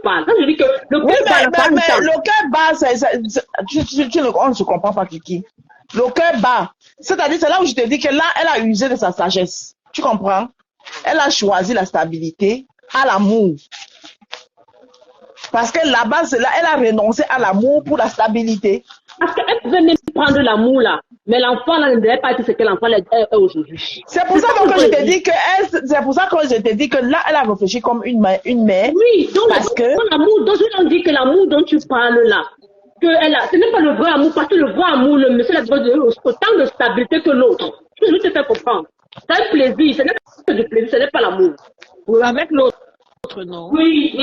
parle. Quand je dis que le Oui, cœur bat, la femme mais chante. le cœur bat, on ne se comprend pas qui. Le cœur bat. C'est-à-dire, c'est là où je te dis que là, elle a usé de sa sagesse. Tu comprends? Elle a choisi la stabilité à l'amour. Parce que là-bas, c'est là, elle a renoncé à l'amour pour la stabilité. Parce qu'elle pouvait même prendre l'amour là. Mais l'enfant là ne devait pas être ce que l'enfant est aujourd'hui. C'est pour ça que je te dis que c'est pour ça que je te dis que là, elle a réfléchi comme une mère. Oui, donc parce que l'amour, donc je leur dis que l'amour dont tu parles là, ce n'est pas le vrai amour, parce que le vrai amour, le monsieur a autant de stabilité que l'autre. Je veux te faire comprendre. C'est un plaisir, ce n'est pas du plaisir, ce n'est pas l'amour. Ou avec l'autre, non? Oui,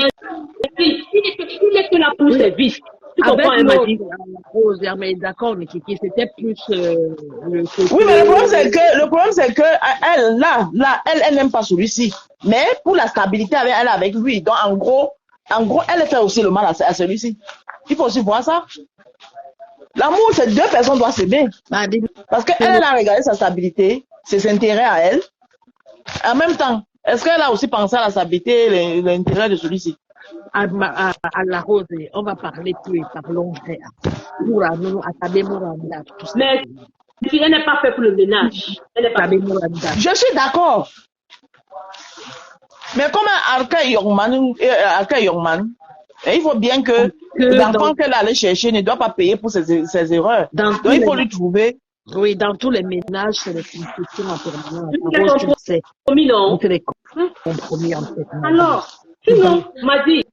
mais il est que là pour ses vices. Tu comprends, Avec elle m'a dit. Rose, mais d'accord, mais Kiki, c'était plus le côté... oui, mais le problème c'est que elle n'aime pas celui-ci. Mais pour la stabilité, elle est avec lui. Donc en gros, elle fait aussi le mal à celui-ci. Il faut aussi voir ça. L'amour, c'est deux personnes doivent s'aimer. Parce qu'elle a regardé sa stabilité, ses intérêts à elle. En même temps, est-ce qu'elle a aussi pensé à la stabilité et l'intérêt de celui-ci? À la Rose, on va parler plus, parlons vrai. Mais si elle n'est pas faite pour le ménage. Elle n'est pas faite. Je suis d'accord. Mais comme Arka Youngman, il faut bien que l'enfant qu'elle allait chercher ne doit pas payer pour ses erreurs. Donc il faut lui trouver. Oui, dans tous les ménages, c'est les constructions en permanence. Tu sais. Non. C'est les compromis en fait. Alors, sinon, m'a dit,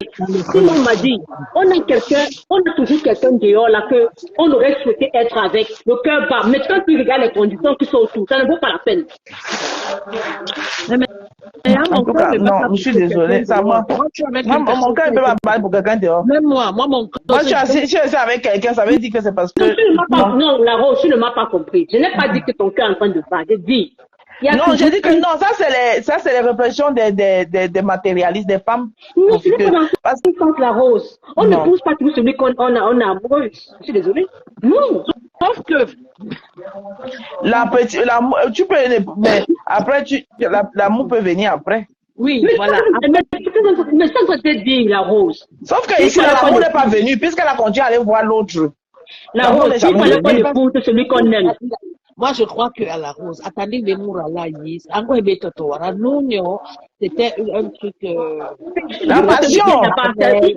on a toujours quelqu'un dehors là que on aurait souhaité être avec, le cœur bas. Mais quand tu regardes les conditions qui sont autour, ça ne vaut pas la peine. En tout cas, non, je suis désolée. Ça, mon cœur ne peut pas parler pour quelqu'un dehors. Même moi, mon cœur. Moi, je suis avec quelqu'un, ça veut dire que c'est parce que. Non, la Rose, tu ne m'as pas compris. Je n'ai pas dit que ton cœur est en train de battre. J'ai dit. Non, j'ai dit que non, ça c'est les réflexions des matérialistes, des femmes. Non, ce n'est pas dans ce sens, la Rose. On ne pousse pas tout celui qu'on a amoureux. Je suis désolée. Non. Sauf que tu peux, mais après l'amour peut venir après. Oui, mais voilà. Mais ça doit te dire, la Rose. Sauf que ici l'amour n'est pas venu puisqu'elle a continué à aller voir l'autre. La Rose, il fallait qu'on épouse celui qu'on aime. Moi, je crois que à la Rose, attendez les mourala yis, encore un béto toara, c'était un truc. La passion.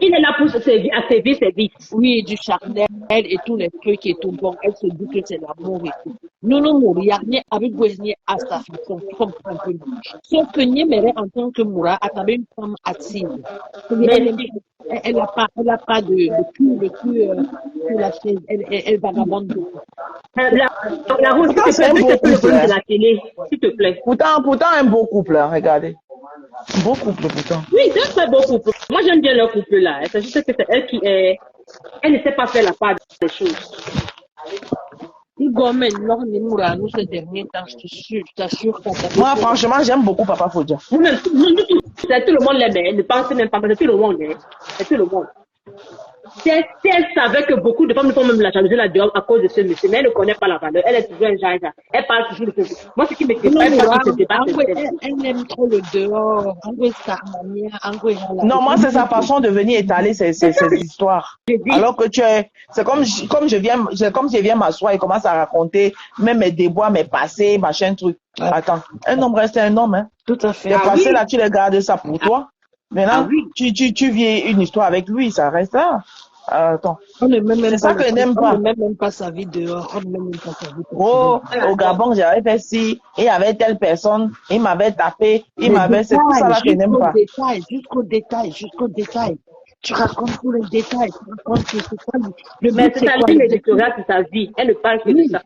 Il est là pour servir ses vices. Oui, du charnel et tous les trucs et tout. Bon, elle se dit que c'est l'amour et tout. Nous mourir, avec Gouesnier à sa façon, tu comprends un peu. Sauf que Niemere, en tant que Moura, a une femme assise. Elle n'a pas de cul sur la chaise. Elle vagabonde. La Rose, c'est un beau couple de la télé, s'il te plaît. Pourtant, un beau couple, hein, regardez. Un beau couple, pourtant. Oui, c'est un très beau couple. Moi, j'aime bien leur couple là. C'est juste que c'est elle qui est. Elle ne sait pas faire la part des choses. Ces derniers temps, je t'assure. Moi, franchement, j'aime beaucoup Papa Fodia. Vous-même, tout le monde l'aime. Elle ne pense même pas, c'est tout le monde. C'est tout le monde. Si elle savait que beaucoup de femmes ne font même la jalousie là dehors à cause de ce monsieur, mais elle ne connaît pas la valeur. Elle est toujours un genre. Elle parle toujours de ce. Moi, ce qui me elle aime trop le dehors. Non, moi, c'est sa façon de venir étaler ces histoires. Alors que c'est comme je viens m'asseoir et commence à raconter même mes déboires, mes passés, machin, truc. Attends, un homme reste un homme, hein. Tout à fait. Les passés, là, tu les gardes ça pour toi. Maintenant, tu vis une histoire avec lui, ça reste là. Attends. C'est ça que je n'aime pas. On ne met même pas sa vie dehors. On ne met même pas sa vie dehors. Au Gabon, j'avais fait ci, et il y avait telle personne, il m'avait tapé, c'est tout ça là que je n'aime pas. Jusqu'au détail. Tu racontes tous les détails. Tu racontes que c'est quoi mais c'est sa ligne éditoriale de sa vie. Elle ne parle que de ça.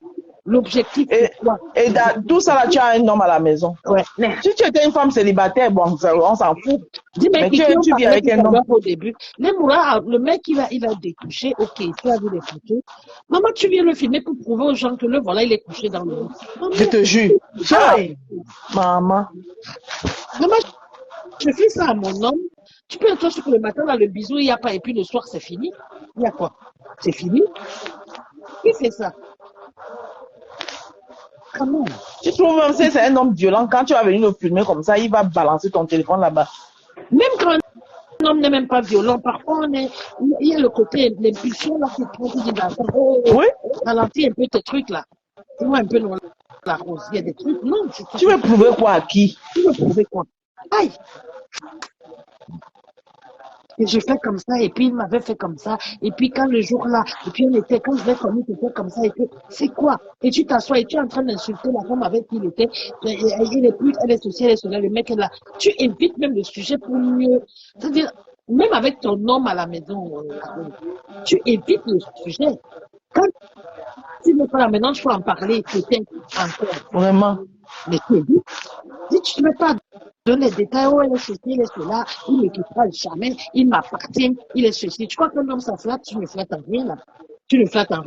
L'objectif, c'est quoi? Et dans tout ça là, tu as un homme à la maison. Ouais. Si tu étais une femme célibataire, bon, on s'en fout. Dis, mais tu viens avec un homme. Au début. Le mec, il va découcher. Ok, tu as vu les photos. Maman, tu viens le filmer pour prouver aux gens que voilà, il est couché dans le lit. Je te jure. Maman. Maman, je fais ça à mon homme. Tu peux entendre que le matin, là, le bisou, il n'y a pas. Et puis le soir, c'est fini. Il y a quoi? C'est fini? Qui fait ça? Comment? Tu trouves même si c'est un homme violent, quand tu vas venir le filmer comme ça, il va balancer ton téléphone là-bas. Même quand un homme n'est même pas violent. Parfois, il y a le côté, l'impulsion là qui prend, qui dit, oh, Oui. ralentis un peu tes trucs là. Dis-moi un peu dans la rose. Il y a des trucs, non. Tu veux prouver quoi à qui? Tu veux prouver quoi? Aïe! Et je fais comme ça, et puis il m'avait fait comme ça, et puis quand le jour là, et puis quand je l'ai connu, c'était comme ça, et puis c'est quoi? Et tu t'assois et tu es en train d'insulter la femme avec qui il était, il est plus, elle est ceci, elle est cela, le mec est là. Tu évites même le sujet pour mieux. C'est-à-dire, même avec ton homme à la maison, tu évites le sujet. Quand tu n'es pas là maintenant, tu peux en parler, peut-être encore. Vraiment. Mais tu évites. Si tu ne veux pas donner les détails, oh, il est ceci, il est cela, il ne quittera jamais, il m'appartient, il est ceci. Tu crois qu'un homme, ça flatte, tu ne flattes en rien, là. Tu ne flattes en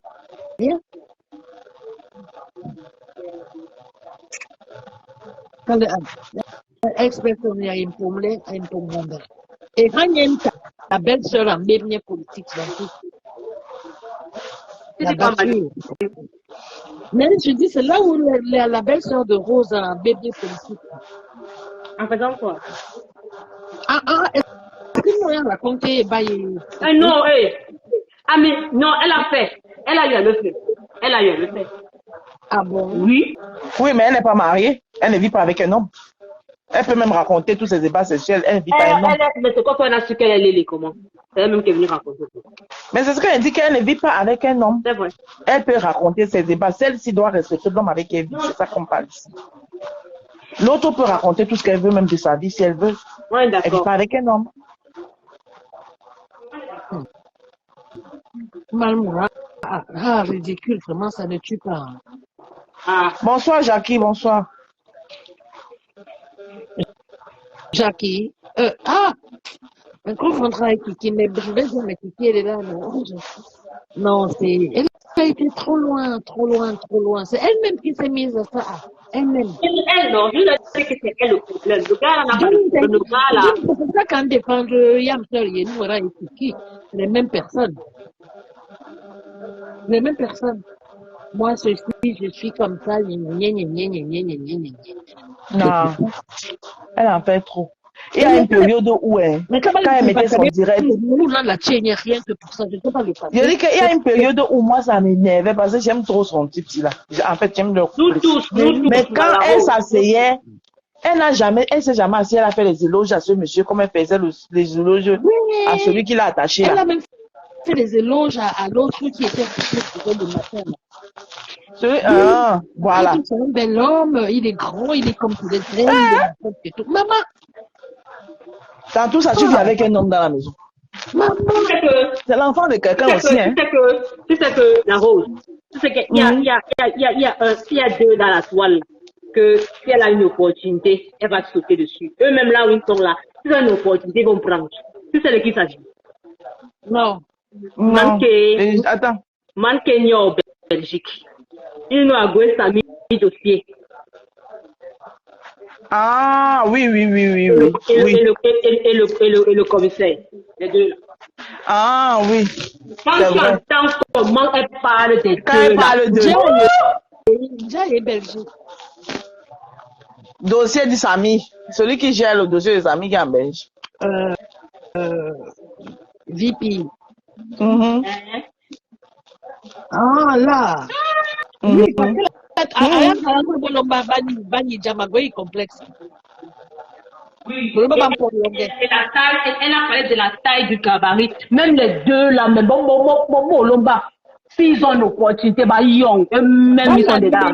rien. Quand l'expression est une pomme, et quand il y a ta belle-sœur en dernier politique, la voiture. Mais je dis, c'est là où la belle-sœur de Rose a un bébé politique. En faisant quoi? Est-ce que nous avons raconté? Non, ah, mais non, elle a fait. Elle a eu à le faire. Elle a eu à le faire. Ah bon? Oui. Oui, mais elle n'est pas mariée. Elle ne vit pas avec un homme. Elle peut même raconter tous ses débats sexuels. Elle ne vit pas un homme. Mais c'est quoi qu'on a su qu'elle est les comment? C'est elle même qui est venue raconter. Mais c'est ce qu'elle dit, qu'elle ne vit pas avec un homme. C'est vrai. Elle peut raconter ses débats. Celle-ci doit respecter l'homme avec qui elle vit. C'est ça qu'on parle ici. L'autre peut raconter tout ce qu'elle veut, même de sa vie, si elle veut. Ouais, Elle ne vit d'accord. pas avec un homme. Malmoura, ridicule, vraiment, ça ne tue pas. Ah. Bonsoir, Jackie, bonsoir. Jackie, un confondra avec Kiki, mais je vais dire, mais Kiki, elle est là, non? Non, elle a été trop loin. C'est elle-même qui s'est mise à ça. Elle-même. Elle, non, je ne sais que c'est elle le problème. Le gars, n'a pas de problème. Le gars, là. C'est pour ça qu'en défendre Yamsel, Yenouara et Kiki, c'est les mêmes personnes. Les mêmes personnes. Moi, je suis comme ça, Non, elle en fait trop. Il y a une période où elle, quand elle mettait son direct, nous, là, la tienne, il n'y a rien que pour ça. Je ne sais pas le passer. je dis qu'il y a une période où moi, ça m'énervait parce que j'aime trop son type là. En fait, j'aime le Mais quand elle s'asseyait, elle s'est jamais assise, elle a fait les éloges à ce monsieur comme elle faisait les éloges à celui qui l'a attaché Elle là. a même fait les éloges à l'autre qui était le matin. Voilà. C'est un bel homme, il est grand, il est comme tous les frères, il est tout. Maman! Dans tout ça, tu vis avec un homme dans la maison. Maman! C'est l'enfant de quelqu'un aussi, hein. Tu sais que la rose, tu sais qu'il y a deux dans la toile, que si elle a une opportunité, elle va sauter dessus. Eux-mêmes là où ils sont là, si elle a une opportunité, ils vont prendre. Tu sais de qui ça s'agit? Non. Attends. Manqué en Belgique. Il nous a goué sa dossier. Ah, oui. Et le commissaire. Les deux là. Ah, oui. Quand tu entends comment elle parle des Quand deux elle parle de Déjà, il est Belgique. dossier de Samy, celui qui gère le dossier de Samy qui est en Belgique. VP. Mhm. Ah, là. Mhm. Oui, parce que il complexe. Oui. Elle a parlé de la taille du gabarit. Même les deux là, mais bon, Lomba. S'ils ont une opportunité, bah, ils ont. Même ils sont dedans.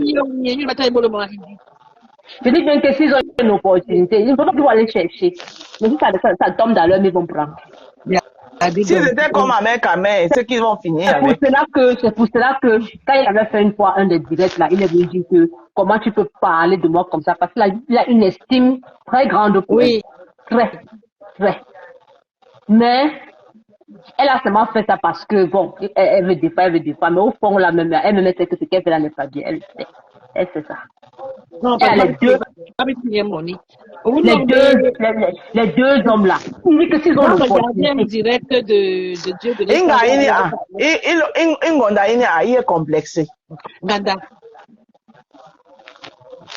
Je dis bien que s'ils ont une opportunité, il ne faut pas qu'ils vont aller chercher. Mais si ça tombe dans leur, ils vont prendre. Si c'était comme ma mère Kamel, c'est qu'ils vont finir avec. C'est pour cela que, quand il avait fait une fois un des directs là, il est venu dire que, comment tu peux parler de moi comme ça, parce qu'il a une estime très grande pour oui. Très. Mais, elle a seulement fait ça parce que, bon, elle veut des fois, mais au fond, là, même, elle me sait que ce qu'elle fait là n'est pas bien, elle fait ça. Non, les deux hommes là. Il dit que s'ils ont le direct de Dieu de il est complexé. Ganda.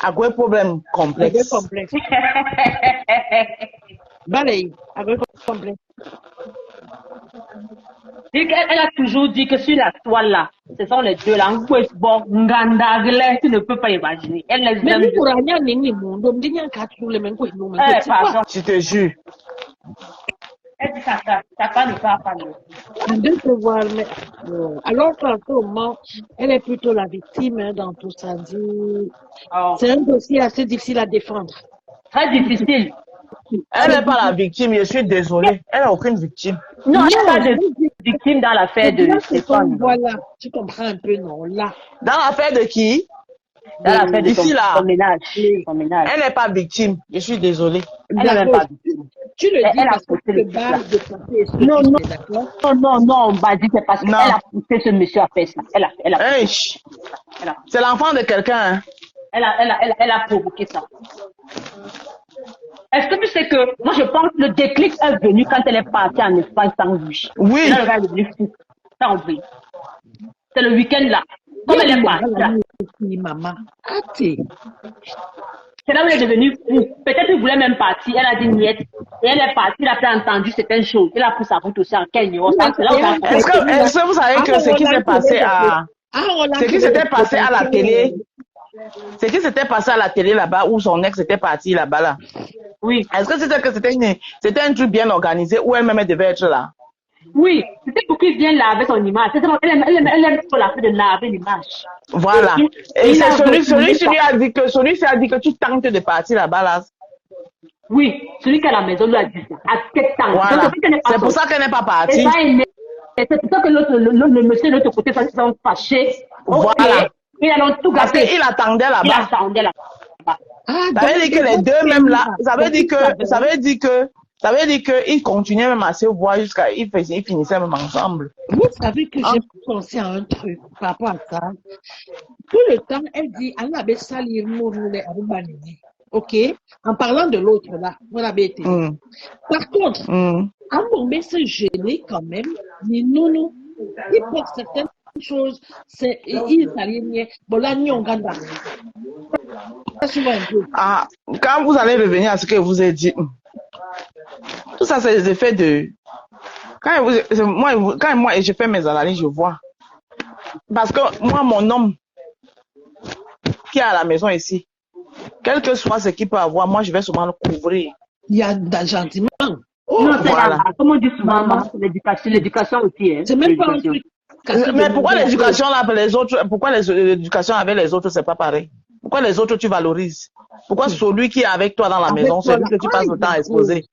A quoi problème complexe. Balay, complexe. Elle a toujours dit que sur la toile là, ce sont les deux là. Bon, Ngandagle, tu ne peux pas imaginer. Elle les Mais aime. nous, pour rien, nous, Pardon. Je te jure. Elle dit ça, ta femme ne parle pas. de pouvoir, mais, alors qu'en ce moment, elle est plutôt la victime hein, dans tout ça. Oh. C'est un dossier assez difficile à défendre. Très difficile. Elle n'est pas la victime, je suis désolée. Elle n'a aucune victime. Non, il n'y a pas de victime dans l'affaire de Stéphane. Voilà, tu comprends un peu, non, là. Dans l'affaire de qui? Dans l'affaire de Ici, là. son ménage. Son ménage. Elle n'est pas victime, je suis désolée. Elle n'est même pas victime. Tu le dis Elle a parce que poussé le le bar de papier est Non, non. d'accord? Non, Badi, c'est parce qu'elle a poussé ce monsieur à faire ça. Elle a Hey, Elle a- c'est l'enfant de quelqu'un. Hein. elle a provoqué ça. Est-ce que tu sais que moi je pense que le déclic est venu quand elle est partie en Espagne sans lui. Oui. Là, le gars est devenu fou. Sans lui. C'est le week-end là. Comme elle est partie là. Maman, attends. C'est là où elle est devenue fou. Peut-être qu'elle voulait même partir. Elle a dit niet. Et elle est partie, elle a pas entendu certaines choses. Elle a pris sa route aussi en Kenya. C'est là où Est-ce que vous savez que ce qui s'est passé à... Ce qui s'était passé à la télé... Ce qui s'était passé à la télé là-bas, où son ex était parti là-bas là. Oui. Est-ce que c'était un truc bien organisé où elle-même devait être là? Oui, c'était pour qu'il vienne laver son image. Elle aime trop la fait de laver l'image. Voilà. Et c'est celui-ci a dit que tu tentes de partir là-bas là. Oui, celui qui est à la maison lui a dit ça. À quel temps? Voilà. C'est pour ça qu'elle n'est pas partie. Et c'est pour ça que le monsieur de l'autre côté sont fâchés. Voilà. Ils allons tout Parce gâter. qu'il attendait Il là-bas. attendait là-bas. Ça veut dire que les deux même là, ça veut dire que ils continuaient même à se voir jusqu'à ils finissaient même ensemble. Vous savez que j'ai pensé à un truc par rapport à ça. Tout le temps, elle dit, elle avait salir Mouroulé à Roubanini. OK? En parlant de l'autre là, vous l'avez été. Par contre, Ambombé se gênait quand même, mais non, il pour certaines choses, c'est il s'alignait. Bon, là, nous, on gagne. Ah, quand vous allez revenir à ce que je vous ai dit, tout ça, c'est les effets de. Quand moi, je fais mes analyses, je vois. Parce que moi, mon homme qui est à la maison ici, quel que soit ce qu'il peut avoir, moi, je vais souvent le couvrir. Il y a gentiment. Oh, non, c'est voilà. Comme on dit souvent, l'éducation aussi. Hein, c'est même pas un truc. Mais pourquoi l'éducation là avec les autres, pourquoi l'éducation avec les autres, c'est pas pareil? Pourquoi les autres tu valorises? Pourquoi celui qui est avec toi dans la maison, celui que tu passes le temps à exposer?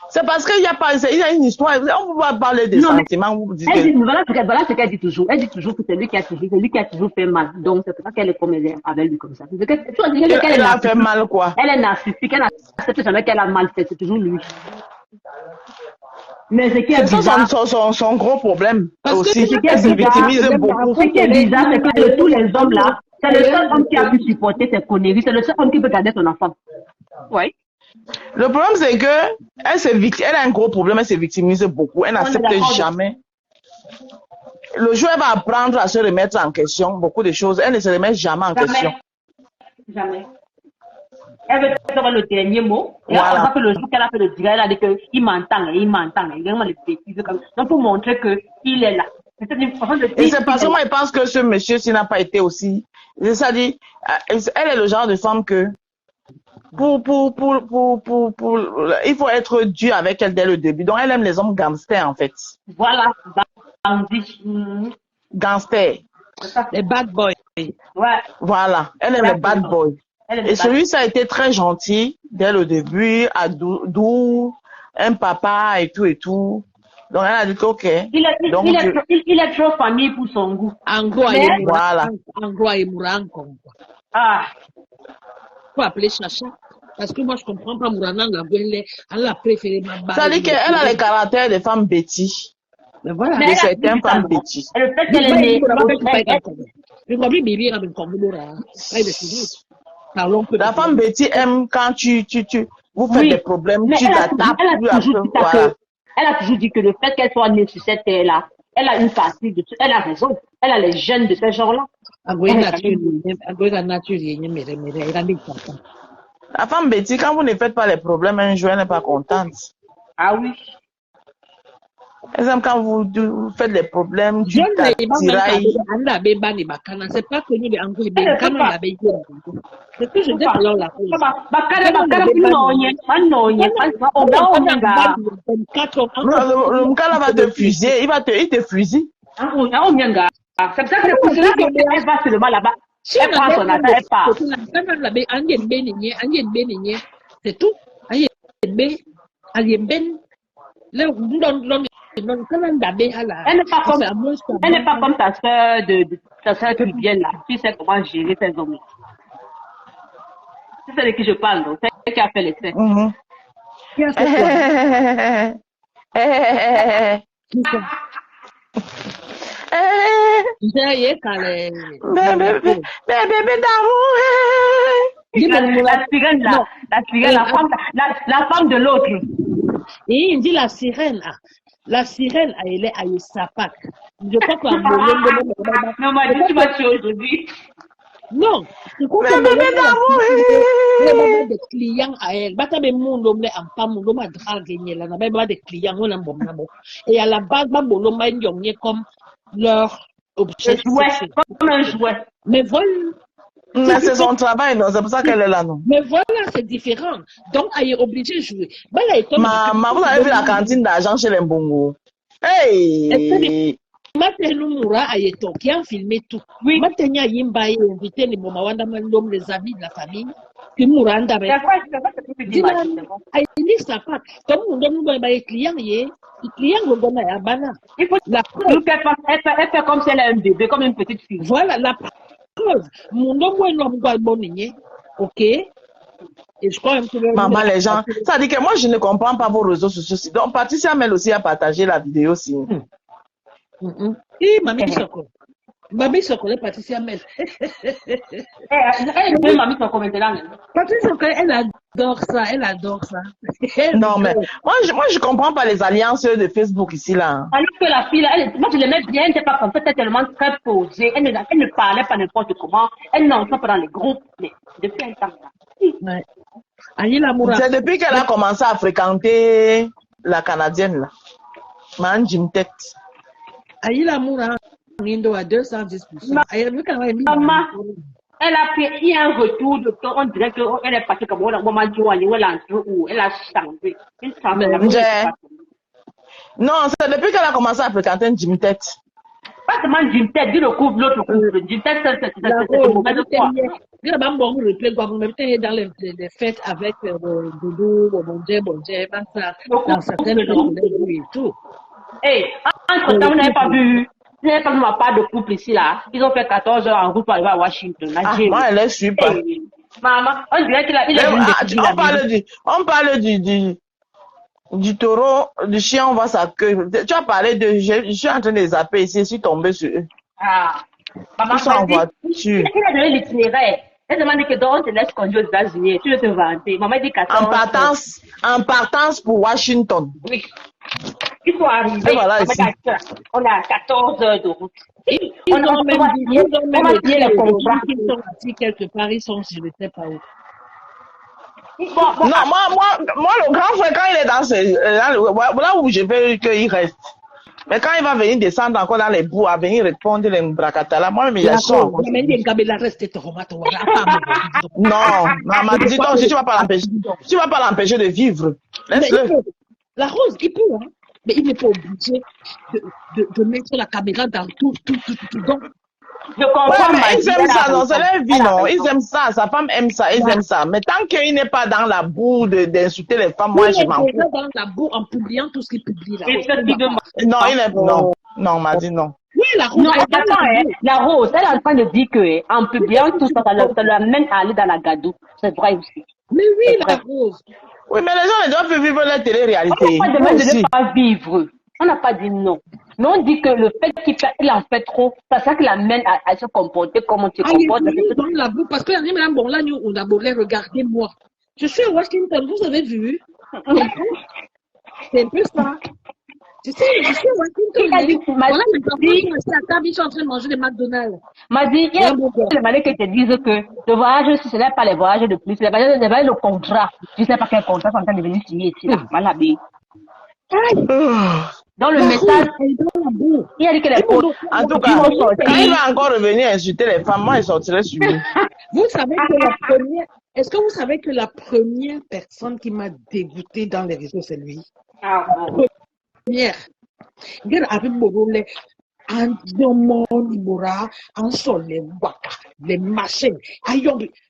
C'est parce qu'il y a une histoire, on peut pas parler des sentiments. Voilà ce qu'elle dit toujours. Elle dit toujours que c'est lui qui a toujours fait mal. Donc c'est pour ça qu'elle est comme elle est avec lui comme ça. Elle a fait mal quoi? Elle est narcissique, elle n'accepte jamais qu'elle a mal fait, c'est toujours lui. Mais ce qui est bizarre, son gros problème parce aussi, que elle se victimise beaucoup. Ce qui est bizarre, c'est que de tous les hommes là, c'est le seul homme qui a pu supporter ces conneries, c'est le seul homme qui peut garder son enfant. Oui. Le problème, c'est que elle a un gros problème, elle se victimise beaucoup, elle n'accepte jamais. Le jour, elle va apprendre à se remettre en question, beaucoup de choses, elle ne se remet jamais en question. Jamais. Elle veut avoir le dernier mot. Et voilà. On voit que le jour qu'elle a fait le direct, elle a dit qu'il m'entend, il m'entend. Il vraiment les bêtises comme ça. Donc, pour montrer qu'il est là. Et c'est parce que moi, je pense que ce monsieur, s'il n'a pas été aussi. C'est-à-dire, elle est le genre de femme que, il faut être dur avec elle dès le début. Donc, elle aime les hommes gangsters, en fait. Voilà. Gangsters. Les bad boys. Ouais. Voilà. Elle aime les bad boys. Et celui-ci a été très gentil dès le début, doux, un papa et tout. Donc, elle a dit OK. Il est trop famille pour son goût. Voilà. Ah. Faut appeler Chacha. Parce que moi, je comprends pas Mourana, elle a préféré ma barre. Ça dit qu'elle a le caractère des femmes bêtises. Mais voilà. De certaines femmes bêtises. Le fait qu'elle est née. La femme bêtise aime quand vous faites des problèmes, tu la tapes, elle a toujours dit que le fait qu'elle soit née sur cette terre-là, elle a une partie de elle a raison. Elle a les gènes de ce genre-là. La femme bêtise, quand vous ne faites pas les problèmes un jour, elle n'est pas contente. Ah oui. Elles aiment quand vous faites des problèmes, tu Je ne tirailles. c'est pas connu de Ango et Benkano la Bézé. C'est ce que je dis alors la cause. Le Mkala va te fusiller, il te fusille. C'est pour ça que c'est pour cela qu'elle va seulement là-bas. Elle prend son argent, elle part. C'est tout. Elle n'est pas comme ta soeur qui vient là. Tu sais comment gérer ses hommes. C'est celle de qui je parle, donc. C'est elle qui a fait les faits. Qui a fait quoi? Bébé d'amour. La sirène, la femme de l'autre. Et il dit la sirène. La sirène, elle est à Sapak. Je crois que non, moi, tu vas tuer aujourd'hui. Non, je crois que des clients à elle. Bata be mundo me ampa mundo ma drague ni la na ba des clients on ambom na bo. Et à la base ba bolo ma nyonye comme leur objet sexuel. Comme un jouet. Mais voilà. Mais c'est son travail, non, c'est pour ça qu'elle est là, non. Mais voilà, c'est différent. Donc, elle est obligée de jouer. Maman, vous avez vu la cantine d'argent chez les Mbongo? Hey! Moura qui a filmé tout. Oui. Maintenant, Yimba est invité les Momawanda Mandom, les amis de la famille. Puis Mouranda avec. Il dit ça pas. Comme on donne les clients, les clients vont donner à Bana. Il faut la preuve. Elle fait comme si elle a un bébé, comme une petite fille. Voilà la preuve. Mon nom est l'homme bonnier. Ok. Et je crois un peu. Maman, les gens. Ça dit que moi, je ne comprends pas vos réseaux sociaux. Donc, Patricia Mel aussi a partagé la vidéo aussi. Et Mamie Soko. Mamie Soko, elle Patricia Mel. Elle est Mamie Soko maintenant. Patricia Soko, elle adore ça. Non, mais moi, je comprends pas les alliances de Facebook ici, là. Alors que la fille, moi, je l'aimais bien, elle n'était pas comme ça, elle était tellement très posée. Elle ne parlait pas n'importe comment. Elle n'entrait pas dans les groupes. Mais depuis un temps, là. Ouais. C'est depuis qu'elle a commencé à fréquenter la Canadienne, là. Man, Jim Tête. Aïla Moura, Nindo à 210%. Maman, elle a pris un retour de temps. On dirait qu'elle est partie comme elle a changé. Non, c'est depuis qu'elle a commencé à fréquenter Jim Tête. Pas seulement Jim Tête, dit le couple, l'autre couple. Jim Tête, c'est mauvaise foi. Dans les fêtes avec Doudou, Bondier, dans certaines et tout. Eh, entre-temps, vous n'avez pas vu ma part de couple ici, là. Ils ont fait 14 heures en route pour arriver à Washington. Moi, elle est super. Maman, on dirait qu'il a on parle du taureau, du chien, on voit sa queue. Tu as parlé je suis en train de les zapper ici, je suis tombé sur eux. Ah. Maman, ils sont en voiture. Il a donné l'itinéraire. Elle demande que on te laisse conduire aux États-Unis. Tu veux te vanter. Maman dit 14. En partance pour Washington. Oui. Ils sont arrivés. Voilà, on a 14 heures de route. Ils ont même dit les contrats. Ils sont assis quelque part, ils sont sur le sais pas où. Non, moi, le grand frère, quand il est là où je veux qu'il reste. Mais quand il va venir descendre encore dans les bouts, à venir répondre les bracatala, moi, mais il y a ça. Non, maman, dis-toi, si tu vas pas l'empêcher de vivre. Laisse-le. La Rose, il peut, hein. Mais il n'est pas obligé de mettre la caméra dans tout. Donc, je comprends. Ouais, ils aiment ça, non, c'est leur vie, non. Ils aiment ça, sa femme aime ça, ils aiment ça. Mais tant qu'il n'est pas dans la boue d'insulter les femmes, moi, je m'en fous. Il est dans la boue en publiant tout ce qu'il publie là. Non, il est non, on m'a dit non. Oui, la Rose. Non, la Rose, elle est en train de dire que en publiant tout ça, ça l'amène à aller dans la gadou. C'est vrai aussi. Mais oui, la Rose. Oui, mais les gens, ils doivent vivre la télé-réalité. On n'a pas demandé de ne pas vivre. On n'a pas dit non. Mais on dit que le fait qu'il en fait trop, c'est ça qui l'amène à se comporter comme on se comporte. Dans la boue, parce que madame, bon, là, nous, on a beau regarder moi. Je suis à Washington, vous avez vu? C'est un peu ça. Tu sais, je suis à Washington. Voilà, mes enfants sont assis à table, ils sont en train de manger des McDonald's. M'a dit, il y a des malais qui te disent que le voyage, ce n'est pas les voyages de plus, c'est le contrat. Je ne sais pas quel contrat sont en train de venir signer ici, là. Malabé. Dans le La message, rose, elle est dans la boue. il a dit que les Et mon potes En tout ils cas, vont quand il sortir. va encore revenir insulter les femmes, moi, il sortirait sur lui. Vous savez que la première, est-ce que vous savez que la première personne qui m'a dégoûté dans les réseaux, c'est lui? Ah bon. Première. Regarde, avec Borolé, en Diomon, Ibora, en sol, les waka, les machines, aïe,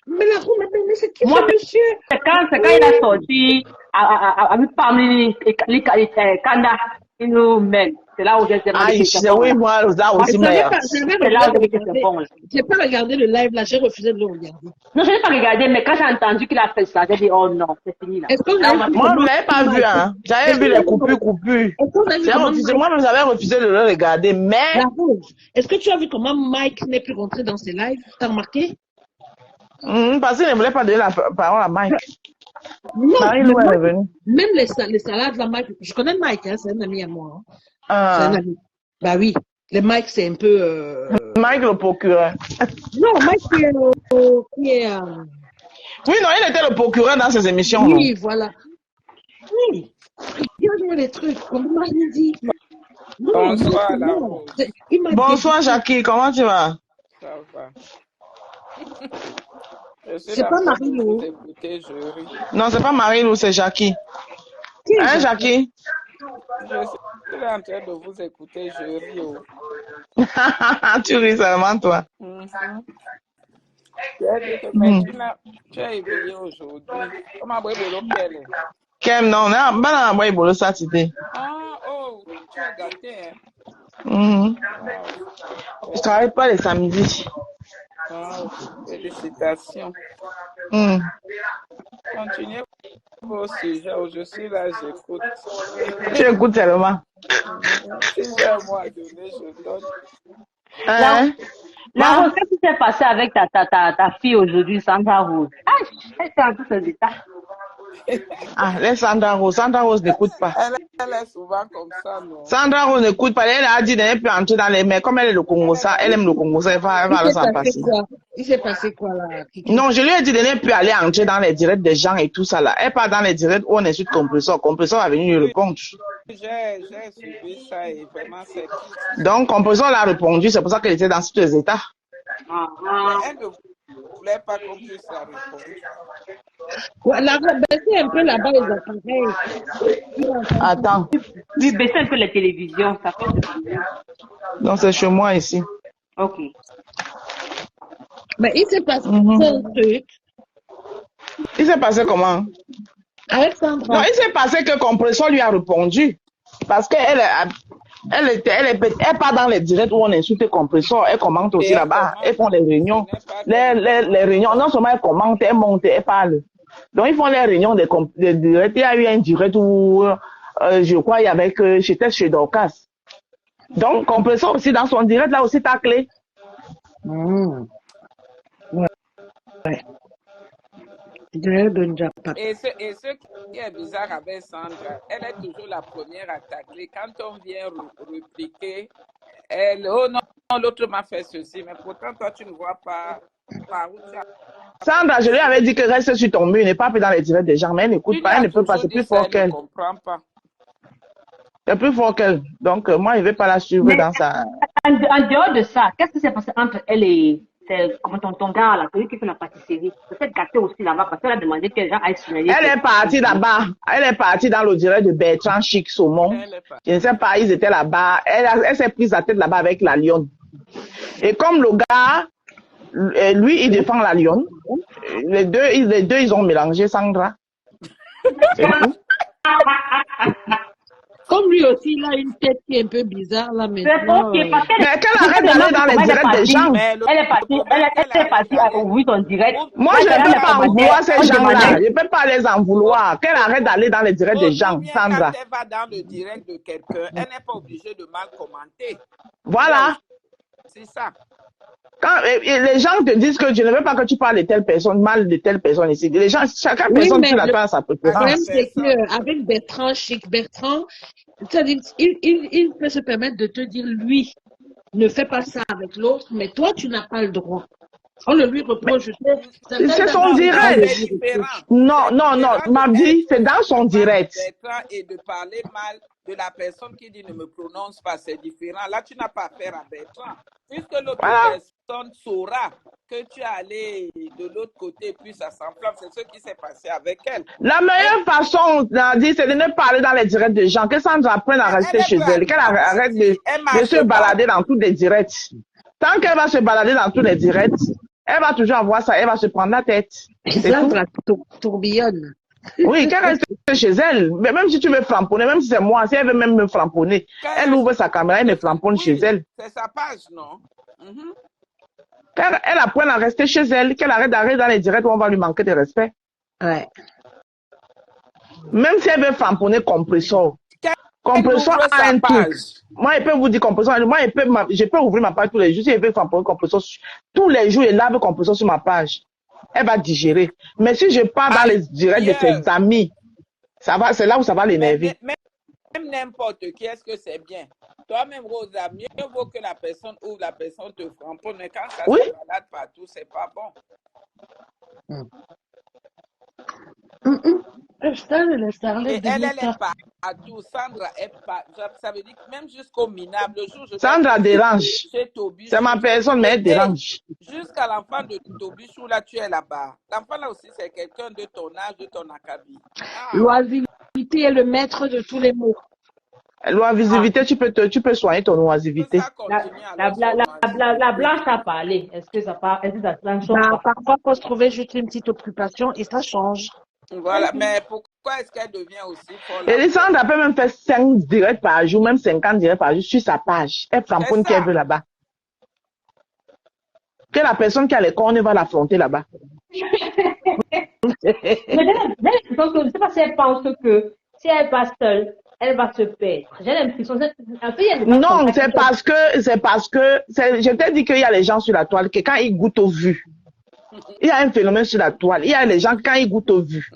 mais la roue, mais c'est qui Moi, ce monsieur? c'est quand il a sorti avec parmi les Kanda, il nous mène. C'est là où j'ai dit Aïe, que c'est c'est bon. oui, Là. moi, là Moi, aussi, Je merde. c'est là où j'ai dit que c'est bon. Là. j'ai pas regardé le live là, j'ai refusé de le regarder. Non, je n'ai pas regardé, mais quand j'ai entendu qu'il a fait ça, j'ai dit, oh non, c'est fini là. Est-ce que vous Là, avez moi, vu Moi, je comment ne l'avais pas vu, hein. J'avais Est-ce que vu vous les avez vu coupures. Est-ce que vous avez vu J'ai comment refusé, Mike, moi-même, j'avais refusé de le regarder, mais, la rose, est-ce que tu as vu comment Mike n'est plus rentré dans ses lives? T'as remarqué? parce qu'il ne voulait pas donner la parole à Mike. Non, Marie-Lou est revenue. même les salades, là, Mike, je connais Mike, hein, c'est un ami à moi. Hein. C'est un ami. Bah oui, les Mike, c'est un peu. Mike, le procureur. Non, Mike qui est Oui, non, il était le procureur dans ses émissions. oui, voilà. Oui, regarde-moi les trucs, comme Mike me dit. Non, Bonsoir, Mike, la non. rose. Il m'a Bonsoir, dégoûté. Jackie, comment tu vas? Ça va. Je suis C'est là pas pour Marie-Lou. vous écouter, je ris. Non, c'est pas Marie-Lou, c'est Jackie. Qui est Hein, Jackie? Jackie? Je suis là en train de vous écouter, je ris. Oh. Tu ris seulement, toi. Mhm. Tu as dit que mais Mhm. tu as éveillé aujourd'hui. Comment Bolo quel est? Kem, non, on a pas dans le Saturday. Ah, oh, tu es gâté, hein? Mhm. Wow. Je travaille pas les samedis. Wow. Félicitations. Mhm. Continuez vos sujets. Oh, je suis là, j'écoute. Tu écoutes tellement. Si j'ai un mot à donner, je donne. Hein? La Ma- Rose, qu'est-ce qui s'est passé avec ta fille aujourd'hui, Sandra Rose? Ah, elle fait un peu ses états. Ah, laisse Sandra Rose. Sandra Rose n'écoute pas. Elle est souvent comme ça, non? Sandra Rose n'écoute pas. Elle a dit de ne plus entrer dans les mains. Comme elle est le Congo, ça, elle aime le Congo, ça, elle va Il le s'est s'en passé passer. quoi? Il s'est passé quoi là, Kiki? Non, je lui ai dit de ne plus aller entrer dans les directs des gens et tout ça là. Elle part dans les directs où on insulte Compressor. Compressor va venir lui répondre. J'ai suivi ça et vraiment c'est triste. Donc, Compressor l'a répondu. C'est pour ça qu'elle était dans tous les états. Ah, Mais ah. elle ne voulait pas qu'on puisse la répondre. Ouais, la baisser un peu là-bas les appareils. Attends. Oui, baissez un peu la télévision, ça fait du bien. Donc, c'est chez moi ici. Ok. Mais il s'est passé Mhm. un truc Il s'est passé comment? avec Non, Sandra. il s'est passé que Compressor lui a répondu. Parce qu'elle elle part dans les directs où on insulte Compressor. Elle commente aussi Et elle là-bas. commente. Elles font les réunions. Ce n'est pas qu'elle Les réunions, non seulement elle commente, elle monte, elle parle. Donc, ils font les réunions des directs. Il y a eu un direct où, je crois, il y avait que j'étais chez Dorcas. Donc, Compressor aussi, dans son direct, là aussi, taclé. Ouais. Et ce qui est bizarre avec Sandra, elle est toujours la première à tacler. Quand on vient répliquer, elle, oh non, l'autre m'a fait ceci, mais pourtant toi tu ne vois pas par où tu as. Sandra, je lui avais dit que reste sur ton mur, n'est pas plus dans les directs des gens, mais elle Tu n'écoute lui pas, as elle ne peut pas, toujours c'est dit plus ça, fort elle ne qu'elle. comprend pas. C'est plus fort qu'elle. Donc, moi, je ne vais pas la suivre Mais dans sa... en dehors de ça, qu'est-ce qui s'est passé entre elle et comment ton gars là, celui qui fait la pâtisserie? Peut-être gâté aussi là-bas parce qu'elle a demandé que les gens aillent signaler. Elle est partie là-bas. Elle est partie dans le direct de Bertrand Chic Saumon. Elle est pas. Je ne sais pas, ils étaient là-bas. Elle s'est prise la tête là-bas avec la lionne. Et comme le gars, lui, il défend la lionne, les deux, ils ont mélangé Sandra. C'est tout. Comme lui aussi, il a une tête qui est un peu bizarre là C'est maintenant. ok, parce qu'elle Mais qu'elle arrête d'aller dans les directs des gens. Mais elle est partie, elle est partie à ouvrir son direct. Moi, je ne peux pas en vouloir ces gens-là. Je ne peux pas les en vouloir. Qu'elle arrête d'aller dans les directs des gens, Sandra. Quand elle va dans le direct de quelqu'un, elle n'est pas obligée de mal commenter. Voilà. C'est ça. Quand les gens te disent que je ne veux pas que tu parles de telle personne, mal de telle personne ici. Les gens, chaque Oui, personne mais sur la le- terre a sa Le préférence. problème, c'est c'est ça. qu'avec Bertrand, Chic Bertrand, c'est-à-dire, il peut se permettre de te dire, lui, ne fais pas ça avec l'autre, mais toi, tu n'as pas le droit. On le lui reproche, je sais. C'est son certains direct. C'est différent. Non, C'est non, non, différent de Mardi, elle c'est dans son de parler direct. Bertrand et de parler mal de la personne qui dit ne me prononce pas, c'est différent. Là, tu n'as pas affaire à Bertrand. Puisque l'autre Voilà. personne saura que tu es allé de l'autre côté, puis ça s'enflamme. C'est ce qui s'est passé avec elle. La meilleure façon, Nadi, c'est de ne pas aller dans les directs des gens. Que Sandra apprenne à rester chez elle. Qu'elle arrête de se balader dans tous les directs. Tant qu'elle va se balader dans tous les directs, elle va toujours avoir ça. Elle va se prendre la tête. C'est tout. Sandra tourbillonne. Oui, qu'elle reste chez elle. Mais même si tu veux framponner, même si c'est moi, si elle veut même me framponner, elle ouvre sa caméra et me framponne chez elle. C'est sa page, non? Mhm. Elle apprenne à rester chez elle, qu'elle arrête d'arriver dans les directs où on va lui manquer de respect. Ouais. Même si elle veut framponner Compressor. Qu'elle Compressor ouvre a sa un truc. page. Moi, je peux vous dire Compressor. Moi, je peux ouvrir ma page tous les jours. Si je veux framponner Compressor, tous les jours, je lave Compressor sur ma page. Elle va digérer. Mais si je pars dans les directs de ses amis, ça va, c'est là où ça va l'énerver. Même n'importe qui, est-ce que c'est bien? Toi-même, Rosa, mieux vaut que la personne ouvre, la personne te framponne. Mais quand ça Oui. se balade partout, c'est pas bon. Laisse parler Et de elle l'État. est partout. Sandra est pas. Ça veut dire que même jusqu'au minable, le jour je Sandra dérange. chez Toby, C'est ma personne, mais elle dérange. jusqu'à l'enfant de Tobichou, là, tu es là-bas. L'enfant, là aussi, c'est quelqu'un de ton âge, de ton acabit. Ah. L'oisiveté est le maître de tous les mots. L'oisiveté, tu peux soigner ton oisiveté. Ça continue alors, La blanche a parlé. Est-ce que ça change pas? Parfois, il faut se trouver juste une petite occupation et ça change. Voilà, mais pourquoi est-ce qu'elle devient aussi folle? Et Sandra peut même faire 5 directs par jour, même 50 directs par jour sur sa page. Elle framponne qu'elle veut là-bas. Que la personne qui a les cornes va l'affronter là-bas. Mais j'ai l'impression que, je ne sais pas si elle pense que si elle passe seule, elle va se perdre. J'ai l'impression. Non, c'est parce que, je t'ai dit qu'il y a les gens sur la toile, que quand ils goûtent aux vues, il y a un phénomène sur la toile. Il y a les gens, quand ils goûtent aux vues,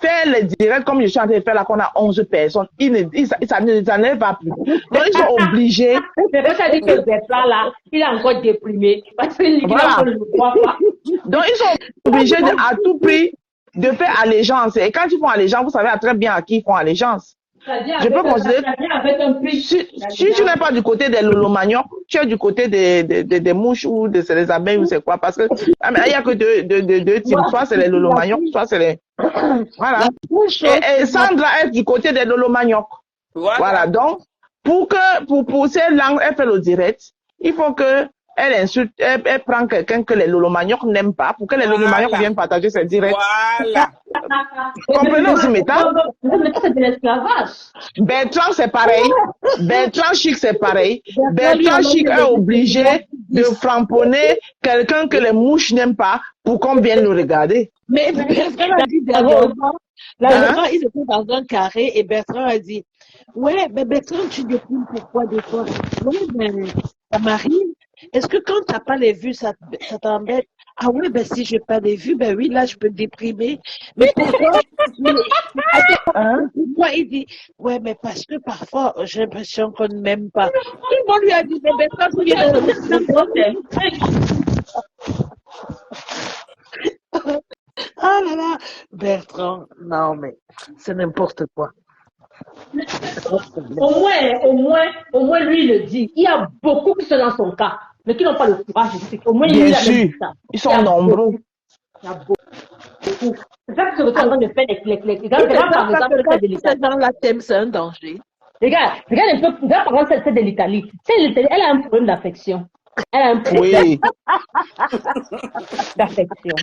faire les directs comme je suis en train de faire là, qu'on a 11 personnes, ça ne va plus. Donc, ils sont obligés. C'est pour ça que que Bertrand là, il est encore déprimé. Parce qu'il Voilà. ne le croit pas. Donc, ils sont obligés à tout prix de faire allégeance. Et quand ils font allégeance, vous savez très bien à qui ils font allégeance. Je peux considérer, si tu n'es pas du côté des lolomaniacs, tu es du côté des mouches ou des abeilles ou c'est quoi, parce que il n'y a que deux types, soit c'est les lolomaniacs, soit c'est les... Voilà. Et Sandra est du côté des lolomaniacs. Voilà. Donc, pour ces langues, elle fait le direct, il faut que elle insulte, elle prend quelqu'un que les lolomaniacs n'aiment pas, pour que les lolomaniacs viennent partager ses directs. Voilà. Comprenez aussi, Méta? Mais c'est de l'esclavage. Bertrand, c'est pareil. Bertrand Chic, c'est pareil. Bertrand Chic est obligé de framponner quelqu'un que les mouches n'aiment pas pour qu'on vienne le regarder. Mais Bertrand a dit dernièrement, ils étaient dans un carré et Bertrand a dit, ouais, mais Bertrand, tu déprimes pourquoi des fois? Ouais, mais ça m'arrive. Est-ce que quand tu n'as pas les vues, ça t'embête? Ah ouais, ben si je n'ai pas les vues, ben oui, là, je peux déprimer. Mais pourquoi? Pourquoi il dit, ouais, mais parce que parfois, j'ai l'impression qu'on ne m'aime pas. Tout le monde lui a dit, mais Bertrand, tu ah là là, Bertrand, non, mais c'est n'importe quoi. Au moins, lui, il le dit. Il y a beaucoup qui sont dans son cas, mais qui n'ont pas le courage. Au moins, Bien lui, sûr, ils sont nombreux. Il y a beaucoup. C'est ça que je suis en train de faire les gars, par exemple, c'est de l'Italie. C'est dans la thème, c'est un danger. Regarde un peu, par exemple, c'est de l'Italie. Elle a un problème d'affection. Elle a un problème Oui, d'affection.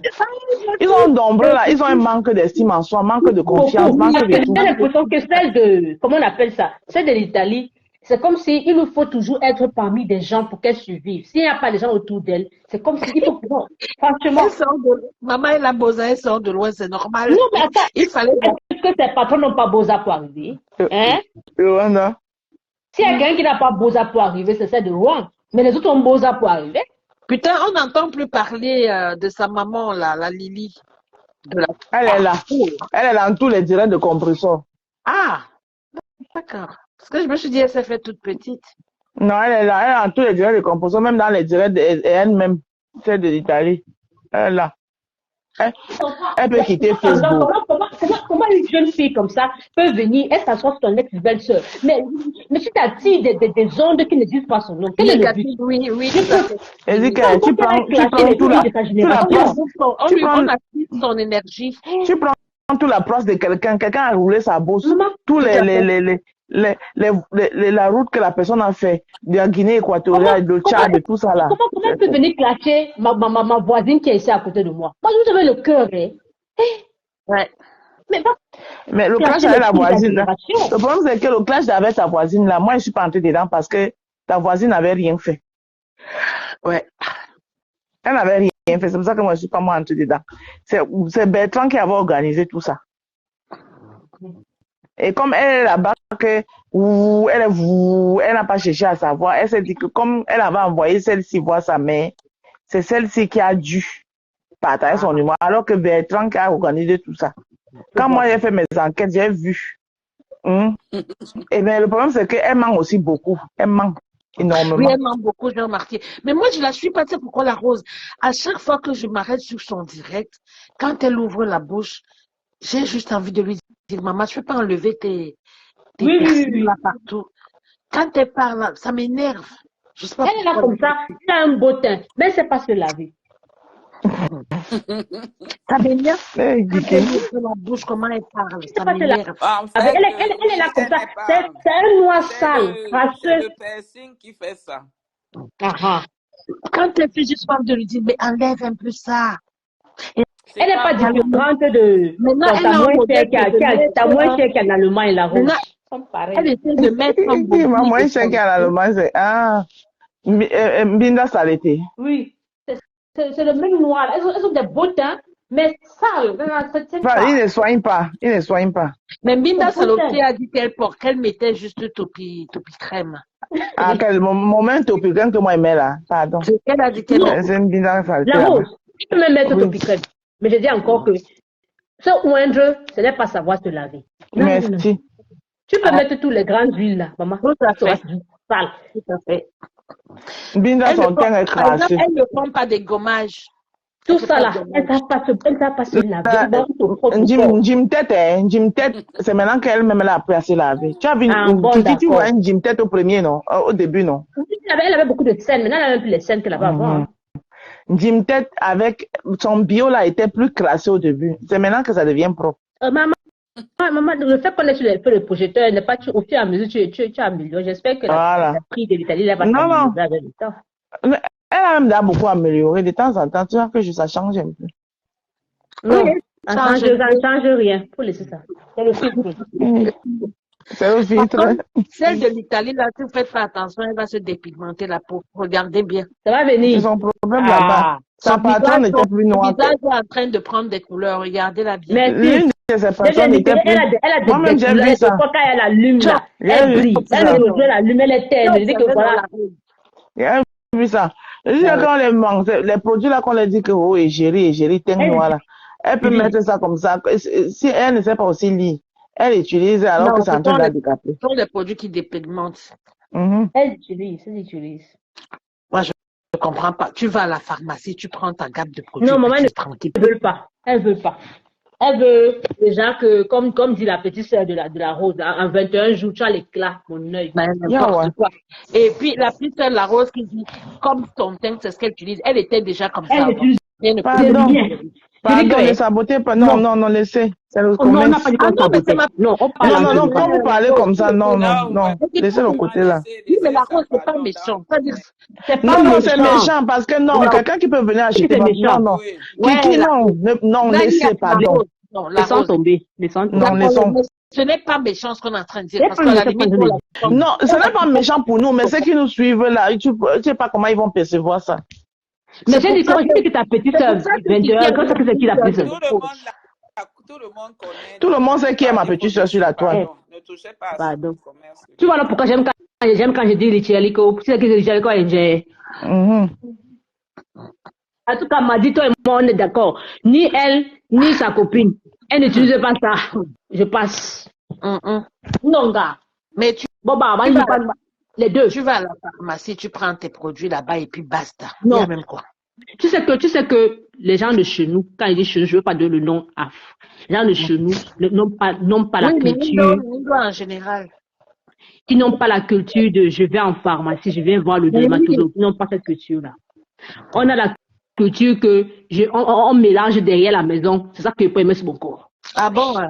ils sont nombreux là, ils ont un manque d'estime en soi, manque de confiance, manque de J'ai tout. l'impression que celle de, comment on appelle ça, celle de l'Italie, c'est comme si il nous faut toujours être parmi des gens pour qu'elle survive. S'il n'y a pas de gens autour d'elle, c'est comme si il faut, franchement. Maman et la bosa, elles sont de loin, c'est normal. Non, mais attends, il fallait. Est-ce que ses patrons n'ont pas Bosa pour arriver? Hein? Rwanda. S'il y a quelqu'un qui n'a pas Bosa pour arriver, c'est celle de Rouen. Mais les autres ont Bosa pour arriver. Putain, on n'entend plus parler de sa maman, là, la Lily. Elle est là. Elle est dans tous les directs de Compressor. Ah, d'accord. Parce que je me suis dit, elle s'est fait toute petite. Non, elle est là. Elle est dans tous les directs de Compressor, même dans les directs elle-même, celle de l'Italie. Elle est là. Elle peut quitter Facebook. Comment une jeune fille comme ça peut venir, elle s'assoit sur ton ex-belle-sœur? Mais tu t'attires des ondes qui ne disent pas son nom. Quel est le but? Oui, oui, tout à fait. Elle dit que tu prends de sa tout la génération. On attire son énergie. tu prends toute la place de quelqu'un a roulé sa bourse, Maman, tous la route que la personne a fait, de la Guinée équatoriale, de Tchad, de tout ça là. Comment elle peut venir clasher ma voisine qui est ici à côté de moi? Moi, vous avez le cœur, hein? Ouais. Mais le clash clasher avec les la filles de la voisine, là, génération. le problème c'est que le clash avec ta voisine là, moi je suis pas entrée dedans parce que ta voisine n'avait rien fait. Ouais. Elle n'avait rien fait, c'est pour ça que moi je suis pas entrée dedans. C'est Bertrand qui avait organisé tout ça. Et comme elle est là-bas, elle n'a pas cherché à savoir, elle s'est dit que comme elle avait envoyé celle-ci voir sa mère, c'est celle-ci qui a dû partager son numéro, alors que Bertrand qui a organisé tout ça. Quand moi j'ai fait mes enquêtes, j'ai vu. Et bien le problème c'est qu'elle ment aussi beaucoup. Elle ment énormément. Oui, elle ment beaucoup, j'ai remarqué. Mais moi, je la suis pas, tu sais pourquoi la Rose? À chaque fois que je m'arrête sur son direct, quand elle ouvre la bouche, j'ai juste envie de lui dire, maman, je peux pas enlever tes piercings là partout. Quand elle parle, ça m'énerve. Je sais pas Elle est là comme ça, elle a un beau teint, mais elle ne sait pas se laver. Ça m'énerve. Elle dit Quand elle ouvre la bouche, comment elle parle, ça m'énerve. En fait, Elle est là comme ça, c'est un noir sale, c'est raceux. le piercing qui fait ça. Quand elle fait juste envie de lui dire, mais enlève un peu ça. Elle n'est pas différente de Maintenant, elle ta a un moins modèle chère qui est en Allemagne et la rouge. Elle essaie de mettre un dit, ma moins chère qui est à l'Allemagne, c'est Mbinda Saleté. Oui, c'est le même noir. Elles ont des beaux teints, mais sales. Enfin, il ne soigne pas. Mais Mbinda Saloté a dit qu'elle mettait juste topi crème. À quel moment topi crème que moi aimais là? Pardon. C'est qu'elle a dit qu'elle C'est Mbinda Saleté. La rose, tu peux même mettre topi crème. Mais je dis encore que ce oindre, ce n'est pas savoir se laver. Merci. Tu peux mettre tous les grandes huiles là, maman. Tout à fait. Sale. Tout à fait. Mbinda son teint est Par exemple, crassé. elle ne prend pas des gommages. Tout ça là, elle ne va pas se laver. Jim Tête, c'est maintenant qu'elle-même elle a appris à se laver. Tu as vu, tu vois une Jim Tête au premier, non? Au début, non? Elle avait beaucoup de scènes, maintenant elle a même plus les scènes qu'elle avait avant. Jim Tête avec son bio là était plus crassé au début. C'est maintenant que ça devient propre. Maman, le fait qu'on est sur les feux de projecteur n'est pas au fur et à mesure tu améliores. J'espère que le prix de l'Italie va s'améliorer avec le temps. Elle a même beaucoup amélioré. De temps en temps, tu vois que ça change un peu. Non, ça ne change rien. Il faut laisser ça. C'est le filtre. C'est le filtre. Celle de l'Italie, là, si vous faites pas attention, elle va se dépigmenter la peau. Regardez bien. Ça va venir. C'est son problème là-bas. Sa patronne était plus noire. Son visage est en train de prendre des couleurs. Regardez-la bien. Mais l'une de ses patronnes était plus... Elle a Moi-même, j'ai vu ça. Quand elle allume là, elle brille. Elle allume, elle est telle. Je dis que voilà. J'ai vu ça. Je dis quand on les mange, les produits là qu'on leur dit que oh, égérie, teint noir là. Elle peut mettre ça comme ça. Si elle ne sait pas aussi lire, elle utilise alors que c'est en train d'handicaper. Ce sont des produits qui dépigmentent. Elle utilise. Moi, je ne comprends pas. Tu vas à la pharmacie, tu prends ta gamme de produits. Non, maman ne veut pas. Elle veut pas. Elle veut déjà que, comme dit la petite sœur de la Rose, en 21 jours, tu as l'éclat, mon œil. Et puis, la petite sœur de la Rose qui dit, comme ton teint, c'est ce qu'elle utilise. Elle était déjà comme ça. Elle utilise. Pardon, ne sabotez pas. Non, laissez. C'est le commerce. Non, on n'a pas dit qu'on sabotait. Non, quand vous parlez comme ça, non. Laissez le côté là. Oui, mais la Rose, c'est pas méchant. Non, c'est méchant parce que non, quelqu'un qui peut venir acheter. Non. Non, laissez, pardon. Laissons tomber. Non, laissons. Ce n'est pas méchant ce qu'on est en train de dire. Parce que la limite, non, ce n'est pas méchant pour nous, mais ceux qui nous suivent là, tu ne sais pas comment ils vont percevoir ça. Mais j'ai dit que ta petite sœur, 21, quand c'est qui la petite sœur? Tout le monde sait qui est ma petite sœur sur la toile. Ne touchez pas à pardon. Tu vois là pourquoi j'aime quand je dis Richelico, tu sais que Richelico est ingé. En tout cas, m'a dit toi et moi on est d'accord. Ni elle, ni sa copine. Elle n'utilise pas ça. Je passe. Non, gars. Mais tu... les deux. Tu vas à la pharmacie, tu prends tes produits là-bas et puis basta. Non. Même quoi. Tu sais que les gens de chez nous, quand ils disent chez nous, je veux pas donner le nom af. Les gens de chez nous n'ont pas la Oui, mais culture, Nindo en général. qui n'ont pas la culture de je vais en pharmacie, je viens voir le Mais oui, dermatologue. Ils n'ont pas cette culture-là. On a la culture que on mélange derrière la maison. C'est ça que je peux aimer sur mon corps. ah bon, hein.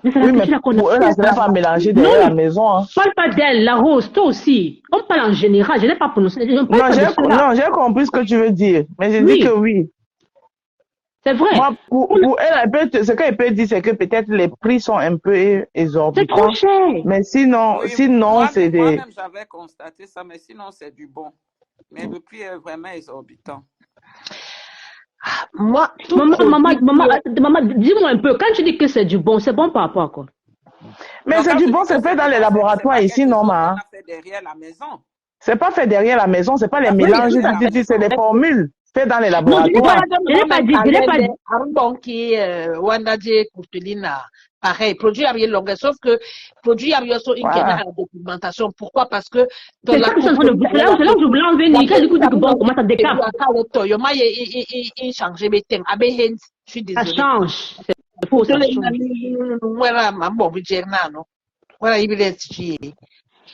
Mais c'est la Oui, mais culture qu'on pour eux, a. là, c'est pas mélanger Non, derrière la maison. Hein. parle pas d'elle, la rose, toi aussi. On parle en général. Je n'ai pas prononcé. Je ne parle pas de cela. Non, j'ai compris ce que tu veux dire. Mais j'ai dit Oui, que oui. c'est vrai. Moi, pour elle, ce qu'elle peut dire, c'est que peut-être les prix sont un peu C'est trop exorbitants. cher. Mais sinon, Oui, c'est des. moi-même, j'avais constaté ça, mais sinon, c'est du bon. Mais le prix est vraiment exorbitant. Moi, tout Maman, dis-moi un peu. Quand tu dis que c'est du bon, c'est bon par rapport à quoi? Mais Donc, c'est quand du je bon, dis que c'est fait dans les c'est laboratoires pas ici, quelque non, chose qu'on ma. a fait derrière la maison. C'est pas fait derrière la maison, c'est pas les Ça fait mélanges, derrière la c'est des maison. formules faites dans les Non, je n'ai pas, laboratoires. je n'ai pas dit, je n'ai pas dit. Arbonki, Wandaje, Courtelina, pareil, produit à longue, sauf que produit à une Voilà. documentation. Pourquoi? Parce que dans C'est la ça que je suis en train de vous. C'est là où je voulais en venir. Quand du coup, dit que bon, comment ça décape? il change mes thèmes. Je suis Ça désolée. change. C'est faux, ça change.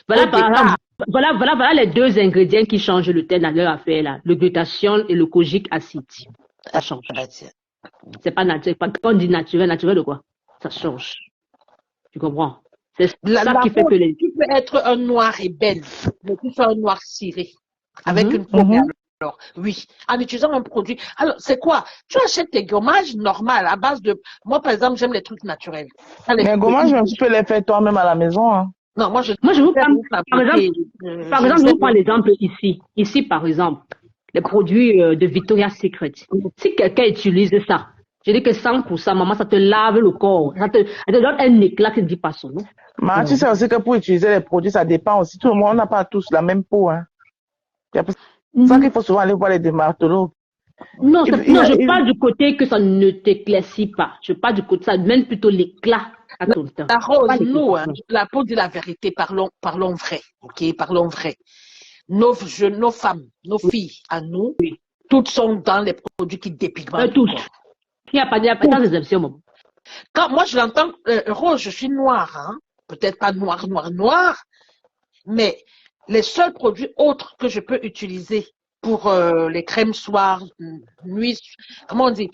Voilà, par exemple, voilà les deux ingrédients qui changent le thé dans leur affaire là. Le glutathione et le kojic acide. Ça change. C'est pas naturel. Quand on dit naturel, naturel de quoi? Ça change. Tu comprends? C'est ça qui fait que les. Tu peux être un noir ébène, mais tu sois un noir ciré, avec une peau alors, oui, en utilisant un produit. Alors, c'est quoi? Tu achètes tes gommages normales à base de. Moi, par exemple, j'aime les trucs naturels. Mais gommages, tu peux les faire toi-même à la maison. Hein. Non, moi, je vous prends, par exemple, je vous prends l'exemple ici. Ici, par exemple, les produits de Victoria's Secret. Si quelqu'un utilise ça, je dis que 100%, maman, ça te lave le corps. Ça te donne un éclat qui ne dit pas son nom. Mais tu sais aussi que pour utiliser les produits, ça dépend aussi. Tout le monde n'a pas tous la même peau. Hein. C'est pour ça qu'il faut souvent aller voir les dermatologues. Non, je parle du côté que ça ne t'éclaircit pas. Je parle du côté, ça donne plutôt l'éclat à ton teint. La rose, nous, hein, la peau dit la vérité, parlons vrai, ok, parlons vrai. Nos femmes, nos filles, à nous, toutes sont dans les produits qui dépigmentent. Toutes. Il n'y a pas d'exception, maman. Quand moi je l'entends, Rose, je suis noire, hein, peut-être pas noire, mais les seuls produits autres que je peux utiliser pour les crèmes soir, nuit, comment on dit,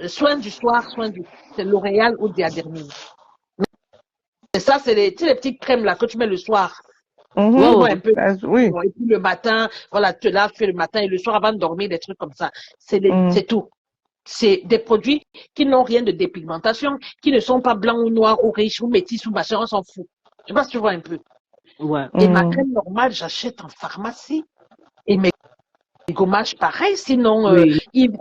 soins du soir, c'est L'Oréal ou Diadermine. Et ça, c'est les petites crèmes là que tu mets le soir. Un peu. Oui. Bon, et puis le matin, voilà, tu laves, tu fais le matin et le soir avant de dormir, des trucs comme ça. C'est tout. C'est des produits qui n'ont rien de dépigmentation, qui ne sont pas blancs ou noirs ou riches ou métis ou machin, on s'en fout. Je sais pas si tu vois un peu. Ouais. Et ma crème normale, j'achète en pharmacie. Et mes gommages, pareil. Sinon, Yves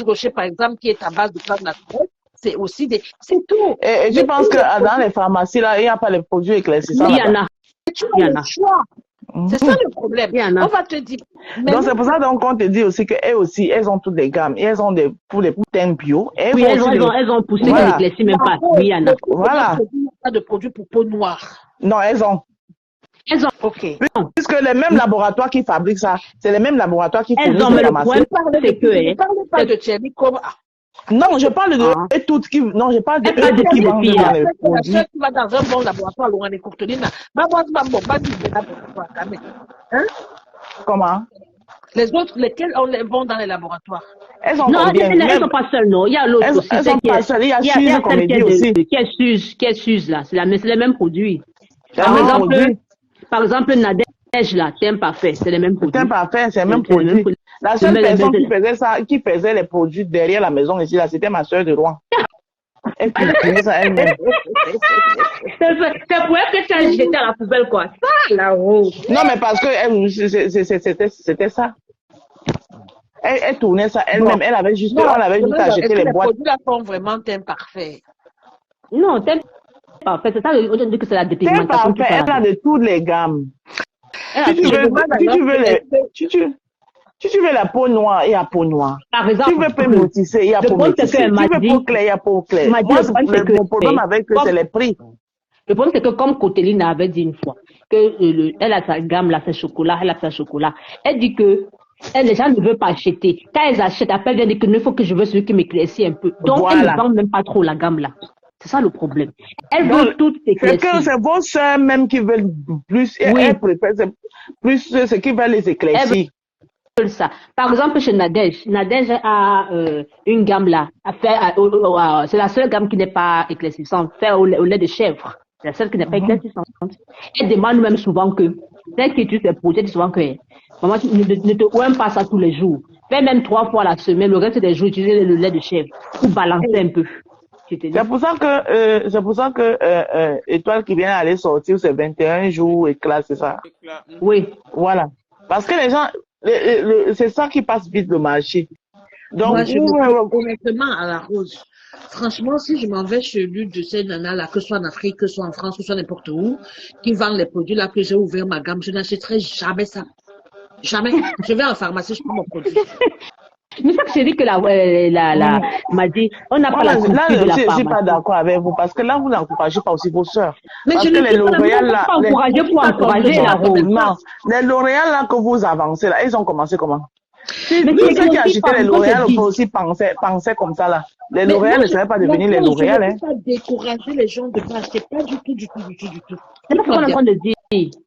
Rocher, par exemple, qui est à base de plantes naturelles, c'est aussi des. C'est tout. Et je pense que dans les pharmacies, là, il n'y a pas les produits éclaircissants. Il y en a. Tu as le choix. C'est ça le problème. On va te dire. Donc c'est pour ça qu'on te dit aussi qu'elles aussi, elles ont toutes les gammes. Et elles ont pour les teintes bio. Oui, elles ont poussé qu'elles n'éclaircissent même pas. Oui, il y en a. Voilà. Il n'y a pas de produits pour peau noire. Non, elles ont. Ok. Puisque les mêmes laboratoires qui fabriquent ça, c'est les mêmes laboratoires qui fournissent les pharmacies. Ne parlez pas de Thierry comme. Non, je parle de toutes qui. Non, je parle de toutes qui vendent dans les produits. Ceux qui va dans un bon laboratoire, loin des Courtelines, Comment? Les autres, lesquels on les vend dans les laboratoires? Elles ont non, combien? Elles sont pas seules, non. Il y a l'autre aussi. Elles sont pas seules. Il y a Suze, comme il dit aussi. Qui est Suze, là. C'est les mêmes produits. Par exemple, Nadège, là, Teint Parfait, c'est les mêmes produits. Teint Parfait, c'est les mêmes produits. La seule personne qui faisait les produits derrière la maison ici, là, c'était ma soeur de Rouen. Elle faisait ça elle-même. C'est pour elle que tu as jeté à la poubelle, quoi. Ça, là-haut. Non, mais parce que c'était ça. Elle tournait ça elle-même. Elle avait juste à jeter les boîtes. Les produits là sont vraiment Teint Parfait. Non, Teint Parfait, c'est ça, on dit que c'est la dépigmentation. Teint Parfait, elle a de toutes les gammes. Si tu veux la peau noire, il y a peau noire. Par exemple, tu veux peau métissée, il y a peau métissée. Tu veux peau claire, il y a peau claire. Moi, mon problème avec eux, c'est les prix. Le problème, c'est que comme Coteline avait dit une fois, que elle a sa gamme, là, c'est chocolat, elle a sa chocolat. Elle dit que Les gens ne veulent pas acheter. Quand elles achètent, après, elles viennent dire que il faut que je veux celui qui m'éclaircit un peu. Donc, elles Voilà. ne vendent même pas trop la gamme là. C'est ça le problème. Elles Donc, veulent toutes c'est que s'éclaircir. c'est vos sœurs même qui veulent plus, Oui. elles préfèrent plus ce qui veulent les éclaircir. Ça. Par exemple, chez Nadège a une gamme là, c'est la seule gamme qui n'est pas éclaircissante, fait au lait de chèvre. C'est la seule qui n'est pas éclaircissante. Elle demande même souvent que, dès que tu te projets, elle dit souvent que, maman, tu ne te ouins pas ça tous les jours. Fais même 3 fois la semaine, le reste des jours, utiliser le lait de chèvre pour balancer un peu. C'est pour ça que Étoile qui vient d'aller sortir, c'est 21 jours éclat, c'est ça? Oui. Voilà. Parce que les gens, c'est ça qui passe vite le marché. Donc, Moi, je me dis honnêtement à la rose. Franchement, si je m'en vais chez l'une de ces nanas-là, que ce soit en Afrique, que ce soit en France, que ce soit n'importe où, qui vendent les produits là que j'ai ouvert ma gamme, je n'achèterai jamais ça. Jamais. Je vais en pharmacie, je prends mon produit. Mais ça que j'ai dit que m'a dit, on n'a pas la culture là, de la je suis pas pharmacie. d'accord avec vous, parce que là, vous n'encouragez pas aussi vos sœurs. Mais Parce je que ne les dis pas, L'Oréal là, pas encourager pour encourager la rose. non, les L'Oréal là que vous avancez là, ils ont commencé comment? Mais Tous c'est ceux qui aussi achetaient par les exemple, L'Oréal je dis. aussi pensaient comme ça là. Les Mais L'Oréal moi, ne seraient pas devenus les la rose, L'Oréal, je ne hein. veux pas décourager les gens de pas acheter, pas du tout. C'est pas ce qu'on est en train de dire.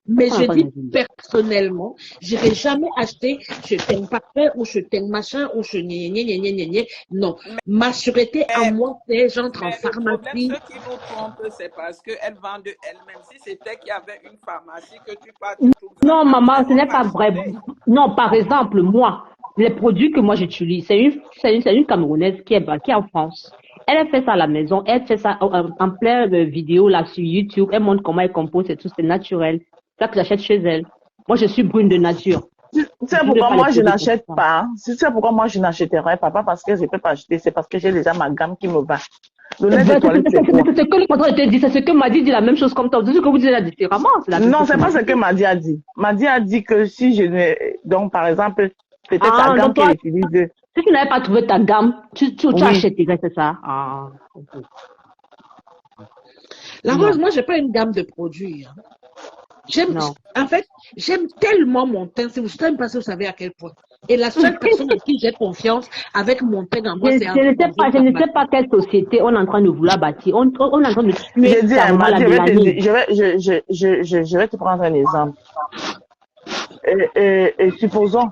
Mais je dis personnellement, j'irai jamais acheter chez Teng Parfait ou chez Teng Machin ou chez gna. Non. Ma sûreté à moi, c'est j'entre en Mais le problème, pharmacie. ceux qui vous trompent, c'est parce qu'elles vendent elles-mêmes. Si c'était qu'il y avait une pharmacie que tu parles de tout Non, ça, maman, ce on n'est pas va vrai. acheter. Non, par exemple, moi, les produits que moi j'utilise, c'est une Camerounaise qui est en France. Elle fait ça à la maison, elle fait ça en plein vidéo là sur YouTube, elle montre comment elle compose et tout, c'est naturel. C'est ça que j'achète chez elle. Moi, je suis brune de nature. C'est pourquoi moi je n'achète pas. C'est pourquoi moi je n'achèterai pas parce que je peux pas acheter, c'est parce que j'ai déjà ma gamme qui me va. Le lait de toilette, c'est quoi? C'est ce que le patron te dit, c'est ce que Madi dit la même chose comme toi. C'est ce que vous dites là différemment. Non, c'est pas ce que Madi a dit. Madi a dit que si je ne, donc par exemple, peut-être Ah, ta gamme donc toi, qu'elle utilise. si tu n'avais pas trouvé ta gamme, tu Oui. achèterais, c'est ça? Ah, ok. La Non. rose, moi, j'ai pas une gamme de produits. Hein. Non. En fait, j'aime tellement mon teint. Si vous savez pas si vous savez à quel point. Et la seule personne en qui j'ai confiance avec mon teint en moi, c'est Je ne sais pas quelle société on est en train de vouloir bâtir. On est en train de tuer J'ai dit à carrément la Madi, mélanine. je vais te prendre un exemple. Et supposons,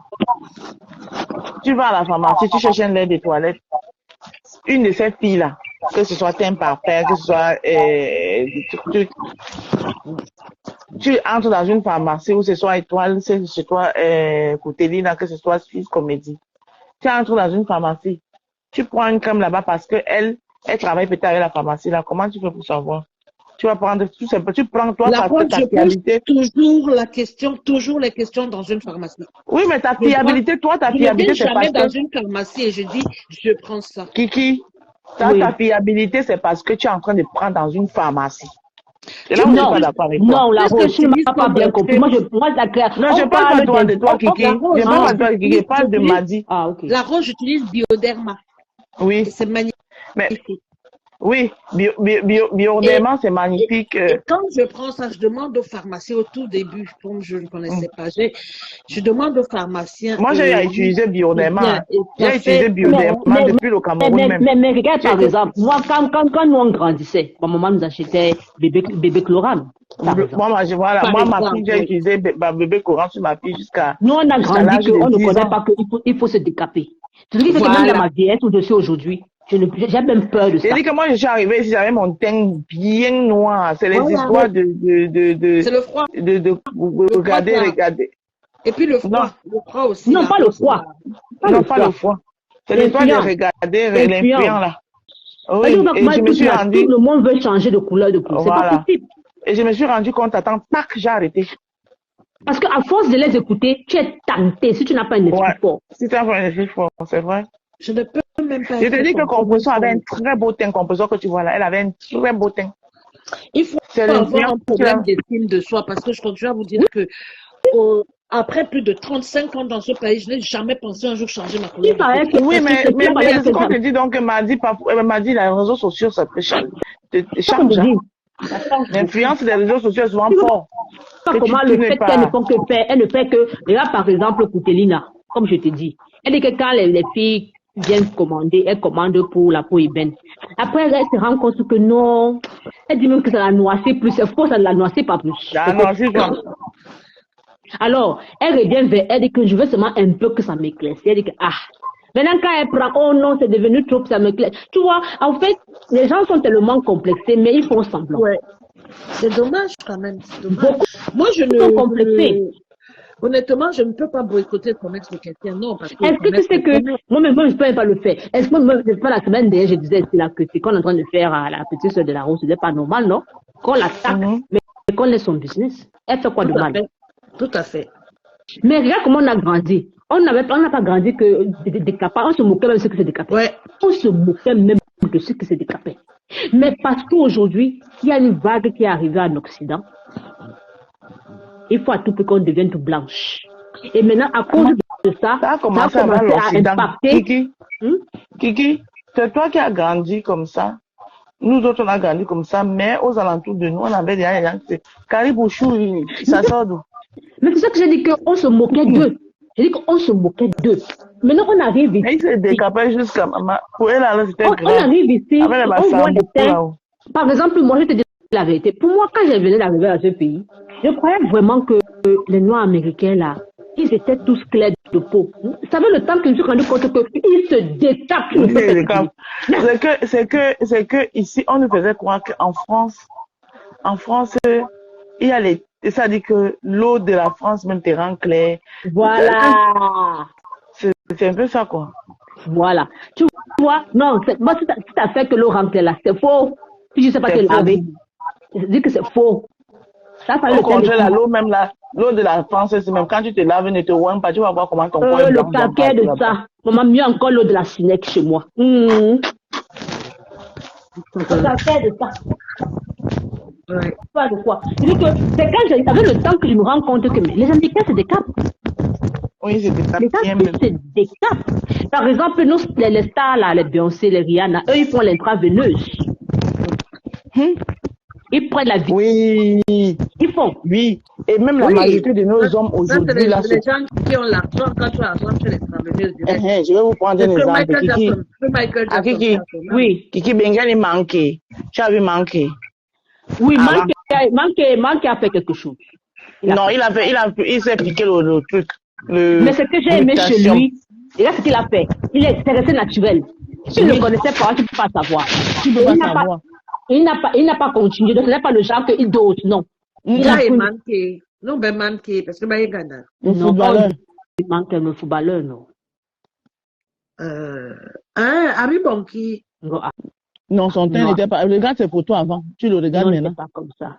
tu vas à la pharmacie, tu cherches un lait de toilette. Une de ces filles-là, que ce soit Teint Parfait, que ce soit tu entres dans une pharmacie où ce soit Étoile, que ce soit Coutelina, que ce soit Suisse Comédie. Tu entres dans une pharmacie, tu prends une crème là-bas parce que elle travaille peut-être avec la pharmacie là. Comment tu fais pour savoir? Tu vas prendre tout simplement, tu prends toi La parce que ta fiabilité. toujours les questions dans une pharmacie. Oui, mais ta fiabilité, toi, ta fiabilité, Je ne c'est viens parce jamais dans que. une pharmacie et je dis, je prends ça. Kiki, Oui. ta fiabilité, c'est parce que tu es en train de prendre dans une pharmacie. Et là, on n'est Non, pas d'accord avec toi. non, la Qu'est-ce que rose, tu ne tu dis m'as pas comme bien un compris. fait? Moi, la création. Non, je parle pas de toi, Kiki. Je parle pas de toi, Kiki. Je parle de Madi. Ah, ok. La rose, j'utilise Bioderma. Oui, C'est magnifique. mais oui, Bioderma, c'est magnifique. Et quand je prends ça, je demande au pharmacien au tout début, comme je ne connaissais pas, je demande au pharmacien. Moi, j'ai utilisé Bioderma. J'ai utilisé Bioderma depuis le Cameroun même. Mais regarde, par exemple, moi, quand nous on grandissait, ma maman nous achetait bébé Chlorane. Moi, ma fille, j'ai utilisé bébé courant sur ma fille jusqu'à. Nous, on a grandi qu'on ne connaît ans. pas qu'il faut se décaper. C'est ce qui fait que même dans ma vieillesse où je suis aujourd'hui, j'ai même peur de ça. J'ai dit que moi, je suis arrivée ici, j'avais mon teint bien noir. C'est les histoires C'est le froid. de regarder. Et puis le froid aussi. Non, pas le froid. Non, pas le froid. C'est l'histoire de regarder l'influent là. Oui, et je me suis rendu. Tout le monde veut changer de couleur de peau. C'est pas possible. Et je me suis rendu compte, attends, tac, j'ai arrêté. Parce qu'à force de les écouter, tu es tenté si tu n'as pas un esprit fort. Si tu n'as pas un esprit fort, c'est vrai. Je ne peux même pas. Je te dis que Compression avait un très beau teint. Compression que tu vois là, elle avait un très beau teint. Il faut avoir un problème d'estime de soi parce que je continue à vous dire que après plus de 35 ans dans ce pays, je n'ai jamais pensé un jour changer ma couleur. Oui, mais ce qu'on te dit donc, m'a dit, les réseaux sociaux, ça te change. L'influence des réseaux sociaux est souvent forte. Comment le fait qu'elle ne fait que, regarde par exemple Coutelina. comme je te dis. Elle dit que quand les filles viennent commander, elles commandent pour la peau ébène. Après, elle se rend compte que non, elle dit même que ça la noicé plus. C'est faux, ça ne la noicé pas plus. Non, c'est quoi? Alors, elle revient vers elle dit que je veux seulement un peu que ça m'éclaircisse. Elle dit que, maintenant, quand elle prend, oh non, c'est devenu trop, ça m'éclaircisse. Tu vois, en fait, les gens sont tellement complexés, mais ils font semblant. Ouais. C'est dommage quand même. C'est dommage. Beaucoup Moi, je sont complexés. Honnêtement, je ne peux pas boycotter le commerce de quelqu'un, non. Parce que Est-ce que tu sais que moi-même, je ne peux pas le faire? Est-ce que moi, c'est pas la semaine dernière, je disais là, que c'est qu'on est en train de faire à la petite soeur de la Rose, c'est pas normal, non? Qu'on l'attaque, mais qu'on laisse son business. Elle fait quoi de mal? Tout à fait. Mais regarde comment on a grandi. On n'a pas grandi que des capables. On se moquait même de ce que c'est des capables. Ouais. On se moquait même de ce que c'est des capables. Mais parce qu'aujourd'hui, il y a une vague qui est arrivée en Occident. Il faut à tout prix qu'on devienne tout blanche. Et maintenant, à cause de ça, ça a commencé à impacter. Kiki, c'est toi qui as grandi comme ça. Nous autres, on a grandi comme ça, mais aux alentours de nous, on avait des gens qui Caribou Chou, ça sort d'où? Mais c'est ça que j'ai dit qu'on se moquait d'eux. J'ai dit qu'on se moquait d'eux. Maintenant, on arrive ici. Il s'est décapé jusqu'à maman. Pour elle, alors, c'était grave. On arrive ici, on voit les teintes. Par exemple, moi, je te dis la vérité. Pour moi, quand je venais d'arriver à ce pays, je croyais vraiment que les Noirs américains, là, ils étaient tous clairs de peau. Vous savez, le temps que je me suis rendu compte qu'ils se détachent. C'est que ici, on nous faisait croire qu'en France, il y a les... Ça dit que l'eau de la France même te rend clair. Voilà. C'est un peu ça, quoi. Voilà. Tu vois, non, moi, si t'as fait que l'eau rend clair, là, c'est faux. Si je sais pas te laver, je dis que c'est faux. Ça, au contraire, l'eau même là, l'eau de la France, c'est même quand tu te laves, ne te ouin pas, tu vas voir comment ton corps est le paquet de ça. Maman, mieux encore l'eau de la Sinex chez moi. Le paquet de ça. Ouais. Pas de quoi. Je dis que c'est quand j'avais le temps que je me rends compte que les Américains, c'est des caps. Oui, c'est des caps. C'est des caps. Par exemple, nous, les stars, là, les Beyoncé, les Rihanna, eux, ils font l'intraveineuse. Ils prennent la vie. Oui. Ils font. Oui. Et même la majorité de nos hommes aujourd'hui, là, c'est les gens qui ont l'argent, quand tu as l'argent, tu les travailleuses. Je vais vous prendre un exemple. Kiki. Oui. Kiki Bengali manqué. Tu as vu manquer. Oui, manqué a fait quelque chose. Il s'est piqué le truc. Mais ce que j'ai aimé chez lui, et là, ce qu'il a fait, il est resté naturel. Si tu ne le connaissais pas, tu ne peux pas savoir. Il n'a pas continué, donc ce n'est pas le genre qu'il d'autres, non. Il a manqué. Non, ben manqué, parce que il gagne. Il manque le footballeur, non. Harry Bonki. Non, son teint n'était pas. Regarde ses photos avant. Tu le regardes maintenant. Non, pas comme ça.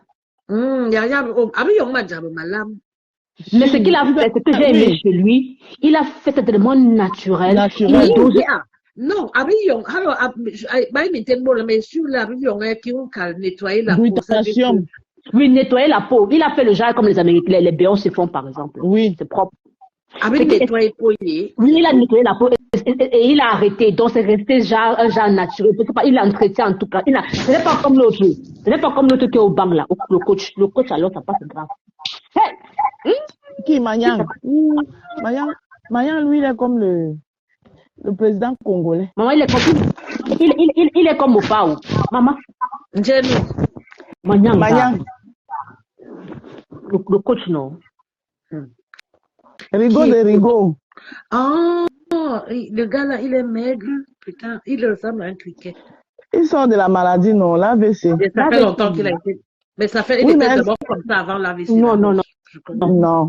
Mais ce qu'il a fait, ce que j'ai aimé chez lui, il a fait tellement naturel. Non, alors, mais sur la qui ont nettoyé la peau. Oui, nettoyer la peau. Il a fait le genre comme les Américains, les Beyoncé font par exemple. Oui. C'est propre. Nettoyé peau. Oui, il a nettoyé la peau et il a arrêté. Donc, c'est resté un genre naturel. Il a entretien en tout cas. Ce n'est pas comme l'autre. Ce n'est pas comme l'autre qui est au banc là. Le coach, alors, ça passe grave. Qui, Mayang? Mayang, lui, il est comme le président congolais. Maman, il est comme Mopao. Maman. Mayang. Le coach, non. Rigo. Oh, le gars là, il est maigre. Putain, il ressemble à un criquet. Il sort de la maladie, non, l'AVC. Ça fait longtemps qu'il a été. Mais ça fait, il était d'abord comme ça avant l'AVC. Non,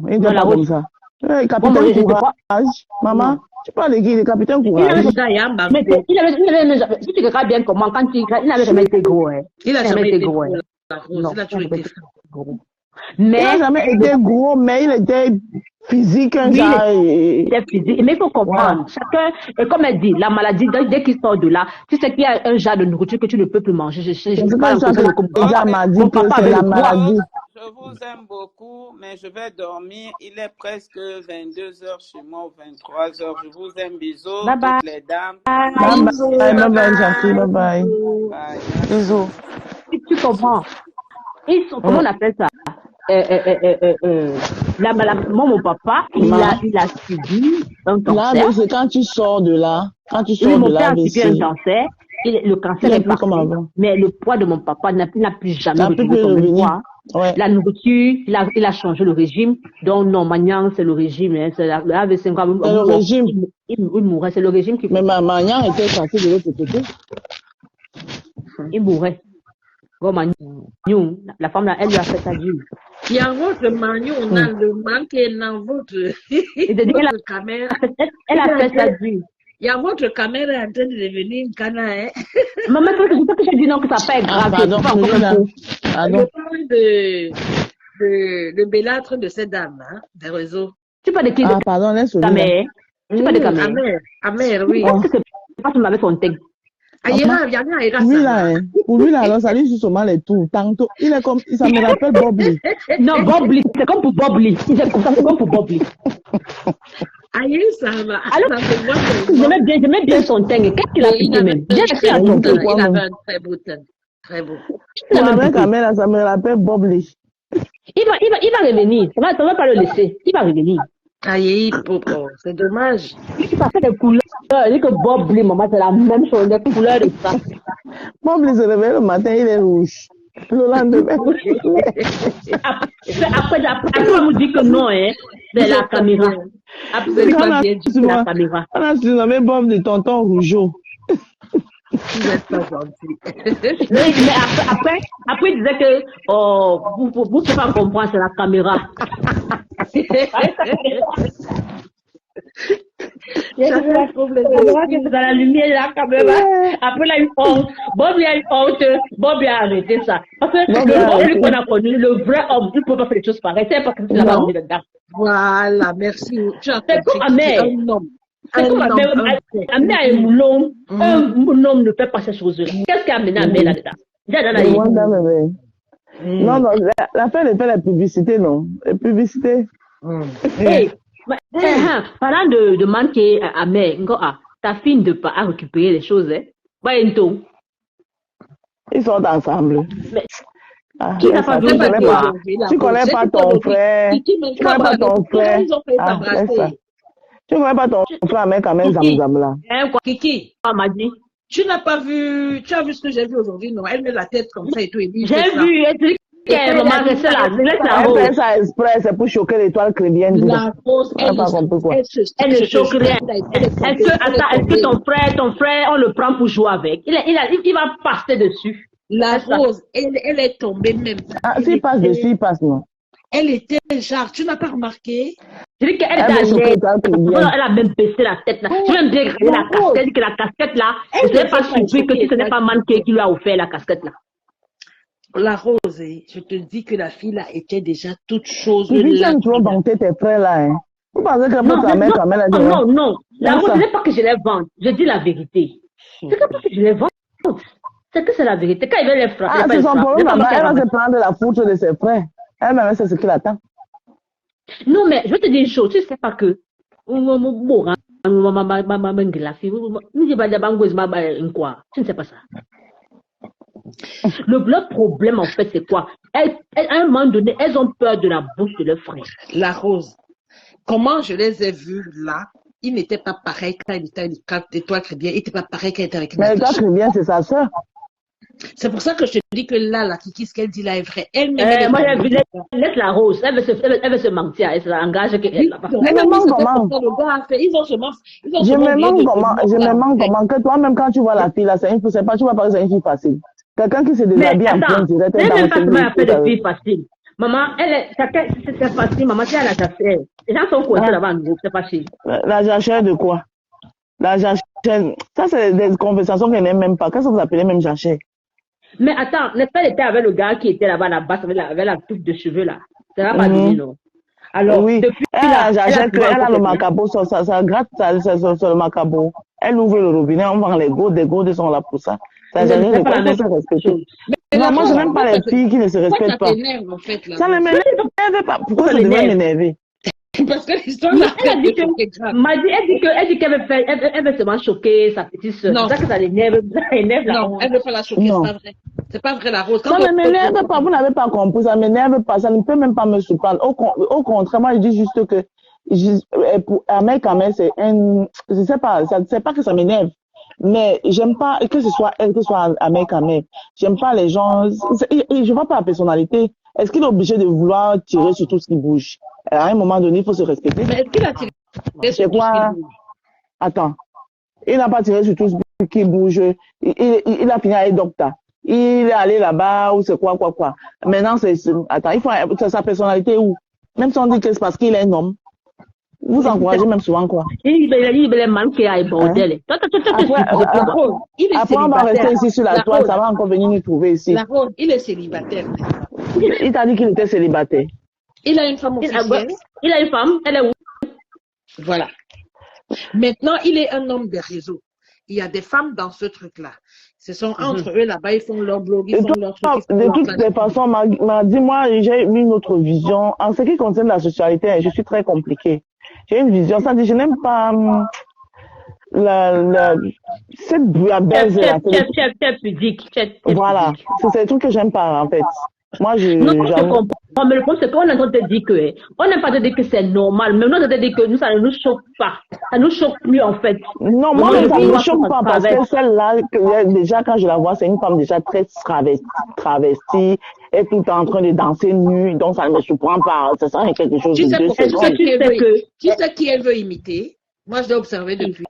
il n'était pas comme ça. Capitaine Courage. Maman, tu parles de qui? Le capitaine Courage. Si tu regardes bien comment, quand il n'avait jamais été gros. Il n'a jamais été gros. Il a toujours été gros. Il n'a jamais été gros, mais il était physique, il est physique. Mais il faut comprendre. Chacun, et comme elle dit, la maladie, dès qu'il sort de là, tu sais qu'il y a un genre de nourriture que tu ne peux plus manger. Je pas ça que m'a dit que c'est la maladie. Je vous aime beaucoup, mais je vais dormir. Il est presque 22h chez moi, ou 23h. Je vous aime, bisous, toutes les dames. Bye bye. Bisous. Tu comprends? Comment on appelle ça? Moi, mon papa, il a subi un Là, cancer. c'est quand tu sors de là, Oui, mon père a subi un cancer. Le cancer il est est plus parti. comme avant. Mais le poids de mon papa n'a plus jamais Ça peut retrouvé plus son même revenir. poids. Ouais. La nourriture, il a changé le régime. Donc, non, maintenant, c'est le régime. Hein, c'est le AVC. C'est le régime. Il mourrait. C'est le régime qui Mais ma Magnan était passée de l'autre côté. Il mourrait. Bon, Magnon, la femme là, elle lui a fait sa vie. Il y a votre Magnon, on a le mal qui est dans votre, votre caméra. Elle a fait sa vie. Il y a votre caméra en train de devenir une cana, hein. Maman, c'est pour ça que je dis non, que ça fait grave. Pardon, Je parle de Bellâtre de cette dame, hein, des réseaux. Tu parles de qui? Pardon, laisse-le. Ta mère. Tu parles de ta mère. Amère, oui. Parce que c'est pas avec son texte. Lui là, alors, ça lui joue seulement les tours. Tantôt, il est comme, ça me rappelle Bob Lee. Non, Bob Lee, c'est comme pour Bob Lee. C'est comme pour Bob Lee. Aïe, ça va. Alors, j'aimais bien son teint. Qu'est-ce qu'il a piqué même? Il avait un très beau teint. Très beau. La caméra, ça me rappelle Bob Lee. Il va revenir. Ça va pas le laisser. Il va revenir. Aïe, Popo, c'est dommage. Il va faire des couleurs. Il dit que Bob Lee, maman, c'est la même chose. Des couleurs de ça. Bob Lee se réveille le matin, il est rouge. Le lendemain. Après, on nous dit que non, hein. C'est la caméra. Après, c'est la caméra. On a surnommé Bob de tonton Rougeau. Vous n'êtes pas gentil. Mais après, il disait que, vous pouvez pas comprendre, c'est la caméra. C'est dans la lumière de la caméra. Après, il a eu honte. Bob lui a eu honte. Bob lui a arrêté ça. Parce que le Bob lui qu'on a connu, le vrai homme, il ne peut pas faire des choses pareilles. C'est parce que tu l'as pas mis dedans. Voilà, merci. C'est comme Amère. Un homme. C'est comme Amère et Moulon. Un homme ne fait pas ces choses-là. Qu'est-ce qui a amené Amère là-dedans? Non, l'affaire n'est pas la publicité, non. La publicité. Parlant de manquer à Amère, ta fille de pas à récupérer les choses, hein. Ils sont ensemble. Qui n'a pas vu tu connais pas ton frère. Tu connais pas ton frère. Tu connais pas ton frère, mais quand même, Zamzam Kiki, m'a dit. Tu n'as pas vu, tu as vu ce que j'ai vu aujourd'hui, non? Elle met la tête comme ça et tout. J'ai vu, elle dit qu'elle m'a laissé là. Elle fait ça exprès, c'est pour choquer l'étoile chrétienne. La rose, elle ne choque rien. Est-ce que ton frère, on le prend pour jouer avec? Il va passer dessus. La rose, elle est tombée même. S'il passe dessus, il passe, non? Elle était genre, tu n'as pas remarqué? Je dis qu'elle était elle a même baissé la tête là. Je vais bien regarder la casquette. Elle dit que la casquette là, je ne serais pas surpris que si ce n'est pas Manqué qui lui a offert la casquette là. La rose, je te dis que la fille là était déjà toute chose. Tu dis que tu vas vanter tes frères là, hein? Vous pensez que ta mère quand même a dit. Non. La rose, ce n'est pas que je les vende. Je dis la vérité. C'est pas que je les vende. C'est que c'est la vérité. Quand il veut les frapper, c'est son problème, maman. Elle va se prendre la foutre de ses frères. Elle-même, c'est ce qu'il attend. Non, mais je vais te dire une chose. Tu ne sais pas que. Tu ne sais pas ça. Le problème, en fait, c'est quoi? À un moment donné, elles ont peur de la bouche de leur frère. La rose. Comment je les ai vus là? Il n'était pas pareil quand il était avec l'étoile chrétienne. Il n'était pas pareil quand il était avec mais l'étoile chrétienne, c'est sa soeur. C'est pour ça que je te dis que là, la Kiki, ce qu'elle dit là est vrai. Moi, laisse la rose. Elle veut se mentir. Elle s'engage qu'elle n'a pas. Je me demande comment. Je me demande comment. Que toi-même, quand tu vois la fille là, c'est pas, tu vois pas que c'est une fille facile. Quelqu'un qui se déshabille en plein direct. Elle n'est pas vraiment fait de fille facile. Maman, c'est facile. Maman, tu as la jachère. Les gens sont coincés là-bas, c'est facile. La jachère de quoi? La jachère. Ça, c'est des conversations qu'elle n'aime même pas. Qu'est-ce que vous appelez même jachère? Mais attends, n'est-ce pas, elle était avec le gars qui était là-bas, là-bas, avec la toupe de cheveux là. Ça va pas dire, non? Alors, oui. depuis elle a le macabo, ça gratte sur le macabo. Elle ouvre le robinet, on vend les gourdes, des gourdes sont là pour ça. Ça n'est pas la même chose. Non, moi, je n'aime pas les filles qui ne se respectent pas. Ça m'énerve pas. Pourquoi ça devrait m'énerver? Parce que l'histoire là, elle dit qu'elle veut seulement choquer sa petite soeur. C'est ça que ça l'énerve. Non, elle ne veut pas la choquer, c'est pas vrai. C'est pas vrai, la Rose. Ça ne m'énerve pas, vous n'avez pas compris, ça m'énerve pas, ça ne peut même pas me surprendre. Au contraire, moi je dis juste que pour Ahmed Kamel, c'est je sais pas, c'est pas que ça m'énerve, mais j'aime pas que ce soit elle, que ce soit Ahmed Kamel. J'aime pas les gens, je vois pas la personnalité. Est-ce qu'il est obligé de vouloir tirer sur tout ce qui bouge? À un moment donné, il faut se respecter. Mais est-ce qu'il a tiré C'est quoi? Attends. Il n'a pas tiré sur tout ce qui bouge. Il a fini avec Docta. Il est allé là-bas, ou c'est quoi. Maintenant, attends, il faut, sa personnalité où? Même si on dit que c'est parce qu'il est un homme. Vous encouragez même souvent quoi? Il est manqué à bordel. Après, on va rester ici sur la toile, ça va encore venir nous trouver ici. La Rose, il est célibataire. Il t'a dit qu'il était célibataire. Il a une femme officielle. Il a une femme, elle est où? Voilà. Maintenant, il est un homme des réseaux. Il y a des femmes dans ce truc-là. Ce sont entre eux là-bas, ils font leur blog, ils font leur truc. De toutes les façons, m'a dit, moi, j'ai une autre vision. En ce qui concerne la sexualité, je suis très compliquée. J'ai une vision, ça dit, je n'aime pas cette bouillabaisse. Voilà, c'est le truc que j'aime pas, en fait. Moi, non, je comprends, mais le problème, c'est qu'on est en train de dire que, on n'est pas de dire que c'est normal, mais on est en train de dire que nous, ça ne nous choque pas. Ça nous choque plus, en fait. Non, moi, ça ne me choque pas, parce que celle-là, déjà, quand je la vois, c'est une femme déjà très travestie, elle est tout le temps en train de danser nue, donc ça ne me surprend pas. Ça sera quelque chose de Tu sais qui elle veut imiter? Moi, je l'ai observé depuis.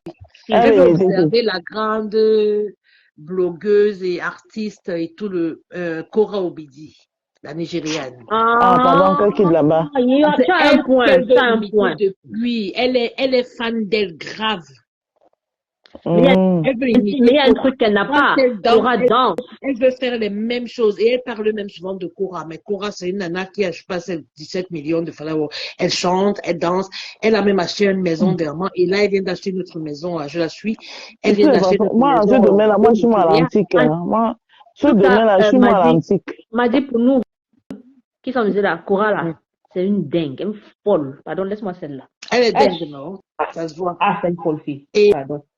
Elle veut observer la grande blogueuse et artiste et tout le Kora Obidi, la Nigériane. Pardon, qui est là-bas? Tu as un point. Depuis, elle est fan d'elle grave. Mais il y a un truc qu'elle n'a pas. Kora danse. Elle veut faire les mêmes choses et elle parle même souvent de Kora. Mais Kora, c'est une nana qui a, je sais pas, 17 millions de followers. Elle chante, elle danse. Elle a même acheté une maison dernièrement. Et là, elle vient d'acheter une autre maison. Je la suis. Elle vient d'acheter une autre maison. Moi, ce domaine-là, moi, je suis moi à l'antique. Moi, ce domaine-là, je suis moi à l'antique. M'a dit pour nous, qui sont là, Kora, là, c'est une dingue, une folle. Pardon, laisse-moi celle-là. Elle est dingue, non? Ça se voit. C'est une folle fille. Et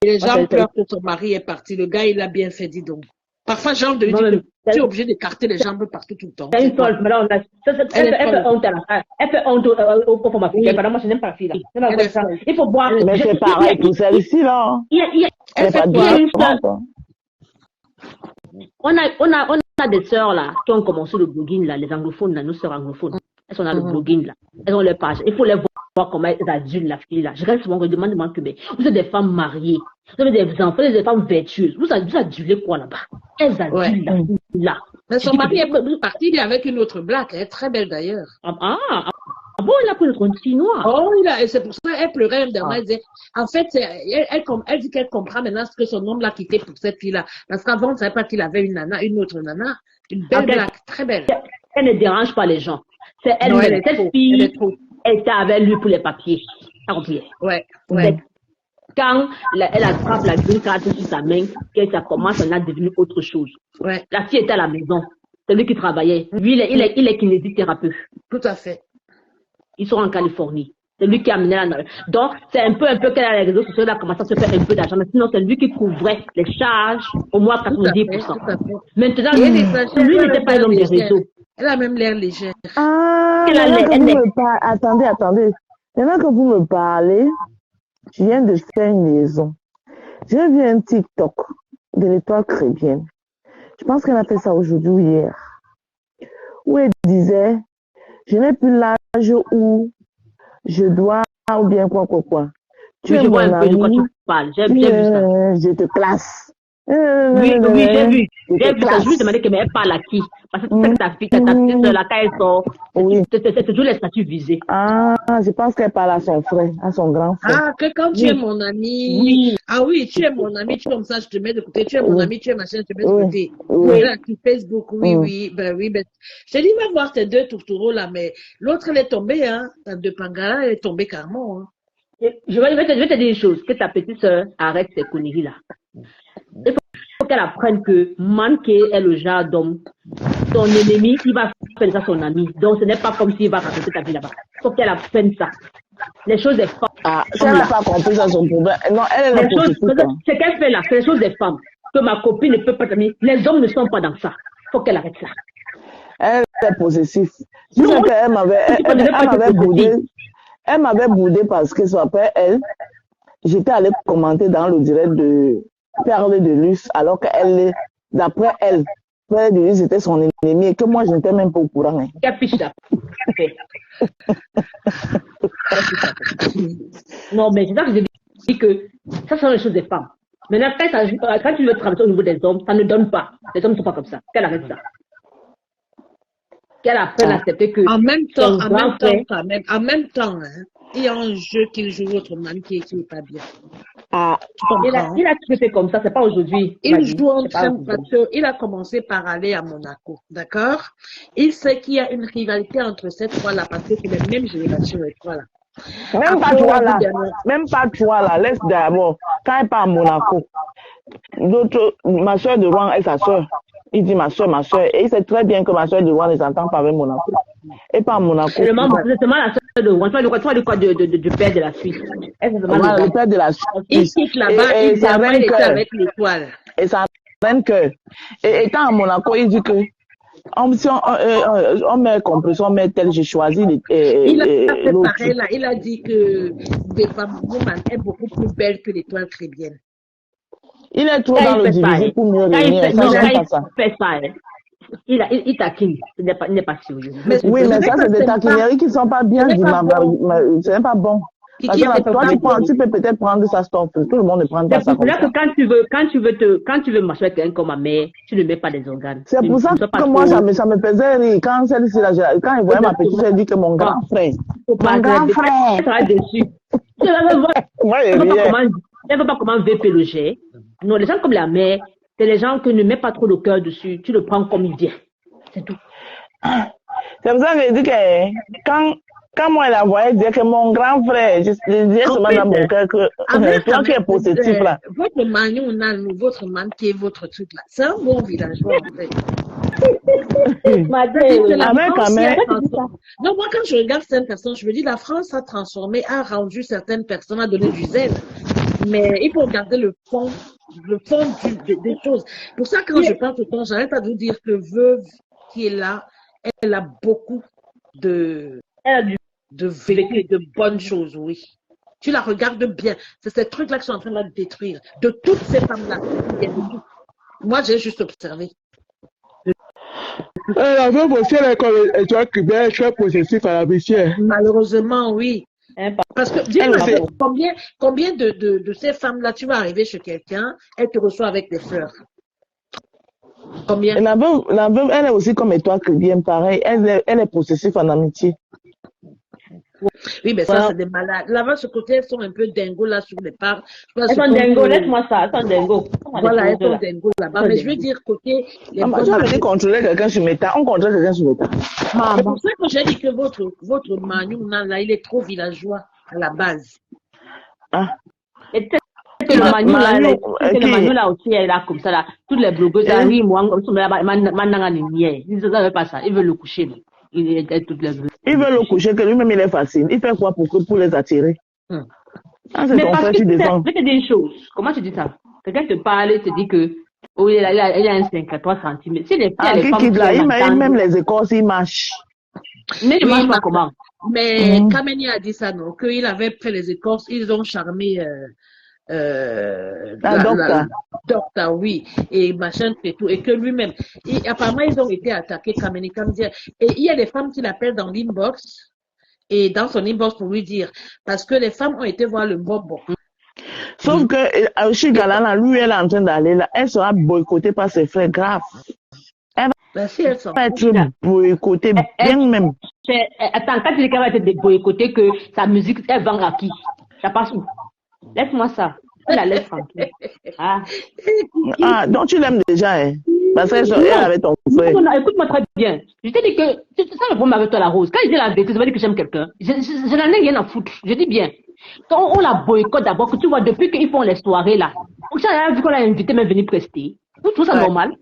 les gens pleurent que son mari est parti. Le gars, il a bien fait, dis donc. Parfois, j'ai envie de lui dire que tu es obligé d'écarter les jambes partout tout le temps. C'est une folle. Elle fait honte à la Elle fait honte aux femmes africaines. Pardon, moi, je n'aime pas la fille, là. Il faut boire. Mais c'est pareil pour celle-ci, là. Elle fait on a des sœurs, là, qui ont commencé le blogging, là, les anglophones, là, nos sœurs anglophones. Elles sont dans le blogging, là. Elles ont leur page. Il faut les voir comment elles adulent la fille, là. Je regarde souvent, je demande que, mais vous êtes des femmes mariées. Vous avez des enfants, des femmes vertueuses. Vous adulez quoi, là-bas? Elles adulent la fille, là. Mais son mari est parti avec une autre blague. Elle est très belle, d'ailleurs. Bon, il a pris notre fille noire. Oh, et c'est pour ça qu'elle pleurait. Elle disait, en fait, elle dit qu'elle comprend maintenant ce que son homme l'a quitté pour cette fille-là. Parce qu'avant, on ne savait pas qu'il avait une autre nana. Une belle blague, très belle. Elle ne dérange pas les gens. C'est elle-même. Cette fille était avec lui pour les papiers. T'as compris? Ouais. Quand elle attrape la green card sur sa main, ça commence à devenir autre chose. Ouais. La fille était à la maison. C'est lui qui travaillait. Lui, il est kinésithérapeute. Tout à fait. Ils sont en Californie. C'est lui qui a amené la... Donc, c'est un peu qu'elle a les réseaux sociaux, elle a commencé à se faire un peu d'argent. Mais sinon, c'est lui qui couvrait les charges au moins 90%. Maintenant, lui n'était pas l'homme des réseaux. Elle a même l'air légère. Attendez. Maintenant que vous me parlez, je viens de faire une liaison. J'ai vu un TikTok de l'étoile chrétienne. Je pense qu'elle a fait ça aujourd'hui ou hier. Où elle disait, je n'ai plus l'âge où je dois, ou bien quoi. Tu es mon ami, de quoi tu parles. J'ai vu ça. Je te classe. Oui, j'ai vu. J'ai vu ça. Je lui demandais qu'elle parle à qui. Parce que tu sais que ta fille, la quand elle sort, c'est toujours les statuts visés. Je pense qu'elle parle à son frère, à son grand frère. Que quand tu es mon ami. Oui. Ah oui, tu es mon ami, tu es comme ça, je te mets de côté. Tu es mon ami, tu es machin, je te mets de côté. Oui, là, tu Facebook, oui. Je te dis, va voir tes deux tourtereaux là, mais l'autre, elle est tombée, hein. Ta deux pangala, elle est tombée carrément, hein. Je vais te dire une chose, que ta petite sœur arrête ces conneries là. Il faut qu'elle apprenne que manquer est le genre d'homme. Ton ennemi, il va faire ça son ami. Donc ce n'est pas comme s'il va raconter ta vie là-bas. Il faut qu'elle apprenne ça. Les choses des femmes. Si elle n'a pas compris ça, son problème. Non, elle est ce qu'elle fait là, c'est les choses des femmes. Que ma copine ne peut pas t'aimer. Les hommes ne sont pas dans ça. Faut qu'elle arrête ça. Elle est possessive. Tu Non, sais qu'elle m'avait, je ne veux pas elle être m'avait boudé. possessive. Elle m'avait boudé parce que après elle, j'étais allée commenter dans le direct de Perle de Luce, alors qu'elle, d'après elle, Perle de Luce était son ennemi et que moi, je n'étais même pas au courant. Hein. Capiche ça. Non, mais c'est ça que je dis que ça sont les choses des femmes. Maintenant, quand tu veux travailler au niveau des hommes, ça ne donne pas. Les hommes ne sont pas comme ça. Qu'elle arrête ça. Qu'elle apprenne à accepter que En même son temps, grand frère, quand même, en même temps, hein, il y a un jeu qu'il joue autrement qui n'est pas bien. Ah, Tu comprends? il a toujours fait comme ça, c'est pas aujourd'hui. Il Maggie. joue en C'est pas train aujourd'hui. parce qu'il a commencé par aller à Monaco, d'accord? Il sait qu'il y a une rivalité entre ces trois-là parce que c'est la même génération, les trois-là. même pas Après, toi au bout là, d'un moment, même pas toi là, laisse d'abord. Quand elle part à Monaco, d'autres, ma soeur de Rouen et sa soeur, il dit ma soeur, et il sait très bien que ma soeur de Rouen ne s'entend pas avec Monaco. Et pas à Monaco. C'est seulement la soeur de Rouen. Tu vois de quoi du père de la Suisse. Elle, c'est seulement Voilà, le le père de la il Suisse. quitte là-bas, Et sa évidemment, il reine était cœur. avec l'étoile. Et sa reine cœur. Et étant à Monaco, il dit que si on met compression, on met tel, j'ai choisi Il a fait l'autre. pareil là. Il a dit que des femmes woman est beaucoup plus belle que l'étoile chrétienne. Il est trop Quand dans il le fait ça, diviser hein. pour mieux Quand il régner. fait, Ça, non, j'aime quand pas ça. il fait ça, hein, il taquine. Il n'est pas sérieux. Mais Oui, mais ça, c'est des c'est pas- taquineries qui sont pas bien ce n'est dit, pas bon. c'est pas bon. Parce Kiki, que c'est toi, pas bon. tu peux peut-être prendre ça stop. Tout le monde ne prend pas C'est ça pour comme cela ça. que quand tu veux marcher avec quelqu'un comme ma mère, tu ne mets pas des organes. C'est pour ça que moi, ça me faisait rire. Quand celle-ci, là, quand il voyait ma petite, j'ai dit que mon grand frère. Mon grand frère. Elle sera déçue. Moi, je Elle ne riais. veut pas comment VP le gère. Non, les gens comme la mère, c'est les gens que ne mets pas trop le cœur dessus. Tu le prends comme il vient. C'est tout. C'est pour ça que je dis que quand moi, elle la voyait dire que mon grand frère, je disais En seulement fait, dans mon cœur que toi qui es positif là. Votre manion, votre man qui est votre truc là, c'est un bon villageois en fait. Avec quand même. Non, moi quand je regarde certaines personnes, je me dis la France a transformé, a rendu certaines personnes, a donné du zèle. Mais il faut regarder le fond des choses. Pour ça, quand je pense au temps, j'arrête pas de vous dire que Veuve qui est là, elle a beaucoup de vécu, de bonnes choses, oui. Tu la regardes bien. C'est ces trucs-là qui sont en train de la détruire. De toutes ces femmes-là. Moi, j'ai juste observé. La veuve aussi, elle est comme étoile cubaine, très possessif à la baissière. Malheureusement, oui. Parce que dis-moi, combien de ces femmes-là, tu vas arriver chez quelqu'un, elle te reçoit avec des fleurs. Combien? Et la veuve, elle est aussi comme étoile cubaine, pareil. Elle est possessive en amitié. Oui, mais ça, c'est des malades. Là-bas, ce côté, elles sont un peu dingo là sur les parts. Elles sont dingo, laisse-moi ça. Elles sont dingo. Voilà, elles sont dingo là-bas. Mais je veux dire, côté. Tu as dit contrôler quelqu'un sur méta. On contrôle quelqu'un sur méta. C'est pour ça que j'ai dit que votre Magnou, là, il est trop villageois à la base. Ah. Et peut-être que le Magnou là aussi, elle est là comme ça là. Toutes les blogueuses arrivent, moi, comme ça, ils ne savent pas ça. Ils veulent le coucher. Il veut le coucher, que lui-même il est facile. Il fait quoi pour les attirer? Mais parce que je vais te dire une chose. Comment tu dis ça? Quelqu'un te parle et te dit que il a un 53 cm. Si les filles, il même les écorces, il marche. Mais il marche pas comment? Mais Kameni a dit ça, non? Qu'il avait fait les écorces, ils ont charmé docteur, oui, et machin et tout, et que lui-même, apparemment ils ont été attaqués Kameni comme dire, et il y a des femmes qui l'appellent dans l'inbox et dans son inbox pour lui dire, parce que les femmes ont été voir le bobo. Sauf que chez Galana, lui, elle est en train d'aller là, elle sera boycottée par ses frères graves. Elle va être boycottée bien même. Attends, quand tu dis qu'elle va être boycottée, que sa musique, elle vend à qui? Ça passe où? Laisse-moi ça. Tu la laisses tranquille. Donc tu l'aimes déjà, hein? Parce qu'elle avait ton frère. Non, écoute-moi très bien. Je t'ai dit que c'est ça le problème avec toi, la Rose. Quand je dis la vérité, ça veut dire que j'aime quelqu'un. Je n'en ai rien à foutre. Je dis bien. Quand on la boycotte d'abord, que tu vois, depuis qu'ils font les soirées là, on a vu qu'on l'a invité même venir prester. Vous trouvez ça normal?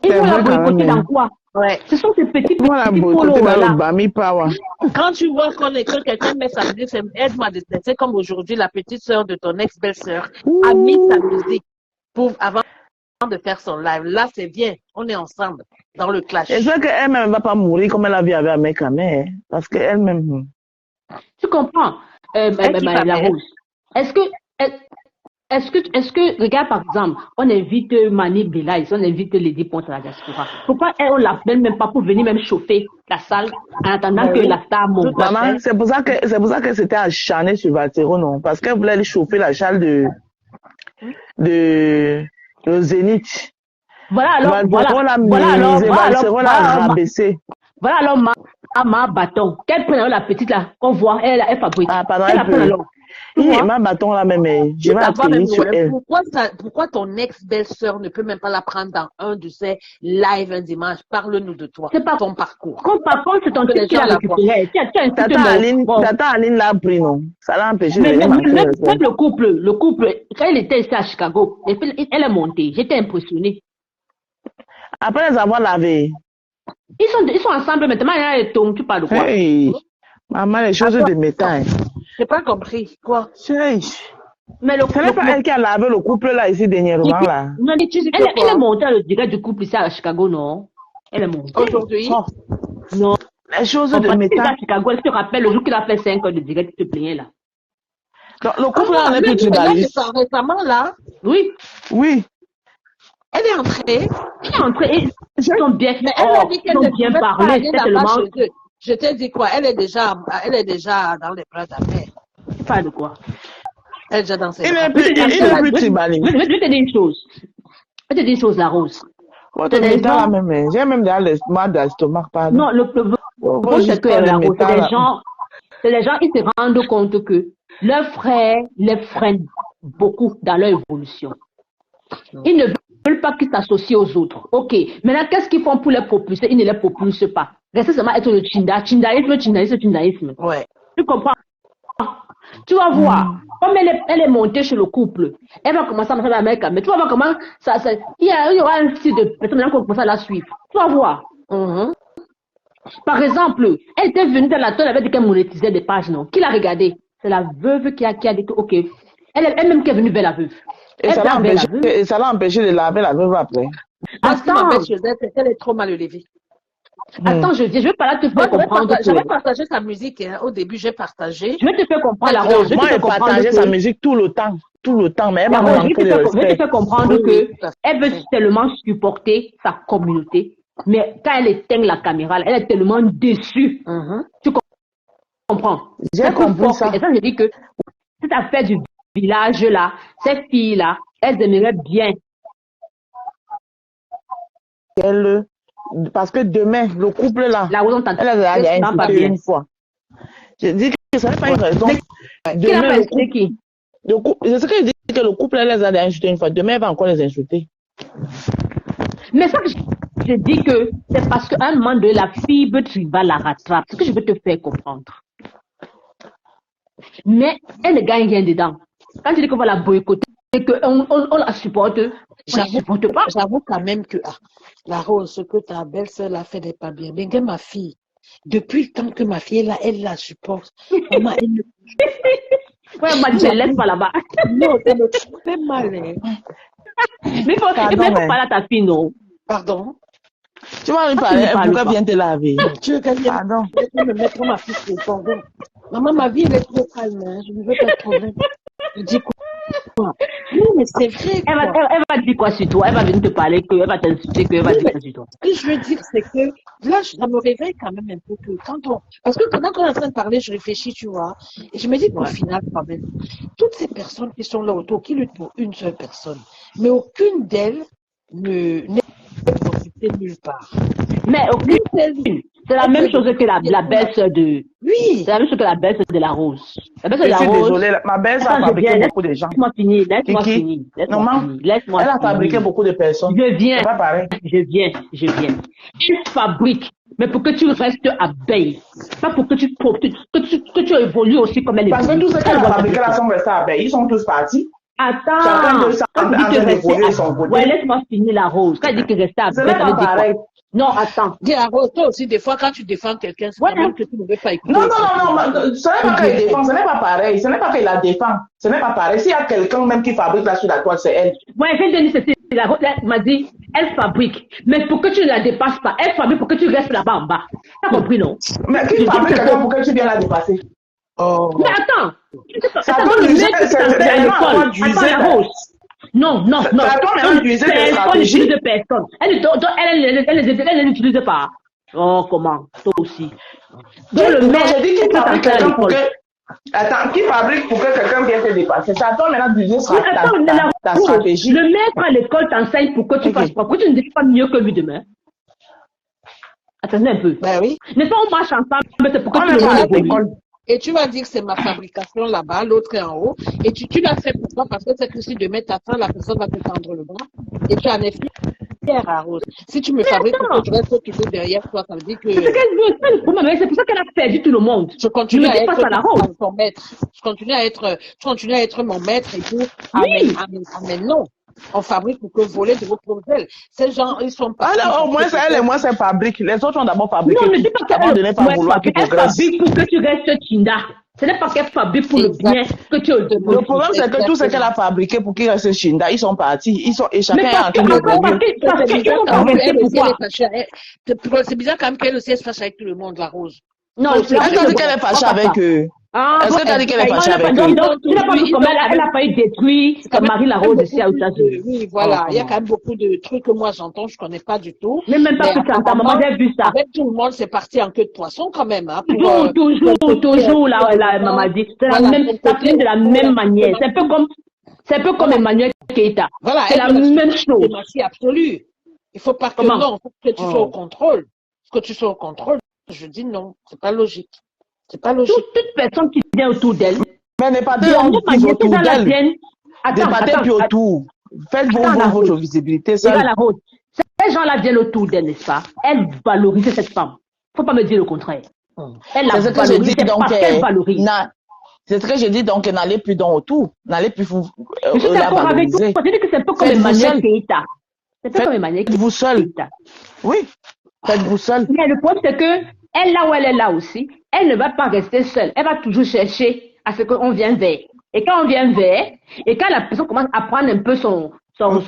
Ils vont la boycotter dans quoi? Ouais. Ce sont ces petits polos là. Quand tu vois que quelqu'un met sa musique, aide-moi, c'est comme aujourd'hui la petite sœur de ton ex-belle-sœur a mis sa musique avant de faire son live. Là, c'est bien. On est ensemble dans le clash. J'espère qu'elle-même ne va pas mourir comme elle a vu avec Amekame, parce qu'elle-même... Tu comprends, la Rose? Est-ce que, regarde par exemple, on invite Mani Bela, on invite Lady Ponce à la diaspora. Pourquoi on l'appelle même pas pour venir même chauffer la salle en attendant que la star monte? Maman, c'est pour ça que c'était acharné sur Vatero, non? Parce qu'elle voulait aller chauffer la salle de Zénith. Voilà alors, voilà alors ma bâton. Qu'elle prenne la petite là, qu'on voit, elle fabrique. Ah, pardon, elle peut. Alors. Ma bâton là même, je vais appuyer sur elle. Pourquoi ton ex-belle-sœur ne peut même pas la prendre dans un de ses lives un dimanche? Parle-nous de toi. C'est pas ton parcours. Comme par contre, c'est ton truc qui a récupéré. Tata Aline l'a pris, non? Ça l'a empêché de venir. Même le couple, quand elle était ici à Chicago, elle est montée. J'étais impressionnée. Après les avoir lavés. Ils sont ensemble maintenant. Tu parles de quoi? Hey, maman, les choses de métal. J'ai pas compris. Quoi? Mais ce n'est pas elle qui a lavé le couple là ici dernièrement là. Non, elle est montée le direct du couple ici à Chicago, non? Elle est montée. Aujourd'hui? Non. Les choses de métal. À Chicago, elle te rappelle le jour qu'il a fait 5 heures de direct, tu te plaignais là. Donc, le couple là, on est plus tribaliste. Récemment là? Oui. Oui. Elle est entrée. Ils sont bien, mais elle a dit qu'elle ont bien parlé. Je t'ai dit quoi? Elle est déjà dans les bras de la mère. Tu parles de quoi? Elle est déjà dans ses bras. Je vais te dire une chose, la Rose. J'ai même mal d'estomac, pardon. Non, le problème, c'est que la Rose, c'est les gens, ils se rendent compte que leurs frères les freinent beaucoup dans leur évolution. Ils ne veulent pas qu'ils s'associent aux autres. Ok. Maintenant, qu'est-ce qu'ils font pour les propulser? Ils ne les propulsent pas. Restez seulement être le chindaïsme. Ouais. Tu comprends? Tu vas voir. Comme elle est montée chez le couple, elle va commencer à marcher avec la mec. Mais tu vas voir comment il y aura un style de personne qui va commencer à la suivre. Tu vas voir. Par exemple, elle était venue dans la toile, elle avait dit qu'elle monétisait des pages, non? Qui l'a regardé? C'est la veuve qui a dit que, ok. Elle-même qui est venue vers la veuve. Et ça l'a empêché de laver la veuve après. Attends, elle est trop mal élevée. Attends, je vais pas là te faire comprendre. J'avais partagé sa musique, hein. Au début, j'ai partagé. Je vais te faire comprendre la Rose. Moi, j'ai partagé sa musique tout le temps, mais elle m'a manqué de respect. Je vais te faire comprendre que elle veut tellement supporter sa communauté, mais quand elle éteint la caméra, elle est tellement déçue. Tu comprends? J'ai compris ça. Et ça, je dis que cette affaire du village là, ces filles là, elles aimeraient bien. Parce que demain, le couple là, elle a insulté une fois. Je dis que ça n'est pas une raison. Demain, c'est ce que je dis, que le couple elle les a insulté une fois. Demain, elle va encore les insulter. Mais ça que je dis que c'est parce qu'à un moment donné, la fibre tribale la rattrape. C'est ce que je veux te faire comprendre. Mais elle ne gagne rien dedans. Quand tu dis qu'on va la boycotter, et qu'on la supporte, supporte pas. J'avoue quand même que la Rose, ce que ta belle-sœur l'a fait n'est pas bien. Mais que ma fille, depuis le temps que ma fille est là, elle la supporte. Maman, elle ne... Ouais, elle m'a dit, je laisse pas là-bas. Non, ça me fait mal. Hein. Mais il faut parler à ta fille, non? Pardon? Tu vas lui parler, pourquoi vient te laver? Tu veux qu'elle vienne me mettre ma fille sur le pardon. Maman, ma vie, elle est trop calme. Hein. Je ne veux pas de problème. Je dis quoi? Non, mais c'est vrai. Elle va dire quoi sur toi? Elle va venir te parler, elle va t'insulter, elle va dire quoi sur toi? Ce que je veux dire, c'est que là, ça me réveille quand même un peu que parce que pendant qu'on est en train de parler, je réfléchis, tu vois, et je me dis qu'au final, quand même, toutes ces personnes qui sont là autour, qui luttent pour une seule personne, mais aucune d'elles n'est profitée nulle part. Mais aucune d'elles. C'est la même chose que la belle-sœur de... Oui. C'est la même chose que la belle-sœur de la Rose. La belle-sœur de la Rose... Je suis désolée, ma belle-sœur a fabriqué beaucoup de gens. Laisse-moi finir. Elle a fabriqué beaucoup de personnes. Je viens. C'est pas pareil. Je viens. Elle fabrique, mais pour que tu restes abeille. Pas pour que tu évolues aussi comme elle évolue. Parce que tous ceux qui ont fabriqué là sont restés abeilles. Ils sont tous partis. Attends. Chacun de son côté. Ouais, laisse-moi finir la Rose. Quand elle dit que rester abeille, ça veut dire Non, attends. Dis à Rose, toi aussi, des fois, quand tu défends quelqu'un, c'est quand même que tu ne veux pas écouter. Non, ce n'est pas qu'elle défend, ce n'est pas pareil. Ce n'est pas qu'elle la défend. Ce n'est pas pareil. S'il y a quelqu'un même qui fabrique là sur la toile, c'est elle. Ouais, elle m'a dit, elle fabrique. Mais pour que tu ne la dépasses pas, elle fabrique pour que tu restes là-bas en bas. T'as compris, non? Mais qui fabrique quelqu'un pour que tu viennes la dépasser? Oh. Mais attends. Ça doit user, c'est vraiment d'user. Non. Ça doit maintenant d'user des stratégies. De personne. Elle ne l'utilise pas. Oh, comment? Toi aussi. Donc, j'ai dit qu'il fabrique quelqu'un pour que... Attends, qui fabrique pour que quelqu'un vienne te dépasser? Ça doit maintenant d'user ta stratégie. Le maître à l'école t'enseigne pour que tu fasses quoi? Pourquoi tu ne dis pas mieux que lui demain? Attendez un peu. Ben oui. Ne pas on marche ensemble, c'est pour que tu le l'école. Et tu vas dire que c'est ma fabrication là-bas, l'autre est en haut. Et tu l'as fait pourquoi? Parce que c'est que si demain t'attends, la personne va te tendre le bras. Et tu en es fière à Rose. Si tu me fabriques pour que je reste toujours derrière toi, ça veut dire que... C'est ce qu'elle veut, c'est le problème. C'est pour ça qu'elle a perdu tout le monde. Je continue à être ton maître. Tu continues à être mon maître et tout. Amen, non. On fabrique pour que voler de vos propres ailes. Ces gens, ils sont pas... Alors, au moins, elle et moi, c'est fabrique. Les autres ont d'abord fabriqué. Non, mais c'est pas qu'elle fabrique pour que tu restes Chinda. Ce n'est pas qu'elle fabrique pour le bien que tu as. Le problème, c'est que tout ce qu'elle a fabriqué pour qu'il reste Chinda, ils sont partis. Et chacun est en train de... C'est bizarre quand même qu'elle aussi se fâche avec tout le monde, la Rose. Non, elle a dit qu'elle est fâchée avec eux. Est-ce que tu as dit qu'elle est fâchée avec eux? Tu n'as pas vu comment elle a failli détruire Marie la Rose ici à États-Unis. Oui, voilà. Il y a quand même beaucoup de trucs que moi j'entends, je ne connais pas du tout. Mais même pas que ça, ta maman, j'ai vu ça. Avec tout le monde, c'est parti en queue de poisson quand même. Hein, toujours, la maman dit. Ça finit de la même manière. C'est un peu comme Emmanuel Keïta. Voilà. C'est la même chose. C'est absolu. Il faut pas que non, il faut que tu sois au contrôle. Que tu sois au contrôle, je dis non, c'est pas logique. C'est pas logique. Toute personne qui vient autour d'elle. Mais n'est pas autour d'elle. Débattez plus autour. Faites votre visibilité. Ces gens-là viennent autour d'elle, n'est-ce pas? Elle valorise cette femme. Faut pas me dire le contraire. Elle la valorise parce qu'elle valorise. C'est ce que je dis, donc n'allez plus dans autour. N'allez plus vous je suis d'accord avec vous. Je dis que c'est un peu comme Emmanuel Keïta. C'est un peu comme Emmanuel Keïta. Vous seul. Oui. Faites-vous seul. Mais le problème, c'est que elle, là où elle est là aussi, elle ne va pas rester seule. Elle va toujours chercher à ce qu'on vienne vers. Et quand on vient vers, et quand la personne commence à prendre un peu elle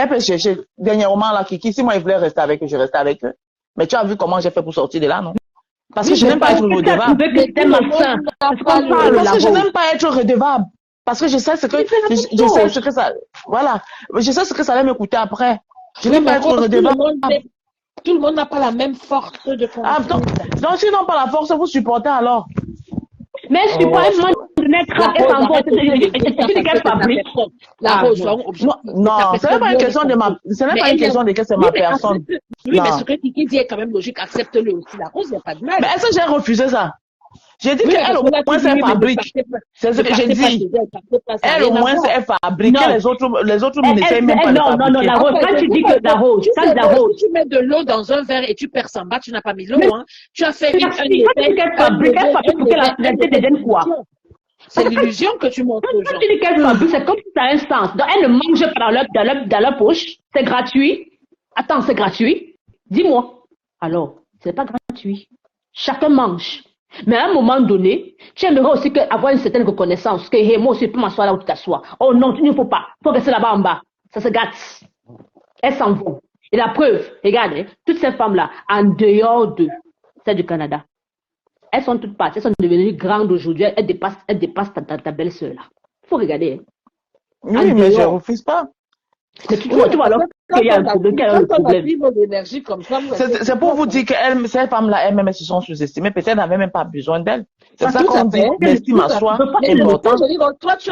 peut chercher. Dernièrement, là, Kiki, si moi, je voulais rester avec eux, je restais avec eux. Mais tu as vu comment j'ai fait pour sortir de là, non? Parce que je n'aime pas être redevable. Parce que je n'aime pas être redevable. Parce que je sais ce que ça, voilà. Je sais ce que ça va me coûter après. Je n'aime pas être redevable. Tout le monde n'a pas la même force de confiance. Donc, s'ils n'ont pas la force, vous supportez alors. Mais je suis pas un de mettre et s'en va. C'est qu'elle fabrique. La Rose, non, ce n'est pas une question de ma, ce n'est pas une question de que c'est ma personne. Oui, mais ce que Kiki dit est quand même logique. Accepte-le aussi. La Rose, il n'y a pas de mal. Mais est-ce que j'ai refusé ça? J'ai dit qu'elle au moins c'est fabrique. C'est ce que j'ai dit. Elle au moins c'est fabrique. Les autres n'essayent même pas de fabriquer. Non, la Rose, quand tu dis que la Rose, tu mets de l'eau dans un verre et tu perces en bas, tu n'as pas mis l'eau, hein. Tu as fait elle fabrique pour que la réalité devienne quoi? C'est l'illusion que tu montres aux gens. Quand tu dis qu'elle fabrique, c'est comme si ça a un sens. Donc elle ne mange pas dans leur poche. C'est gratuit. Attends, c'est gratuit. Dis-moi. Alors, c'est pas gratuit. Chacun mange. Mais à un moment donné, tu aimerais aussi avoir une certaine reconnaissance que hey, moi aussi je peux m'asseoir là où tu t'assois. Oh non, il ne faut pas. Il faut rester là-bas en bas. Ça se gâte. Elles s'en vont. Et la preuve, regardez, toutes ces femmes-là, en dehors de celles du Canada, elles sont toutes parties, elles sont devenues grandes aujourd'hui, elles dépassent ta belle-sœur là. Il faut regarder. Oui, mais je ne refuse pas. Mais tu vois alors qu'il y a un problème. C'est pour vous dire que ces femmes-là, elles-mêmes, elles se sont sous-estimées. Peut-être n'avaient même pas besoin d'elles. C'est ça qu'on dit, l'estime à soi est importante. Toi, tu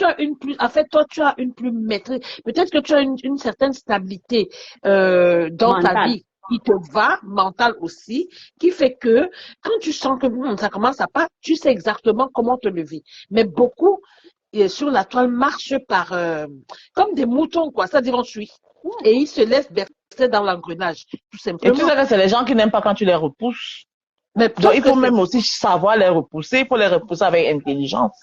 as une plus, en fait, toi, tu as une plus maîtrise. Peut-être que tu as une certaine stabilité, dans ta vie qui te va, mentale aussi, qui fait que quand tu sens que ça commence à pas, tu sais exactement comment te lever. Mais beaucoup, sur la toile marche par comme des moutons, quoi. C'est-à-dire on suit. Et ils se laissent bercer dans l'engrenage, tout simplement. Et tu sais que c'est les gens qui n'aiment pas quand tu les repousses. Mais donc il faut même aussi savoir les repousser. Il faut les repousser avec intelligence.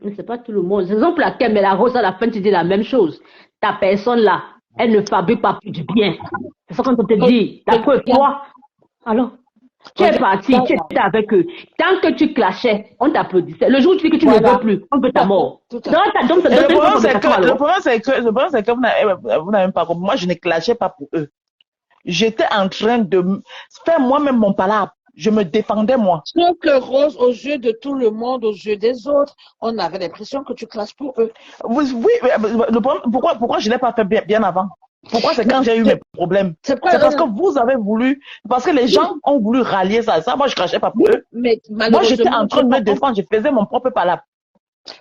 Mais c'est pas tout le monde. C'est exemple laquelle, mais la Rose à la fin tu dis la même chose. Ta personne là, elle ne fabrique pas plus du bien. C'est ça qu'on te dit. D'après toi, alors, tu es parti, tu étais avec eux. Tant que tu clashais, on t'applaudissait. Le jour où tu dis que tu ne veux plus, on veut ta mort. Le problème, c'est que vous n'avez pas compris. Moi, je ne clashais pas pour eux. J'étais en train de faire moi-même mon palabre. Je me défendais moi. Sauf que Rose, aux yeux de tout le monde, aux yeux des autres, on avait l'impression que tu clashes pour eux. Oui, le problème, pourquoi je ne l'ai pas fait bien avant? Pourquoi c'est quand j'ai eu mes problèmes? C'est parce que vous avez voulu, parce que les gens ont voulu rallier ça. Moi, je crachais pas pour eux. Mais moi, j'étais en train de me défendre, je faisais mon propre palabre.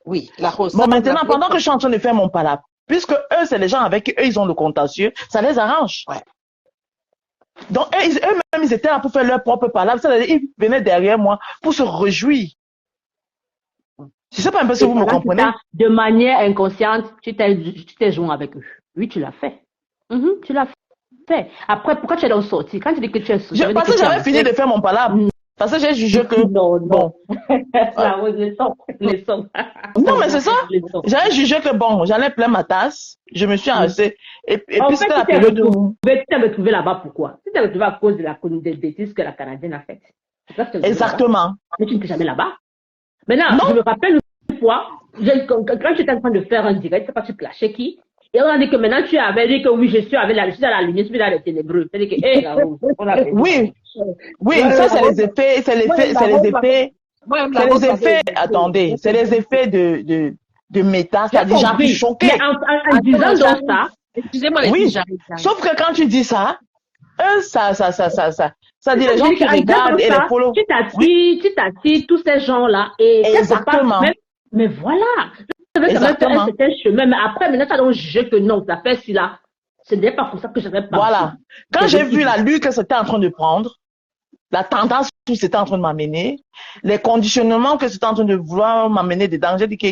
Oui, la Rose. Bon, maintenant, pendant que je suis en train de faire mon palabre, puisque eux, c'est les gens avec qui eux, ils ont le contentieux, ça les arrange. Ouais. Donc, eux-mêmes, ils étaient là pour faire leur propre palabre. Ils venaient derrière moi pour se réjouir. Je ne sais pas un peu si vous me comprenez. De manière inconsciente, tu t'es joint avec eux. Oui, tu l'as fait. Tu l'as fait. Après, pourquoi tu es donc sorti? Quand tu dis que tu es sorti. Parce que j'avais fini de faire mon palabre. Parce que j'ai jugé que. Non. Les sons. Non, mais c'est ça. J'avais jugé que bon, j'en ai plein ma tasse. Je me suis arrêté. Et puis c'était la période où. Tu t'es retrouvé là-bas pourquoi? Tu t'es retrouvé à cause des bêtises que la Canadienne a faites. Exactement. Mais tu n'étais jamais là-bas. Maintenant, je me rappelle une fois, quand j'étais en train de faire un direct, je ne sais pas, tu clashais qui? Et on a dit que maintenant tu avais dit que oui, je suis dans la lumière, je suis dans les ténébreux. C'est-à-dire que, oui, ça c'est les effets, attendez, c'est les effets de méta, c'est déjà plus choqué. Mais en disant donc ça, excusez-moi, oui, sauf que quand tu dis ça, ça dit les gens qui regardent et les follow. Tu t'attires tous ces gens-là et exactement. Mais voilà. Exactement. C'était un chemin, mais après, maintenant, tu as donc jugé que non, ça fait si-là. Ce n'est pas pour ça que j'avais pas. Voilà. Quand j'ai vu la lutte que c'était en train de prendre, la tendance où c'était en train de m'amener, les conditionnements que c'était en train de vouloir m'amener dedans, j'ai dit que,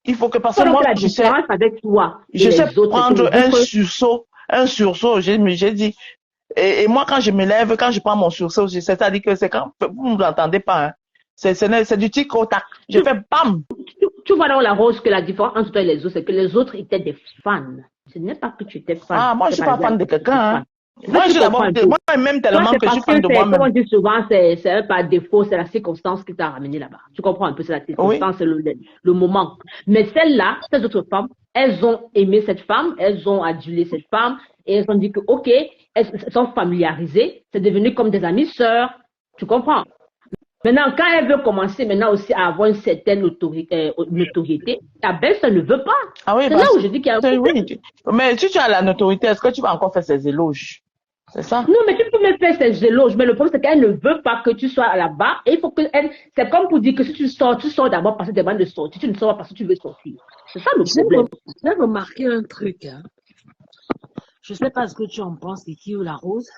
il faut que, parce que moi, je sais prendre un sursaut, j'ai dit, et moi, quand je me lève, quand je prends mon sursaut, c'est-à-dire que c'est quand, vous ne l'entendez pas, hein. C'est du tic au tac. Je fais bam. Tu vois dans la Rose que la différence entre toi et les autres, c'est que les autres étaient des fans. Ce n'est pas que tu étais fan. Ah, moi, je suis pas fan de quelqu'un, hein. Moi, je suis d'abord, moi-même tellement que je suis fan de moi-même. Comme on dit souvent, c'est par défaut, c'est la circonstance qui t'a ramené là-bas. Tu comprends un peu, c'est la circonstance, c'est le moment. Mais celles-là, ces autres femmes, elles ont aimé cette femme, elles ont adulé cette femme, et elles ont dit que, ok, elles sont familiarisées, c'est devenu comme des amies sœurs. Tu comprends? Maintenant, quand elle veut commencer maintenant aussi à avoir une certaine notoriété, ta belle-sœur ne veut pas. Ah oui, c'est là où je dis qu'il y a un oui. Mais si tu as la notoriété, est-ce que tu vas encore faire ses éloges? C'est ça? Non, mais tu peux me faire ses éloges. Mais le problème, c'est qu'elle ne veut pas que tu sois là-bas. Et il faut que c'est comme pour dire que si tu sors d'abord parce que tu demandes de sortir. Tu ne sors pas parce que tu veux sortir. C'est ça le problème. J'ai remarqué un truc. Hein. Je ne sais pas ce que tu en penses, Kiki ou la Rose.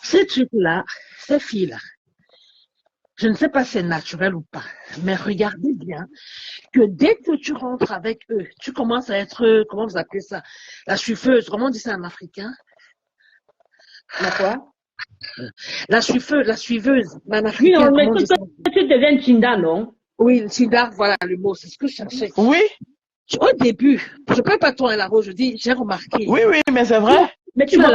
Ces trucs-là, ces filles-là, je ne sais pas si c'est naturel ou pas, mais regardez bien que dès que tu rentres avec eux, tu commences à être, comment vous appelez ça, la suffeuse, comment on dit ça en africain? La quoi? La suiveuse. Oui, non, mais tu deviens Tinda, non? Oui, Tinda, voilà le mot, c'est ce que je cherchais. Oui. Au début, je ne peux pas toi et la Rose, je dis, j'ai remarqué. Oui, mais c'est vrai. Mais tu vas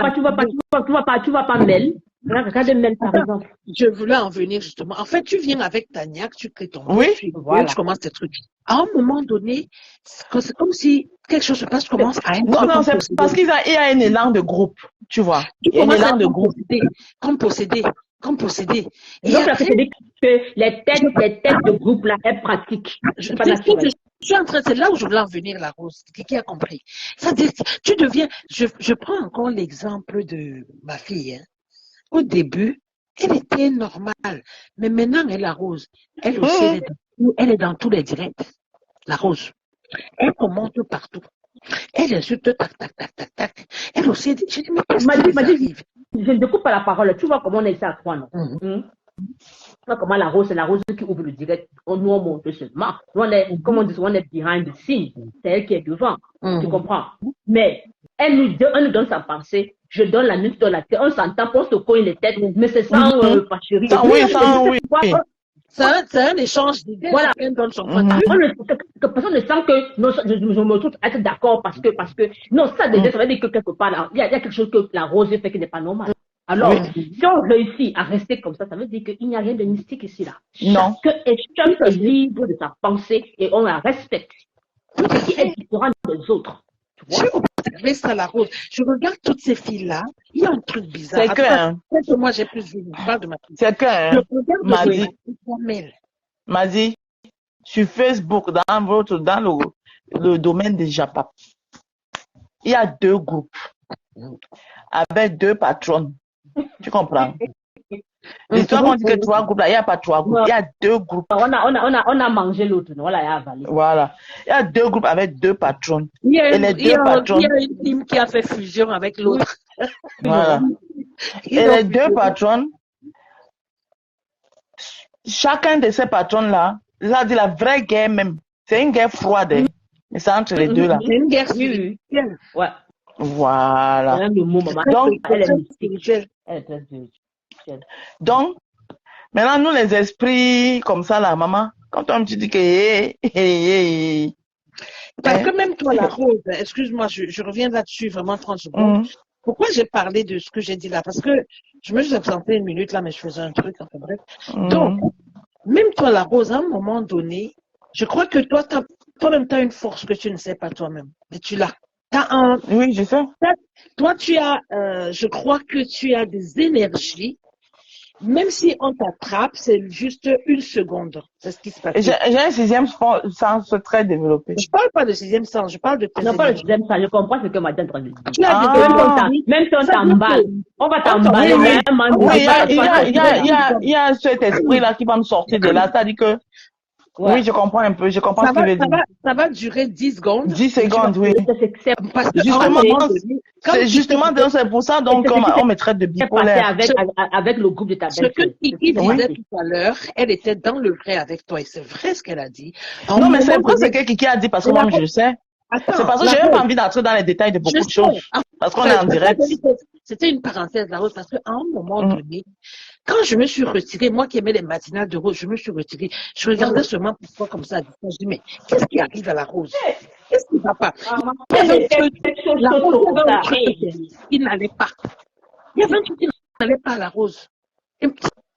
pas Mel. Regardez Mel, par exemple. Je voulais en venir justement. En fait, tu viens avec Tania, tu crées ton oui, voilà. Tu commences tes trucs. À un moment donné, c'est comme si quelque chose se passe, tu commences à être. Non, c'est parce qu'il y a un élan de groupe, tu vois. Il y a un élan de groupe. Comme posséder. Donc, la posséder que les têtes de groupe là, elles pratiquent. C'est là où je voulais en venir, la Rose. Qui a compris? Ça dit, tu deviens, je prends encore l'exemple de ma fille, hein. Au début, elle était normale. Mais maintenant, elle est la Rose. Elle aussi, elle est dans tous les directs. La Rose. Elle commente partout. Elle insulte, tac. Elle aussi, je dis, mais qu'est-ce qui arrive? Je ne coupe pas la parole. Tu vois comment on est ici à trois, non? Tu vois comment la Rose, c'est la Rose qui ouvre le direct. Nous, on monte seulement. Nous, on est, comme on dit, on est behind the scene. C'est elle qui est devant. Tu comprends? Mais elle nous donne sa pensée. Je donne la nuque dans la tête. On s'entend, on se cogne les têtes. Mais c'est sans fâcherie. Oui. C'est un échange d'idées. Voilà. Chacun donne son point de vue. Que personne ne sent que non, je me trouve être d'accord parce que, non, ça déjà, ça veut dire que quelque part, là, il y a quelque chose que la Rose fait qui n'est pas normal. Alors, si on réussit à rester comme ça veut dire qu'il n'y a rien de mystique ici, là. Non. Chacun est libre de sa pensée et on la respecte. Qui est différent des autres. J'ai observé ça, la Rose. Je regarde toutes ces filles-là. Il y a un truc bizarre. C'est que, peut-être que moi, j'ai plus vu. Je parle de ma fille. c'est que, Je m'a dit, sur Facebook, dans le domaine des Japap, il y a 2 groupes avec 2 patronnes. Tu comprends? L'histoire qu'on dit que 3 groupes, là, il n'y a pas 3 groupes, il y a 2 groupes. On a mangé l'autre, voilà, il y a avalé. Voilà. Il y a 2 groupes avec 2 patronnes. Il y a patronnes. Il y a une team qui a fait fusion avec l'autre. Voilà. Et les 2 patronnes, chacun de ces patronnes-là, là, dit la vraie guerre même. C'est une guerre froide, hein. Mais c'est entre les deux, là. C'est une guerre spirituelle. Ouais. Voilà. C'est le mot, maman. Donc, elle est mystique. Elle est très spirituelle. Donc, maintenant, nous, les esprits, comme ça, là, maman, quand on te dit que, parce que même toi, la Rose, excuse-moi, je reviens là-dessus, vraiment 30 secondes. Pourquoi j'ai parlé de ce que j'ai dit là? Parce que je me suis absentée une minute là, mais je faisais un truc, enfin bref. Donc, même toi, la Rose, à un moment donné, je crois que toi-même, tu as une force que tu ne sais pas toi-même. Mais tu l'as. Oui, je sais. Toi, tu as, je crois que tu as des énergies. Même si on t'attrape, c'est juste une seconde. C'est ce qui se passe. J'ai un 6e sens très développé. Je parle pas de 6e sens, je parle de tes non, pas le énergies. 6e sens, je comprends ce que madame est en train de dire. Tu as des énergies. Même si on t'emballe, on va t'emballer. Oui, il y a cet esprit-là qui va me sortir de là. C'est-à-dire que, oui, je comprends un peu, je comprends ce qu'il veut dire. Ça va durer 10 secondes. 10 secondes, oui. Parce que justement, c'est pour ça donc on me traite de bipolaire. Avec le groupe de ta belle-sœur. Ce que Kiki disait tout à l'heure, elle était dans le vrai avec toi et c'est vrai ce qu'elle a dit. Non, mais c'est vrai ce que Kiki a dit parce que moi je le sais. C'est parce que j'ai même pas envie d'entrer dans les détails de beaucoup de choses. Parce qu'on est en direct. C'était une parenthèse, la Rose, parce qu'à un moment donné, quand je me suis retirée, moi qui aimais les matinales de Rose, je me suis retirée. Je regardais seulement pourquoi comme ça. Je me dis, mais qu'est-ce qui arrive à la Rose? Qu'est-ce qui ne va pas? Il y avait un truc qui n'allait pas. Il y avait un truc qui n'allait pas à la Rose.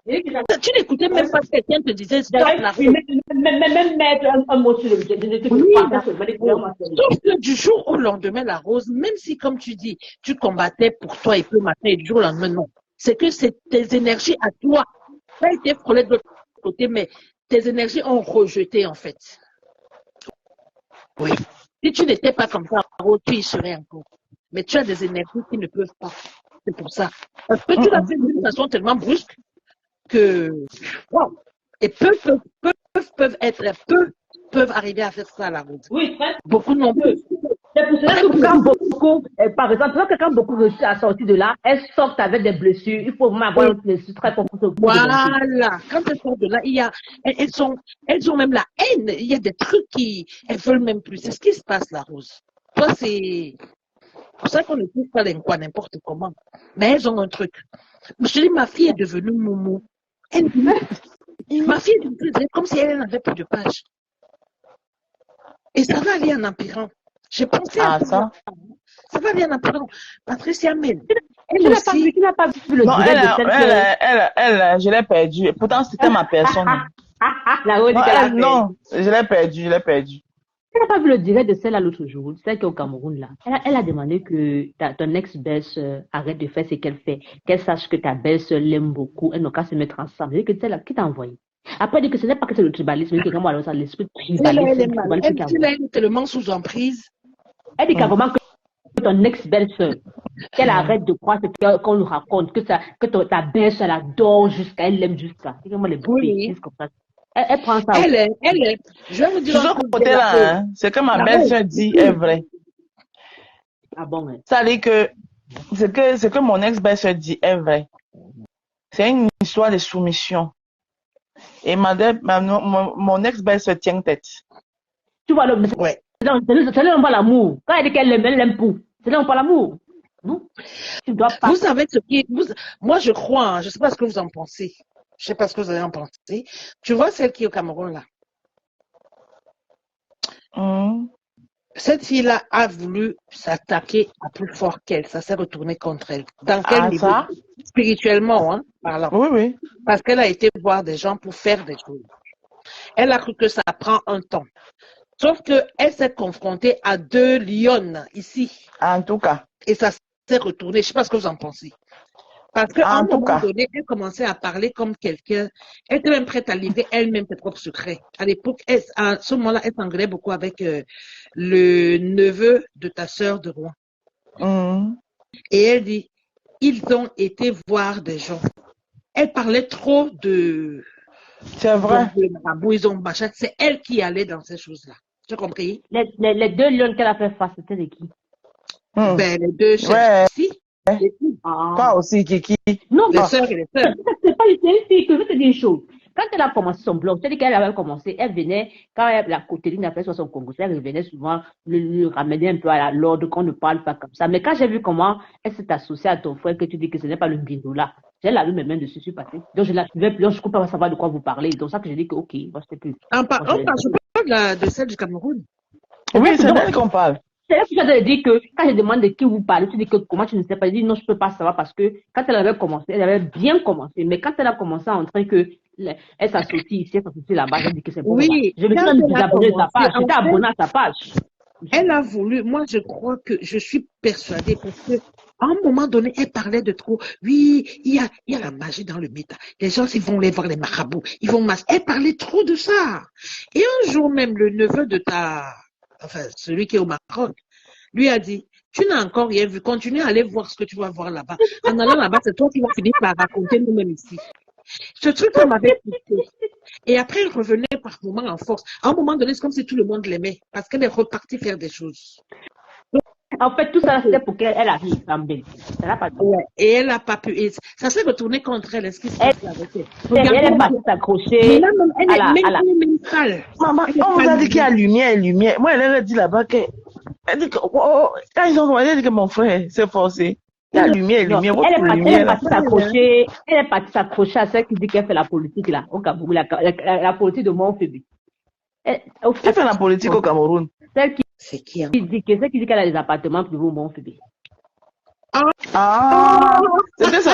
Tu n'écoutais même pas ce que quelqu'un te disait, stop la Rose. Même mettre un mot sur le Sauf que du jour au lendemain, la Rose, même si, comme tu dis, tu combattais pour toi et peu matin et du jour au lendemain, non. C'est que c'est tes énergies à toi. Ça a été frôlé de l'autre côté, mais tes énergies ont rejeté, en fait. Oui. Si tu n'étais pas comme ça, Rose, tu y serais encore. Mais tu as des énergies qui ne peuvent pas. C'est pour ça. Parce que tu l'as fait d'une façon tellement brusque que, wow. Et peu peuvent arriver à faire ça à la Rose. Oui, beaucoup non plus. C'est pour cela que quand beaucoup, par exemple, quand beaucoup réussissent à sortir de là, elles sortent avec des blessures. Il faut vraiment avoir une blessure très profonde. Voilà. Quand elles sortent de là, elles ont même la haine. Il y a des trucs elles veulent même plus. C'est ce qui se passe, la Rose. Toi, c'est pour ça qu'on ne trouve pas quoi n'importe comment. Mais elles ont un truc. Je te dis, ma fille est devenue moumou. Ma fille est devenue comme si elle n'avait plus de pages. Et ça va aller en empirant. J'ai pensé à ça. Ça va aller en empirant. Patricia Mel. Tu n'as pas vu le non, elle, je l'ai perdu. Pourtant, c'était ma personne. Non, je l'ai perdu. Tu n'as pas vu le direct de celle-là l'autre jour, celle qui est au Cameroun là. Elle a demandé que ton ex-belle arrête de faire ce qu'elle fait, qu'elle sache que ta belle-sœur l'aime beaucoup, elle n'a qu'à se mettre ensemble. C'est que celle-là qui t'a envoyé. Après, dit que ce n'est pas que c'est le tribalisme, mais que vraiment alors ça l'esprit tribaliste. Elle est tellement sous emprise. Elle dit carrément que ton ex-belle-sœur, qu'elle arrête de croire ce qu'on nous raconte, que ta belle-sœur l'adore jusqu'à, elle l'aime jusqu'à. C'est vraiment les bêtises comme ça. Elle prend ça. Elle est. Je vais vous dire. De ce côté-là, ce que ma belle-sœur dit est vrai. Ah bon, ouais. Ça dit que ce que mon ex-belle-sœur dit est vrai. C'est une histoire de soumission. Et mon ex-belle-sœur tient tête. Tu vois, c'est là pas l'amour. Quand elle dit qu'elle l'aime pour. C'est là pas l'amour. Non. Tu dois pas. Vous savez ce qui est. Moi, je crois, je ne sais pas ce que vous en pensez. Je sais pas ce que vous allez en penser. Tu vois celle qui est au Cameroun là. Cette fille-là a voulu s'attaquer à plus fort qu'elle. Ça s'est retourné contre elle. Dans quel niveau? Ça? Spirituellement, hein, parlant. Oui, oui. Parce qu'elle a été voir des gens pour faire des choses. Elle a cru que ça prend un temps. Sauf qu'elle s'est confrontée à 2 lionnes ici. En tout cas. Et ça s'est retourné. Je ne sais pas ce que vous en pensez. Parce qu'à un moment donné, elle commençait à parler comme quelqu'un. Elle était même prête à livrer elle-même ses propres secrets. À l'époque, à ce moment-là, elle s'engueulait beaucoup avec le neveu de ta sœur de Rouen. Et elle dit, ils ont été voir des gens. Elle parlait trop de... C'est vrai. Ils ont machin. C'est elle qui allait dans ces choses-là. Tu as compris? Les 2 lions qu'elle a fait face, c'était de qui? Ben, les 2 chefs ici. Pas aussi, Kiki. Non, les sœurs et les sœurs. C'est pas une fille que je te dis une chose. Quand elle a commencé son blog, c'est-à-dire qu'elle avait commencé, elle venait, quand la Cotéline a fait son concours, elle venait souvent le ramener un peu à l'ordre, qu'on ne parle pas comme ça. Mais quand j'ai vu comment elle s'est associée à ton frère, que tu dis que ce n'est pas le bingo là, j'ai lavé mes mains dessus, je suis passée. Donc je la suivais plus, je ne peux pas savoir de quoi vous parlez. Donc ça que j'ai dit que ok, moi je sais plus. Je parle de celle du Cameroun. Oui, c'est d'elle qu'on parle. C'est là que je te dis que quand je demande de qui vous parlez, tu dis que comment tu ne sais pas. Je dis non, je ne peux pas savoir parce que quand elle avait commencé, elle avait bien commencé. Mais quand elle a commencé à entrer que elle s'associe ici, elle s'associe là-bas, j'ai dit que c'est bon. Oui, je me suis même désabonné de sa page. J'étais abonné à sa page. Elle a voulu, moi je crois que je suis persuadée parce que à un moment donné, elle parlait de trop. Oui, il y a la magie dans le méta. Les gens, ils vont aller voir les marabouts. Ils vont Elle parlait trop de ça. Et un jour même, le neveu de celui qui est au Maroc, lui a dit, tu n'as encore rien vu, continue à aller voir ce que tu vas voir là-bas. En allant là-bas, c'est toi qui vas finir par raconter nous-mêmes ici. Ce truc-là m'avait poussé. Et après, elle revenait par moments en force. À un moment donné, c'est comme si tout le monde l'aimait, parce qu'elle est repartie faire des choses. En fait, tout ça, c'était pour qu'elle arrive en Belgique. Et elle n'a pas pu. Et ça s'est retourné contre elle. Est-ce qu'il se passe avec elle? Elle est partie s'accrocher. Maman, on vous a dit qu'il y a lumière. Moi, elle a dit là-bas que. Elle dit que. Quand ils ont commencé, elle dit que mon frère s'est forcé. Il y a lumière. Elle est partie s'accrocher à celle qui dit qu'elle fait la politique là, au Cameroun, la politique de Montpellier. Elle fait la politique au Cameroun. Celle qui dit qu'elle a des appartements privés au Montpellier.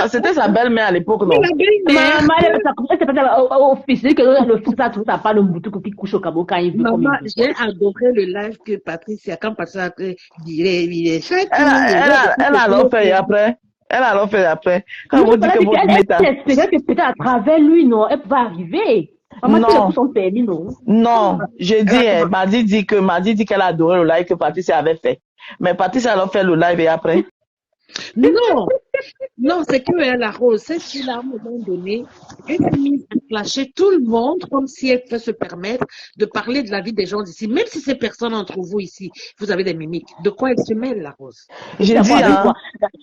C'était sa belle-mère à l'époque, non? Maman, elle s'est passée au fils, que le fils a tout ça, pas le moutou qui couche au Cameroun quand il veut. Maman, j'ai adoré le live que Patricia, quand Patricia il est chouette. Elle a alors fait après. Quand vous dites que votre méta. Elle espérait que peut-être à travers lui, non, elle pouvait arriver. Maman, son permis, non? Non, j'ai dit, Madi dit qu'elle a adoré le live que Patricia avait fait. Mais Patricia a alors fait le live et après. Non, c'est qu'elle arrose. Cette fille-là, à un moment donné, elle s'est mise à clasher tout le monde comme si elle pouvait se permettre de parler de la vie des gens d'ici. Même si ces personnes entre vous ici, vous avez des mimiques. De quoi elle se mêle, la rose? J'ai dit,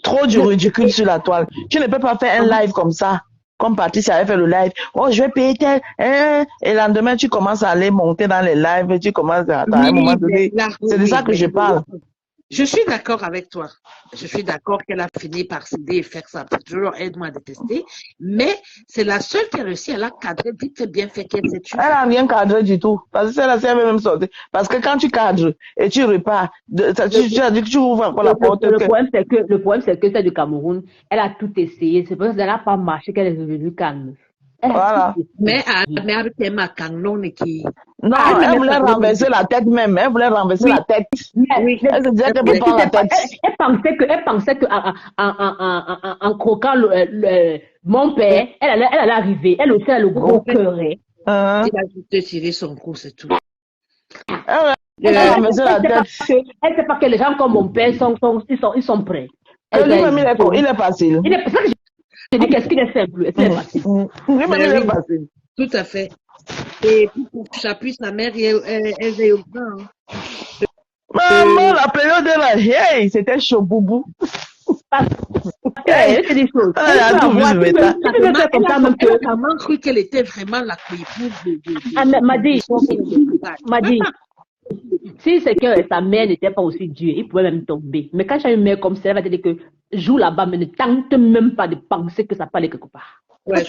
trop du ridicule sur la toile. Tu ne peux pas faire un live comme ça. Comme Patricia avait fait le live. Oh, je vais payer tel. Et le lendemain, tu commences à aller monter dans les lives. Tu commences à un moment donné. C'est de ça que je parle. Je suis d'accord avec toi. Je suis d'accord qu'elle a fini par céder et faire ça. Toujours aide-moi à détester. Mais c'est la seule qui a réussi à la cadrer. Dites bien fait qu'elle s'est tuée. Elle n'a rien cadré du tout. Parce que c'est la seule même sortie. Parce que quand tu cadres et tu repars, tu as dit que tu ouvres encore la porte. Le problème, c'est que celle du Cameroun, elle a tout essayé. C'est parce qu'elle n'a pas marché qu'elle est revenue calme. Voilà. Mais avec Emma Kangnon qui. Non, elle voulait renverser la tête même. Elle voulait renverser la tête. Oui. Elle se disait qu'elle peut prendre la tête. Elle pensait que en croquant mon père, elle allait arriver. Elle aussi a le gros cœur. Il a juste tiré son cou, c'est tout. Elle a renversé la tête. Elle ne sait pas que les gens comme mon père ils sont prêts. Lui-même, il est facile. Je dis qu'est-ce qu'il est simple, c'est facile. Lui-même, il est facile. Tout à fait. Et pour que j'appuie sa mère, elle est au bain. Maman, la période là, hey, c'était chaud, boubou. C'est des choses. Elle a cru qu'elle était vraiment la épouse m'a dit, si c'est que sa mère n'était pas aussi dure, il pouvait même tomber. Mais quand j'ai une mère comme ça, elle va te dire que joue là-bas, mais ne tente même pas de penser que ça peut aller quelque part. Ouais,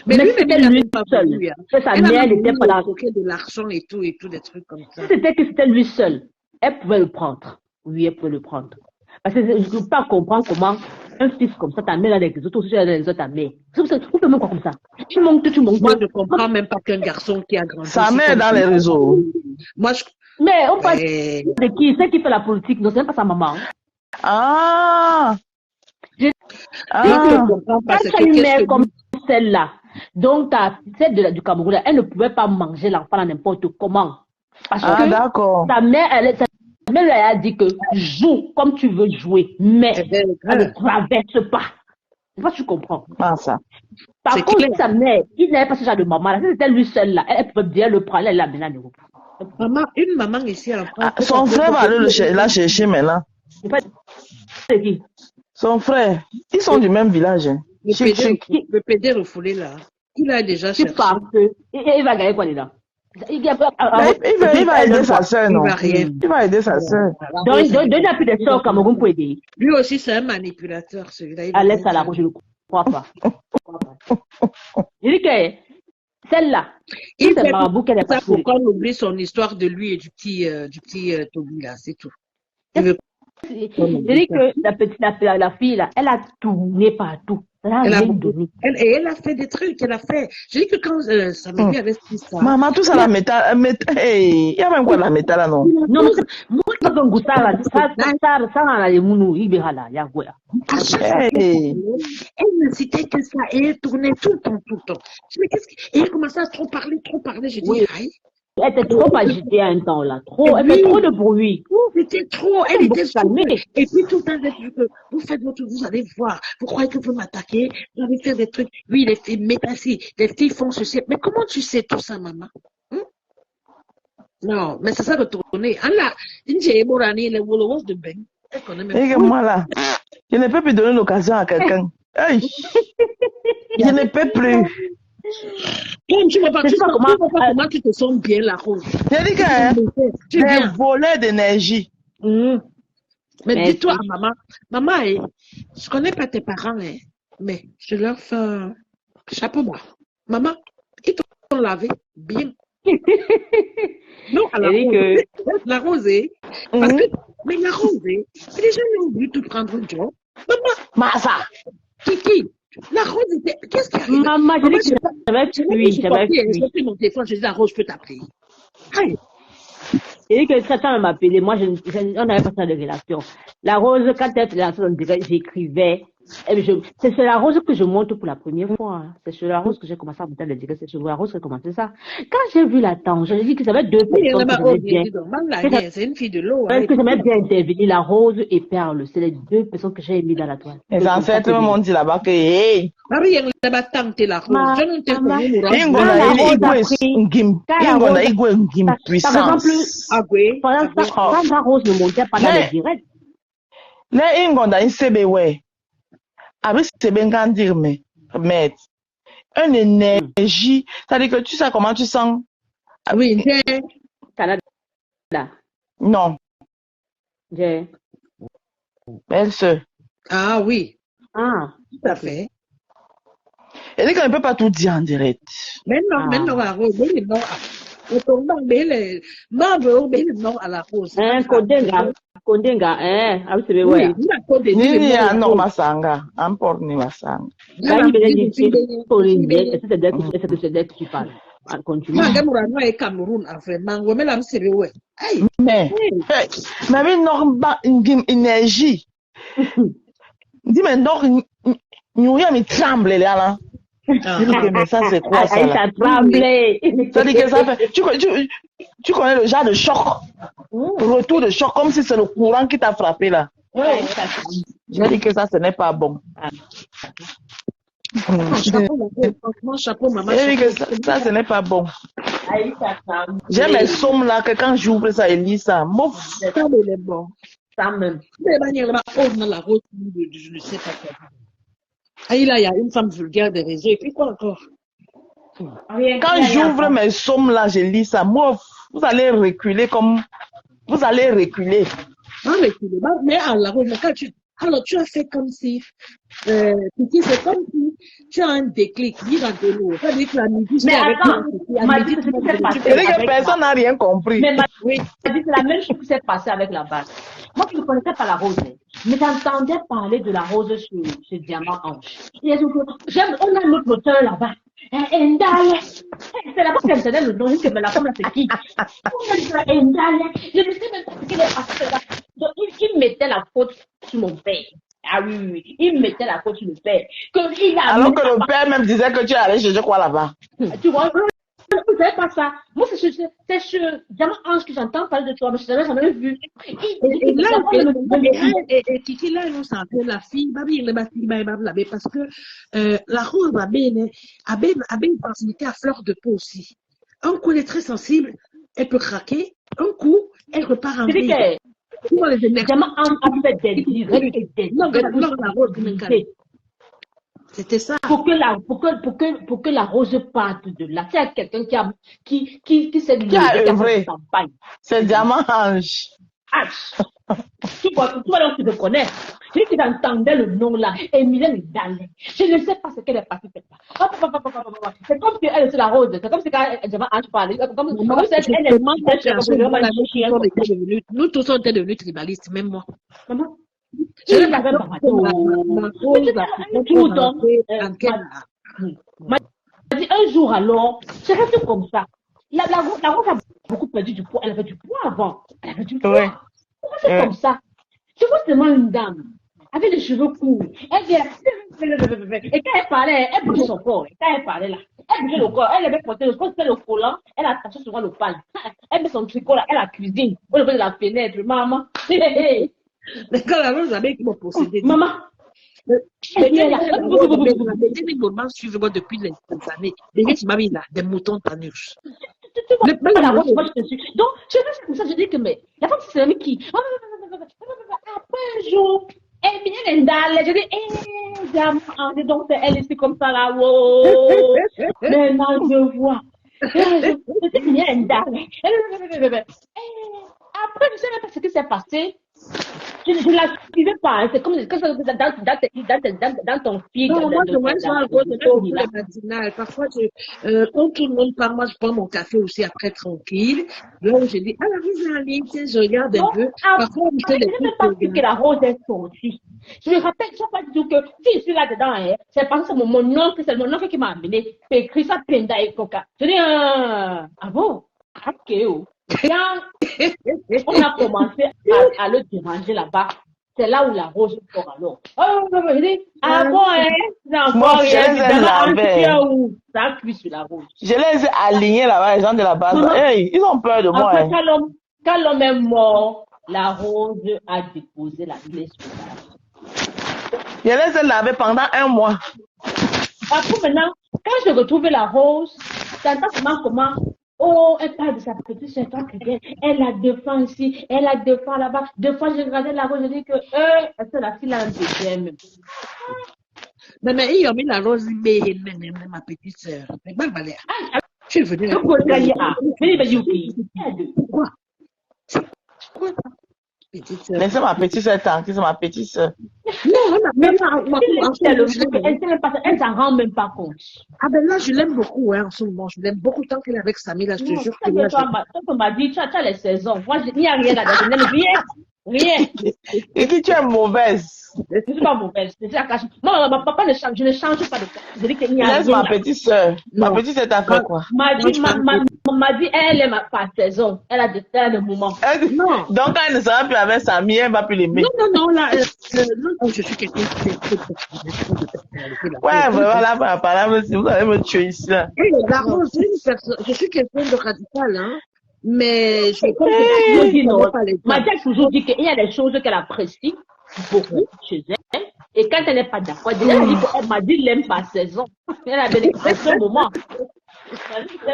Mais Mais lui-même, c'était il n'a lui même pas seul. voulu. Hein. Que sa Elle a mère même n'était voulu pas là. évoquer de l'argent et tout, des trucs comme ça. Si c'était que c'était lui seul, elle pouvait le prendre. Oui, elle pouvait le prendre. Parce que je ne peux pas comprendre comment un fils comme ça, ta mère avec les autres, aussi avec les autres, ta mère. Vous faites même quoi comme ça? Tu montes. Moi, je ne comprends même pas qu'un garçon qui a grandi. Sa ici mère est comme dans ça. les réseaux. Moi, je. Mais on parle Ouais. de qui? C'est qui fait la politique? Non, c'est même pas sa maman. Ah! Je Moi, je ne Ah! comprends pas. Quand C'est tu as que une qu'est-ce mère que comme lui. celle-là, donc celle du Cameroun, elle ne pouvait pas manger l'enfant à n'importe comment. Parce Ah, que d'accord. ta mère, ta mère lui a dit que joue comme tu veux jouer, mais Eh bien, ça ne traverse pas. Je sais pas si tu comprends. Ah, ça. Par c'est contre, clair. sa mère, il n'avait pas ce genre de maman là. Si c'était lui seul là, elle pouvait bien le prendre, elle l'a bien à l'Europe. Maman, une maman ici en France. Ah, son frère va aller la chercher maintenant. C'est pas de qui? Son frère, ils sont du même village. Hein. Le PD refoulé là. Il a déjà Qui cherché. part que il va gagner quoi dedans? Il va aider sa soeur, non? Il va rien. Il va aider sa soeur. Donc, il n'y a plus de soeurs au Cameroun pour aider. Lui aussi, c'est un manipulateur, celui-là. Il va Alex rien à la faire. roue, je ne crois pas. Je dis que celle-là, Il c'est fait marabout qu'elle est ça passée. pour qu'on oublie son histoire de lui et du petit Toby là, c'est tout. Il veut Je dis que la fille là, elle a tourné partout. Elle a Elle a rien beaucoup- donné. elle a fait des trucs, elle a fait. Je dis que quand Samélie avait dit ça. Maman, tout ça, la métal. Hey, il y a même quoi la métal là, non? Non, moi, je veux que ça, ça, là, les mounous, il verra là, il y a quoi. À chaque fois, Hey. elle ne citait que ça et elle tournait tout le temps. Je dis, mais qu'est-ce que. Et elle commençait à trop parler. J'ai dit, Oui. aïe. Elle était trop agitée à un temps là, trop, elle Oui. fait trop de bruit. C'était trop, elle était calmée. saoulée. Et puis tout le temps, elle dit que vous faites votre, vous allez voir, vous croyez que vous m'attaquez, vous allez faire des trucs. Oui, les filles, mais si, les filles font ceci. Mais comment tu sais tout ça, maman? Non, mais c'est ça de tourner. Allah, j'ai Morani, les Wolowos de Ben. Elle connaît même Et pas. moi là, je ne peux plus donner l'occasion à quelqu'un. Hey. Je ne peux plus. Comme tu ne vois pas, C'est tu ça, sais comment- pas comment tu te sens bien, la rose. J'ai dit que hein, Tu des viens. volets d'énergie. Mais Merci. dis-toi à maman, je connais pas tes parents, mais je leur fais un chapeau bas. Maman, ils t'ont lavé bien. Non, à la Elle dit rosée. que- La rosée. Parce que, mais la rosée, les gens ont voulu te prendre un job. Maman, Massa. Kiki, la rose était. Qu'est-ce qui arrive? Maman, je dis que j'avais fui. J'ai pris mon téléphone, je dis la rose, je peux t'appeler. Aïe. Je dis que ça m'a appelé, moi, on n'avait pas ça de relation. La rose, quand elle était lancée dans le direct, j'écrivais. C'est sur la rose que je monte pour la première fois. Hein. C'est sur la rose que j'ai commencé à monter le direct. C'est sur la rose que j'ai commencé ça. Quand j'ai vu la tâche, j'ai dit que ça avait deux Oui, personnes que j'aimais bien. c'est une fille de l'eau. Que j'aimais bien intervenir, la rose et Perle. C'est les deux personnes que j'ai mis dans la toile. Les ancêtres m'ont dit là-bas que hey. Marie, elle n'a pas tenté la rose. Je ne t'ai pas vu. Par exemple, quand la rose ne montait pas dans le direct. Les ingonda in CBW. Avec CB dire mais une énergie, c'est-à-dire que tu sais comment tu sens. Oui, Canada. Non, J'ai. elle se. Ah oui, Ah. tout à fait. Elle dit qu'on ne peut pas tout dire en direct. Maintenant, la rose, mais non. On tombe dans les membres, mais non à la rose. Kondenga, avec ce Oui, bébé. il a pas de Nini ya no masanga, ampor ni masanga. Quand il venait dire pour les dettes, c'est de que tu parles. Continue. et Cameroun, vraiment. Ouais, mais là, c'est vrai. Aïe. Mais normal une énergie. Dis mais non, nous y a mis tremble là. Je dis que mais ça c'est quoi ça là? Ça tremblait. Ça dit que ça fait. Tu connais le genre de choc, retour de choc, comme si c'est le courant qui t'a frappé là. Je dis que ça ce n'est pas bon. Franchement, chapeau, maman. Je dis que ça ce n'est pas bon. J'ai mes sommes là que quand j'ouvre ça et lis ça, mouf. Ça, il est bon. Ça même. Mais manière là, on a la rose, je ne sais pas quoi. Ah, il y a une femme vulgaire des réseaux. Et puis quoi encore? Quand j'ouvre mes sommes là, je lis ça, mouf. Vous allez reculer comme. Vous allez reculer. Non, mais à la rose, quand tu Alors, tu as fait comme si, Kiki, c'est comme si tu as un déclic, dire à de l'eau. Ça veut dire que la midi, Mais c'est avec attends, toi. À m'a midi, dit tu ce qui s'est vas passé C'est vrai que avec personne n'a rien compris. Mais m'a Oui. dit c'est la même chose qui s'est passé avec la base. Moi, je ne connaissais pas la rose, hein. Mais j'entendais parler de la rose sur Diamant Ange. On a notre auteur là-bas. Ndale. C'est là-bas qu'elle me donnait le nom. Je dis que mais la femme là, c'est qui? Ndale. Je ne sais même pas ce qu'il est passé là. Donc, il mettait la faute sur mon père. Ah oui, oui, oui. Il mettait la faute sur le père. Il a Alors que le père même disait que tu allais chercher quoi là-bas. Tu vois, vous savez pas ça. Moi, c'est sur Diamant Ange que j'entends parler de toi, mais je n'avais jamais vu. Et là, et Kiki, là, nous sentait la fille, babi, il est bâti, parce que la rose, babi, avait une sensibilité à fleur de peau aussi. Un coup, elle est très sensible, elle peut craquer. Un coup, elle repart en vie. Diamant Ange a fait des directs et des Non, la rose, c'était ça. Pour que la rose parte de là. Il y a quelqu'un qui s'est Qui a œuvré. campagne. C'est Diamant Ange. Tu vois, donc tu te connais. Je dis que j'entendais le nom là, Emilienne Ndale. Je ne sais pas ce qu'elle est partie faire là. C'est comme si elle c'est la rose. C'est comme si quand Diamant Ange parlait. Comme si elle est nous tous on était devenus tribalistes, même moi. Comment? Je l'ai pas dit un jour alors, c'est resté comme ça. La rose a beaucoup perdu du poids. Elle avait du poids avant. Elle avait du poids. Ouais. Pourquoi c'est comme ça? Tu vois seulement une dame avec les cheveux courts. Elle vient. Et quand elle parlait, elle bougeait son corps. Et quand elle parlait là, elle bougeait le corps. Elle avait porté le corps, c'était le collant. Elle attachait souvent le pan. Elle met son tricot là, elle la cuisine. Au niveau de la fenêtre, maman. Mais quand la rose avait qui m'a possédé. Maman. Suivre depuis les années. Les tu m'as mis là, des moutons tanus. Donc, je fais comme ça, je dis que, mais la femme, c'est l'ami qui. Après un jour, elle vient d'Indale. Je dis, donc, elle est comme ça là, wow. Maintenant, je vois. Je dis, bien d'Indale. Après, je ne sais même pas ce qui s'est passé. Je ne la suivais pas. C'est comme dans ton feed. Non, moi, je vois ça les matinales. Parfois, quand tout le monde parle, moi, je prends mon café aussi après tranquille. Là où je dis, ah, la rose est en ligne, tiens, je regarde un peu. Parfois, je ne sais pas que la rose est sortie. Je me rappelle, je ne sais pas du tout que si je suis là-dedans, c'est parce que c'est mon oncle qui m'a amené. C'est écrit ça, Penda et Coca. Je dis, ah bon? Ok. Quand on a commencé à le déranger là-bas, c'est là où la rose sort alors. Je dis, ah bon, Moi, je les ai lavés. Ça cuit sur la rose. Je les ai alignés là-bas, les gens de la base. Hey, ils ont peur de moi. Après, quand l'homme est mort, la rose a déposé la clé sur la rose. Je les ai lavés pendant 1 mois. Après maintenant, quand j'ai retrouvé la rose, j'entends comment oh, elle parle de sa petite sœur chrétienne. Elle la défend ici, elle la défend là-bas. Deux fois, j'ai regardé la rose, j'ai dit que, c'est la fille là, elle me mais il a mis la rose, mais ma petite sœur. Mais Barbara, je suis venue. Quoi? Quoi? Mais c'est ma petite sœur, tant que c'est ma petite sœur. Non, elle s'en rend même pas compte. Ah ben là, je l'aime beaucoup, en ce moment. Je l'aime beaucoup tant qu'elle est avec Samy, là, je te jure que là, on m'a dit, tu as les saisons. Moi, il n'y a rien là-dedans. Je n'aime rien. Et qui tu es mauvaise. Je ne suis pas mauvaise. C'est la cache. Non, ma papa ne change. Je ne change pas de cas. Je dis qu'il n'y a rien. Laisse ma petite sœur. Ma petite sœur t'a fait quoi? M'a dit, elle aime par saison. Elle a des tas de moments. Non. Donc, quand elle ne sera plus avec Samy, elle ne va plus l'aimer. Non, là, non, je suis quelqu'un qui ouais, vraiment, là, par parole, si vous allez me tuer ici, là. Je suis quelqu'un de radical, hein. Mais je m'a toujours dit qu'il y a des choses qu'elle apprécie beaucoup chez elle. Et quand elle n'est pas d'accord, elle m'a dit l'aime par saison. Elle a donné ce moment.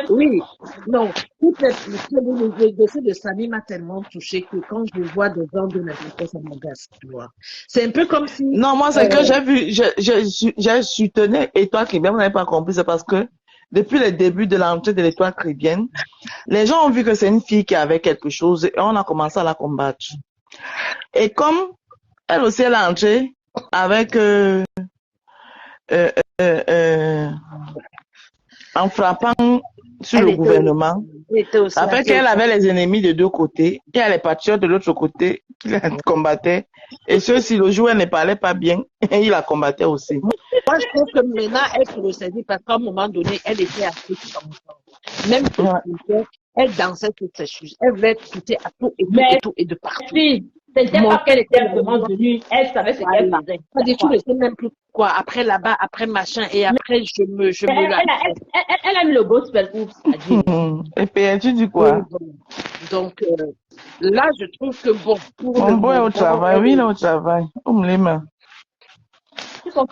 Oui, non. Le dossier de Samy m'a tellement touché que quand je vois des gens de l'importance, ça m'agace, tu vois. C'est un peu comme si. Non, moi, c'est que j'ai vu, j'ai soutenu Étoile Caribbeenne, vous n'avez pas compris, c'est parce que depuis le début de l'entrée de l'Étoile Caribbeenne, les gens ont vu que c'est une fille qui avait quelque chose et on a commencé à la combattre. Et comme Elle aussi, elle est entrée avec, euh, euh, en frappant sur Elle le était, gouvernement. elle était aussi Après qu'elle avait les ennemis de deux côtés, il y a les patriotes de l'autre côté qui la combattaient. Et ceux-ci, le jour où elle ne parlait pas bien, ils la combattaient aussi. Moi, je trouve que maintenant, elle se ressaisit parce qu'à un moment donné, elle était assez comme même si Ouais. elle dansait toutes ses choses. Elle voulait quitter à tout et tout Mais et tout et de partout. si, c'était pas qu'elle était vraiment venue, elle savait ce qu'elle Voilà. faisait. Pas du tout, je ne sais même plus quoi. Après là-bas, après machin, et après, je me la. Elle aime le gospel ouf, c'est-à-dire. Et puis, tu dis quoi? Donc, là, je trouve que bon, pour Mon le beau est au moment, travail, oui, il est au travail. Oh, me les mains.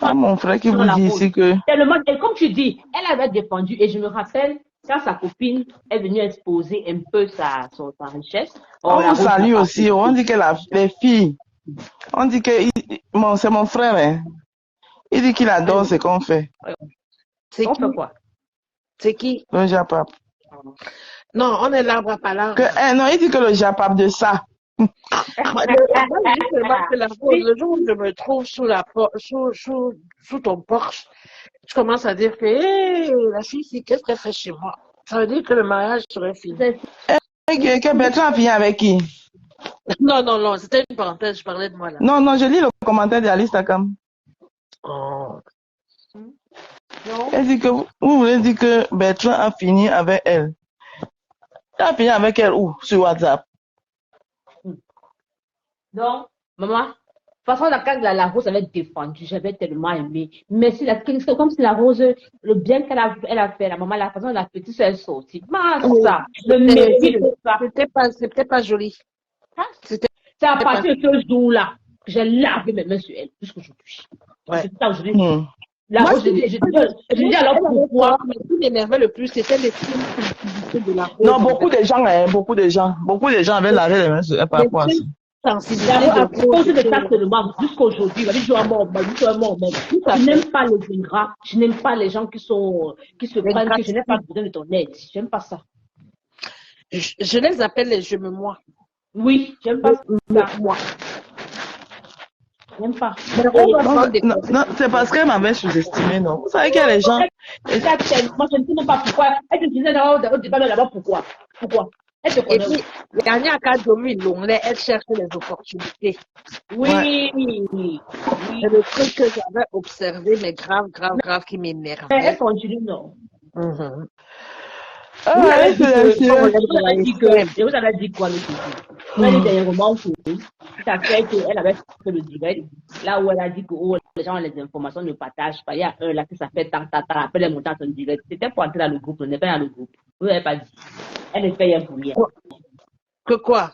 Ah, mon frère qui vous dit ici que... Tellement, et comme tu dis, elle avait défendu, et je me rappelle, quand sa copine est venue exposer un peu sa richesse. On vous salue aussi, on dit que les filles, on dit que c'est mon frère, hein. Il dit qu'il adore ce qu'on fait. C'est On qui? fait quoi? C'est qui? Le Japap. Non, on est l'arbre à pas l'arbre. Non, il dit que le Japap de ça. Moi, le jour où je me trouve sous ton porche, je commence à dire que la fille, qu'est-ce qu'elle fait chez moi? Ça veut dire que le mariage serait fini. Que Bertrand a fini avec qui? Non, c'était une parenthèse, je parlais de moi là. Non, je lis le commentaire d'Alice Takam. Oh. Elle dit que vous voulez dire que Bertrand a fini avec elle. Il a fini avec elle où? Sur WhatsApp. Donc, maman, de toute façon, quand la rose avait défendu, j'avais tellement aimé. Mais c'est comme si la rose, le bien qu'elle a fait, la maman, la façon dont la petite soeur est sortie. Ça, le mérite de ça. C'était pas joli. C'est à partir de ce jour-là que j'ai lavé mes mains sur elle, jusqu'aujourd'hui. Ouais. C'est ça aujourd'hui. La rose, je dis alors pourquoi. Ce qui m'énervait le plus, c'était les films de la rose. Non, beaucoup de gens avaient lavé les mains sur elle par rapport à ça. À cause de ça seulement, jusqu'aujourd'hui, je n'aime pas les ingrats, je n'aime pas les gens qui se prennent que je n'ai pas besoin de ton aide. J'aime pas ça. Je les appelle les je me moi. Oui, j'aime pas ça. Moi. J'aime pas. Non, c'est parce qu'elle m'avait sous-estimé, non. Vous savez qu'il y a les gens. Moi, je ne sais même pas pourquoi. Elle te disait au débat là-bas pourquoi. Elle te connaît. Et puis, dernière cas de elle cherche les opportunités. Oui. C'est le truc que j'avais observé, mais grave, qui m'énerve. Elle continue, non. Vous avez dit quoi, le sujet? Elle a dit dernièrement que ça fait qu'elle avait fait le direct, là où elle a dit que les gens, les informations ne partagent pas. Il y a un là qui s'appelle après les montants en direct. C'était pour entrer dans le groupe, on n'est pas dans le groupe. Vous n'avez pas dit. Elle ne fait rien pour rien. Que quoi?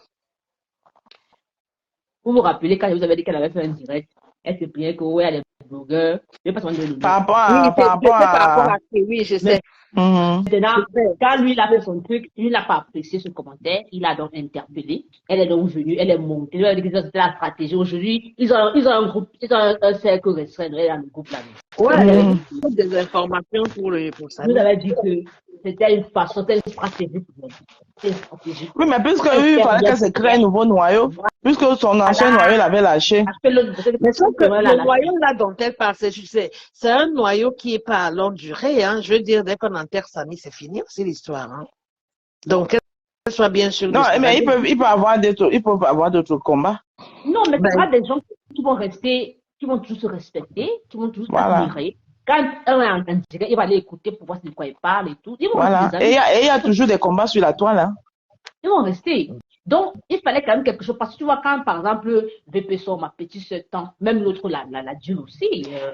Vous vous rappelez quand je vous avais dit qu'elle avait fait un direct, elle se plaignait que ouais, les blogueurs, je ne vais pas se demander. Par rapport à... Oui, je sais. Maintenant, quand lui il a fait son truc, lui n'a pas apprécié ce commentaire, il a donc interpellé. Elle est donc venue, elle est montée. Elle a dit que c'était la stratégie. Aujourd'hui, ils ont un groupe, ils ont un cercle restreint dans le groupe là. Ouais, des informations pour ça. Vous avez dit que c'était une façon, c'était une stratégie. Oui, mais puisque il fallait qu'elle se crée un nouveau noyau, puisque son ancien noyau l'avait lâché. Mais sauf que le noyau là dont elle parle, c'est un noyau qui est pas à longue durée. Hein. Je veux dire, dès qu'on enterre Samy, c'est fini aussi l'histoire. Hein. Donc, qu'elle soit bien sûre. Non, mais il peut avoir d'autres combats. Non, mais c'est pas des gens qui vont rester, qui vont toujours se respecter, qui vont toujours s'admirer. Quand un est en direct, il va aller écouter pour voir de quoi il parle et tout. Voilà. Et il y a toujours des combats sur la toile. Hein. Ils vont rester. Donc, il fallait quand même quelque chose. Parce que tu vois, quand par exemple, VP sort ma petite sœur, même l'autre la dure aussi.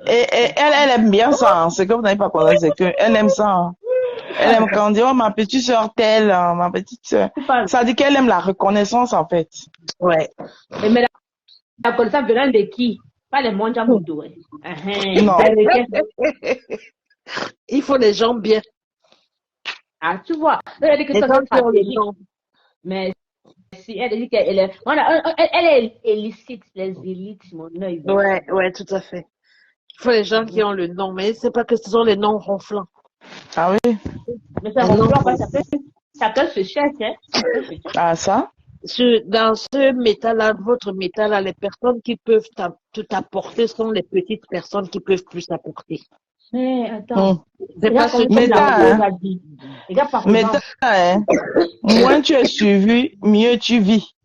Et elle aime bien ça. Hein. C'est que vous n'avez pas compris, c'est qu'elle aime ça. Hein. Elle aime quand on dit, oh, ma petite sœur telle, ma petite sœur. Ça dit qu'elle aime la reconnaissance, en fait. Ouais. Mais la reconnaissance venant de qui? Pas les mondiaux Moudou. Non. Il faut des gens bien. Ah, tu vois. Elle a dit que ça c'est stratégique. Mais si elle dit qu'elle est, elle est illicite, les élites, mon œil. Ouais, tout à fait. Il faut les gens qui ont le nom, mais c'est pas que ce sont les noms ronflants. Ah oui. Mais ça ronflant, ça peut se chercher, hein. Ah, ça? Dans ce métal-là, votre métal-là, les personnes qui peuvent t'apporter sont les petites personnes qui peuvent plus t'apporter. Mais attends, C'est pas comme ceux qui la Métal, Rose a dit. Regarde par Métal, exemple, hein. Moins tu es suivi, mieux tu vis.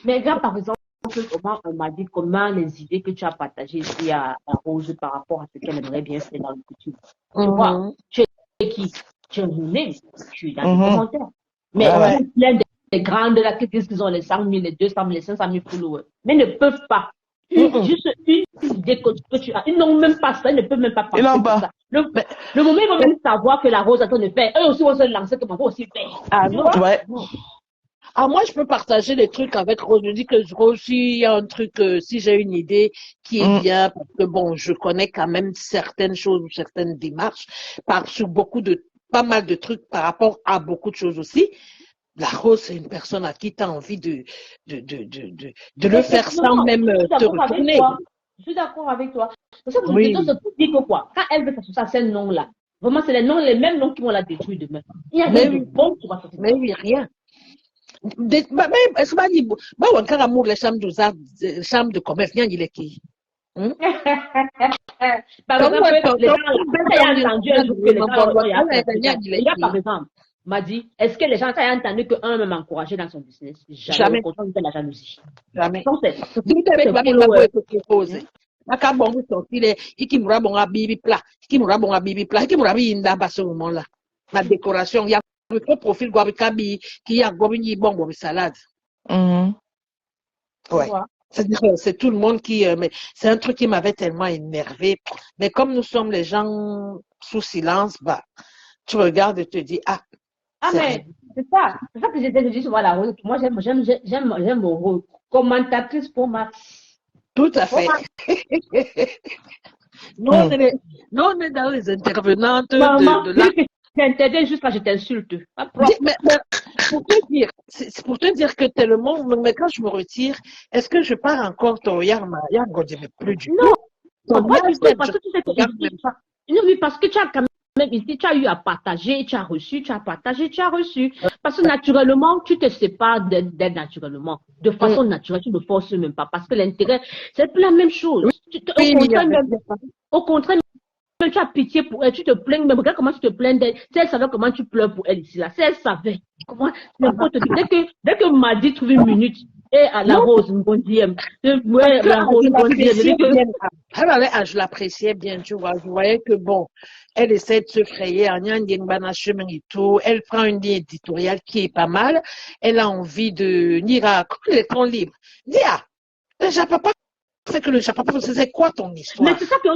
mais regarde par exemple, comment on m'a dit, comment les idées que tu as partagées ici à Rose par rapport à ce qu'elle aimerait bien faire dans le futur. Tu vois, tu es qui? Tu es René, tu es dans les commentaires. Mais Ouais, ouais. plein des grandes là qui disent qu'ils ont les 100 000, les 200 000, les 500 000 followers, mais ne peuvent pas. Juste une idée que tu as. Ils n'ont même pas ça, ils ne peuvent même pas penser Ils n'ont pour pas. ça. Le moment où ils vont même savoir que la Rose attend de faire, eux aussi vont se lancer comme on va aussi faire. Ah Tu non. vois? Ouais. Ah, moi, je peux partager des trucs avec Rose. Je dis que Rose, s'il y a un truc, si j'ai une idée qui est bien, parce que bon, je connais quand même certaines choses ou certaines démarches, sur pas mal de trucs par rapport à beaucoup de choses aussi. La Rose, c'est une personne à qui tu as envie de le faire sans même te retourner. Je suis d'accord avec toi. Parce que Oui. se dit que quoi, quand elle veut faire ces noms-là, vraiment, c'est les mêmes noms qui vont la détruire demain. Il n'y a rien de bon qui va sortir. Mais oui, rien. Est-ce que dit, on a amour les chambres de commerce, il est qui? Par exemple, les gens ont entendu un jour que les gens par exemple, m'a dit, est-ce que les gens ont entendu qu'un même encouragé dans son business? Jamais. Au contraire, c'est la jalousie. Jamais. La décoration, il y a le profil qui a bon salade. Ouais. C'est-à-dire, c'est tout le monde mais c'est un truc qui m'avait tellement énervé. Mais comme nous sommes les gens sous silence, bah, tu regardes et te dis, mais c'est ça que j'étais dit sur la route. Moi, j'aime mon rôle. Commentatrice pour Max. Tout à fait. Nous, on est dans les intervenantes de la... J'interviens juste quand je t'insulte. Mais c'est pour te dire que tellement, mais quand je me retire, est-ce que je pars encore ton Yarma? Yarma, je n'aimais plus du tout. Non, pas du tout, parce que tu sais que non, oui, parce que tu as quand même ici, tu as eu à partager, tu as reçu, tu as partagé, tu as reçu. Parce que naturellement, tu te sépares d'elle naturellement. De façon naturelle, tu ne forces même pas. Parce que l'intérêt, c'est plus la même chose. Au contraire, tu as pitié pour elle, tu te plains, mais regarde comment tu te plains d'elle. Si elle savait comment tu pleures pour elle ici, là. Si elle savait comment, dès que Madi trouve une minute, et à la Rose, une bonne dième. Ouais, la Rose, une bonne dième. Je l'appréciais bien, tu vois. Je voyais que bon, elle essaie de se frayer en chemin et tout. Elle prend une ligne éditoriale qui est pas mal. Elle a envie de Nira, comme les temps libres. Dia, j'ai pas c'est que le Japon, c'est quoi ton histoire? Mais c'est ça que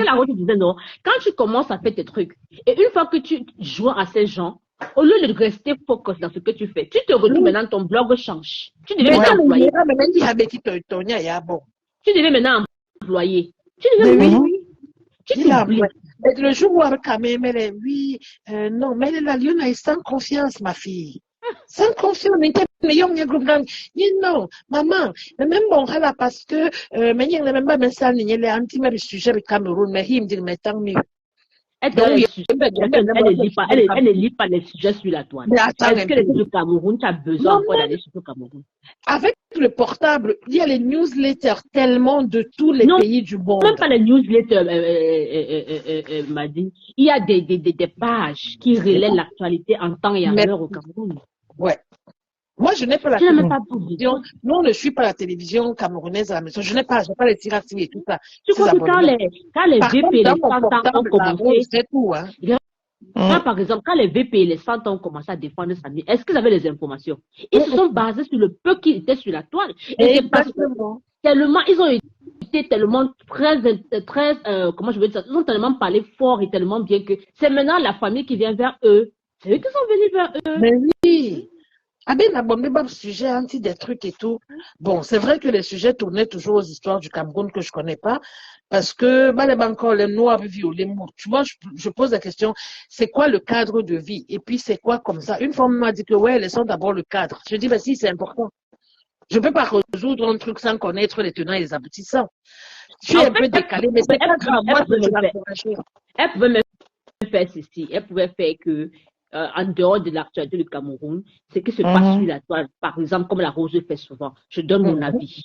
la Rose disait, non. Quand tu commences à faire tes trucs, et une fois que tu joues à ces gens, au lieu de rester focus dans ce que tu fais, tu te retrouves maintenant, ton blog change. Tu deviens maintenant employé. Tu deviens maintenant employé. Tu deviens tu t'oublies. Le jour où quand même, elle est, non, mais elle est la lionne, elle est sans confiance, ma fille. Sans confiance, mais non, maman, mais même bon, là, parce que, mais il n'y a même pas, mais ça, il y a un petit peu de sujet avec Cameroun, mais il me dit, mais tant mieux. Elle ne lit pas les sujets sur la toile. Est-ce que les sujets du Cameroun, tu as besoin encore d'aller sur le Cameroun? Avec le portable, il y a les newsletters tellement de tous les pays du monde. Même pas les newsletters, m'a dit. Il y a des pages qui relaient l'actualité en temps et en heure au Cameroun. Ouais. Moi, je n'ai pas la télévision. Non, je ne suis pas la télévision camerounaise à la maison. Je n'ai pas les tirages et tout ça. Tu crois que quand les VP et les 100 ans ont commencé, c'est tout, hein. Par exemple, quand les VP et les 100 ans ont commencé à défendre Samy, est-ce qu'ils avaient les informations? Ils se sont basés sur le peu qui était sur la toile. Et c'est parce que tellement, ils ont été tellement très, comment je veux dire ça, ils ont tellement parlé fort et tellement bien que c'est maintenant la famille qui vient vers eux. C'est eux qui sont venus vers eux. Mais oui. Ah ben, la sujet anti des trucs et tout. Bon, c'est vrai que les sujets tournaient toujours aux histoires du Cameroun que je connais pas, parce que, encore les noirs violés, tu vois, je pose la question, c'est quoi le cadre de vie? Et puis, c'est quoi comme ça? Une fois, on m'a dit que, ouais, laissons d'abord le cadre. Je dis, si, c'est important. Je peux pas résoudre un truc sans connaître les tenants et les aboutissants. Je suis un peu décalée, mais c'est pas grave. Moi, je l'encourager. Elle pouvait même faire ceci. Elle pouvait faire que, en dehors de l'actualité du Cameroun, ce qui se passe sur la toile, par exemple, comme la Rose fait souvent. Je donne mon avis.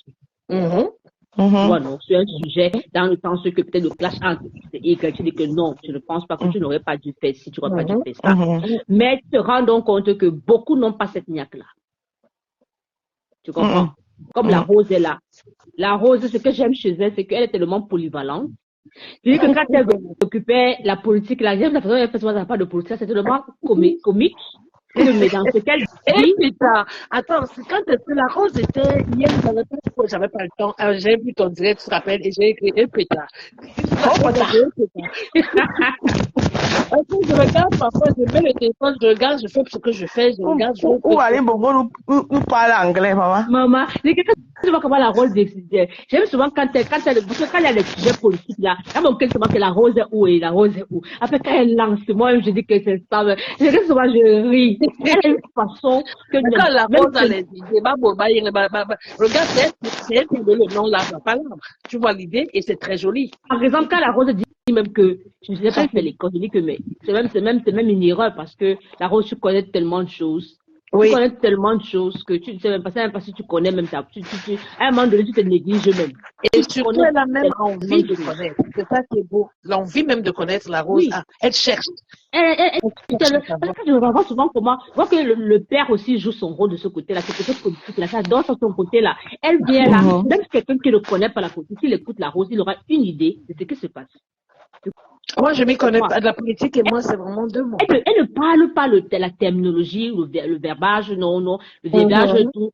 Voilà, sur un sujet, dans le sens que peut-être le clash entre X et Y, tu dis que non, je ne pense pas que tu n'aurais pas dû faire si tu n'aurais pas dû faire ça. Mais tu te rends donc compte que beaucoup n'ont pas cette niaque-là. Tu comprends? Comme la Rose est là. La Rose, ce que j'aime chez elle, c'est qu'elle est tellement polyvalente. C'est-à-dire que quand elle occupait la politique, la façon dont elle fait souvent, ça n'a pas de politique, c'est tellement comique. Mais dans ce qu'elle dit, putain, attends, c'est quand la Rose était hier, j'avais pas le temps. Alors, j'ai vu ton direct, tu te rappelles, et j'ai écrit pétard. Je regarde, parfois, je mets le téléphone, je regarde, je fais ce que je fais, je regarde. Où aller, Bobo, nous parle anglais, maman? Maman, tu vois comment la Rose décide. J'aime souvent quand il y a des sujets politiques là, quand on souvent que la Rose est où et la Rose est où. Après, quand elle lance, moi, je dis que c'est ça. Souvent, je ris. Elle a une façon que quand la Rose a les idées, regarde, c'est elle qui veut le nom là, pas là. Tu vois l'idée et c'est très joli. Par exemple, quand la Rose dit même que je ne sais pas faire l'école, je dis que mais c'est même une erreur parce que la Rose, tu connais tellement de choses. Tu connais tellement de choses que tu ne sais même pas si tu connais même ça. À un moment donné, tu te négliges même. Et surtout, elle a même envie de connaître. C'est ça qui est beau. L'envie même de connaître la Rose. Oui. Elle cherche. Je vois souvent comment, je vois que le père aussi joue son rôle de ce côté-là, ce côté politique-là, ça danse sur son côté-là. Elle vient là, même si quelqu'un qui ne connaît pas la politique, s'il écoute la Rose, il aura une idée de ce qui se passe. Moi, je m'y connais pas de la politique et moi, c'est vraiment deux mots. Elle ne parle pas la terminologie, le verbage, non, le verbage, tout.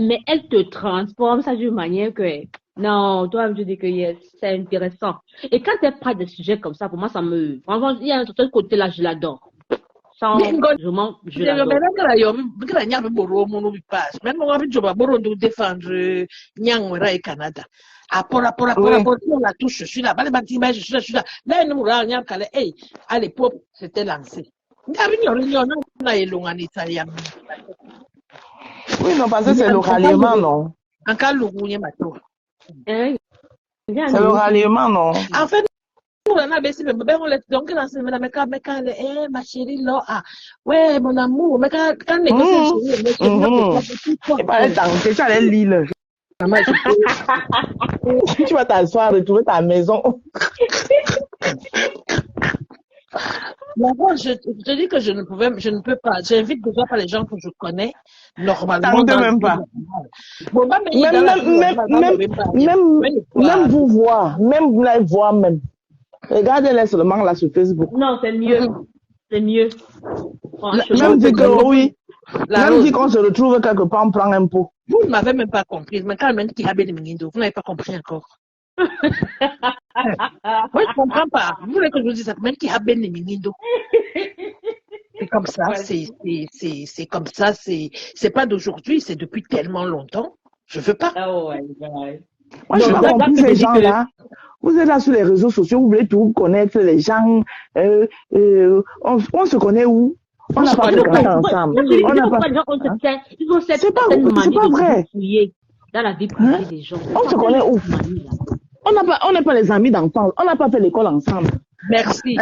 Mais elle te transforme ça d'une manière que, non, toi, je dis que yes, c'est intéressant. Et quand elle parle de sujets comme ça, pour moi, franchement, il y a un certain côté-là, je l'adore. Je l'adore. Canada. Pour la touche, je suis là, je suis là. Là, à l'époque, c'était lancé. Oui, non, parce que c'est le ralliement, non? C'est le ralliement, non? En fait, ma chérie, là, ouais, mon amour, mais quand tu allais lire. Tu vas t'asseoir, retrouver ta maison. Moi, je te dis que je ne peux pas. J'invite déjà pas les gens que je connais normalement. Même pas. Même vous voir, même. Regardez-les seulement là sur Facebook. Non, c'est mieux. C'est mieux. Même dit que oui. Même dit qu'on se retrouve quelque part, on prend un pot. Vous ne m'avez même pas compris. Mais quand même, qui a béni Mingindo, vous n'avez pas compris encore. Moi, je comprends pas. Vous voulez que je vous dise ça? Même qui a béni Mingindo. C'est comme ça, c'est comme ça, c'est pas d'aujourd'hui, c'est depuis tellement longtemps. Je veux pas. Oh, ouais. Moi, je n'ai pas compris ces gens-là. Vous êtes là sur les réseaux sociaux, vous voulez tout connaître les gens. On se connaît où? On n'a pas fait ensemble. C'est pas vrai. Dans la vie privée des gens. On se connaît où? On n'est pas les amis d'enfance. On n'a pas fait l'école ensemble. Merci.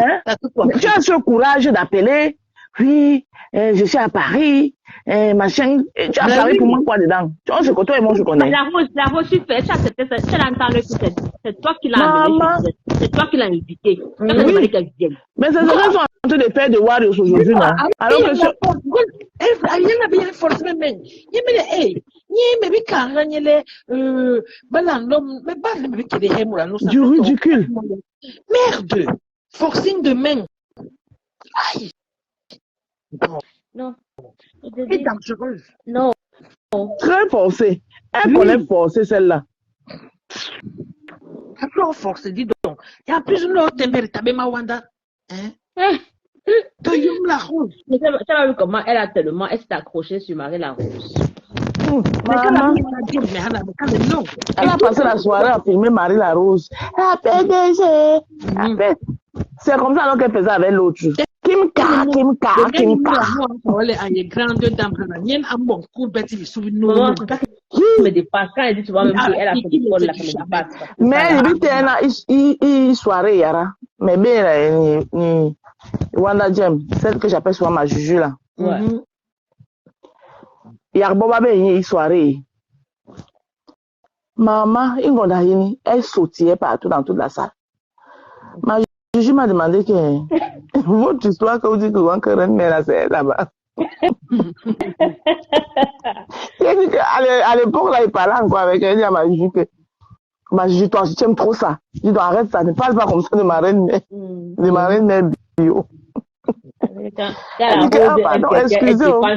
Tu as ce courage d'appeler. Oui, je suis à Paris. Machin. Tu as Paris pour moi quoi dedans? On se côtoie et moi je connais. La Rose, tu fais ça, c'est toi qui l'as amené. C'est toi qui l'as invité. Mais c'est vrai qu'ils sont en train de faire des warriors aujourd'hui, non? Alors que du ridicule. Merde! Forcing de main. Aïe! Non. C'est dangereuse. Non. Très forcée. Elle connaît forcer celle-là. Après, forcé, dis donc. Il y a plus une autre véritable Mawanda. Hein? La Rose. Tu as vu comment elle s'est accrochée sur Marie la Rose. Elle a passé la soirée à filmer Marie la Rose. PDG. C'est comme ça alors qu'elle faisait avec l'autre. Kimka. Mais des pas quand elle dit souvent même qu'elle a fait du col là comme des pattes. Mais il soirée yara. Mais bien ni Wanda Jem, celle que j'appelle souvent ma Juju là. Ouais. Yarbo babe une soirée. Maman, elle sautillait partout dans toute la salle. Ma Juju m'a demandé que votre histoire que vous dites que vous avez là, c'est là-bas. Elle dit qu'à l'époque, là, il parlait encore avec elle. Il dit à ma Juju que ma Juju, toi, tu aimes trop ça. Je dis, arrête ça, ne parle pas comme ça de ma reine mère bio. Elle dit que, pardon, excusez-moi.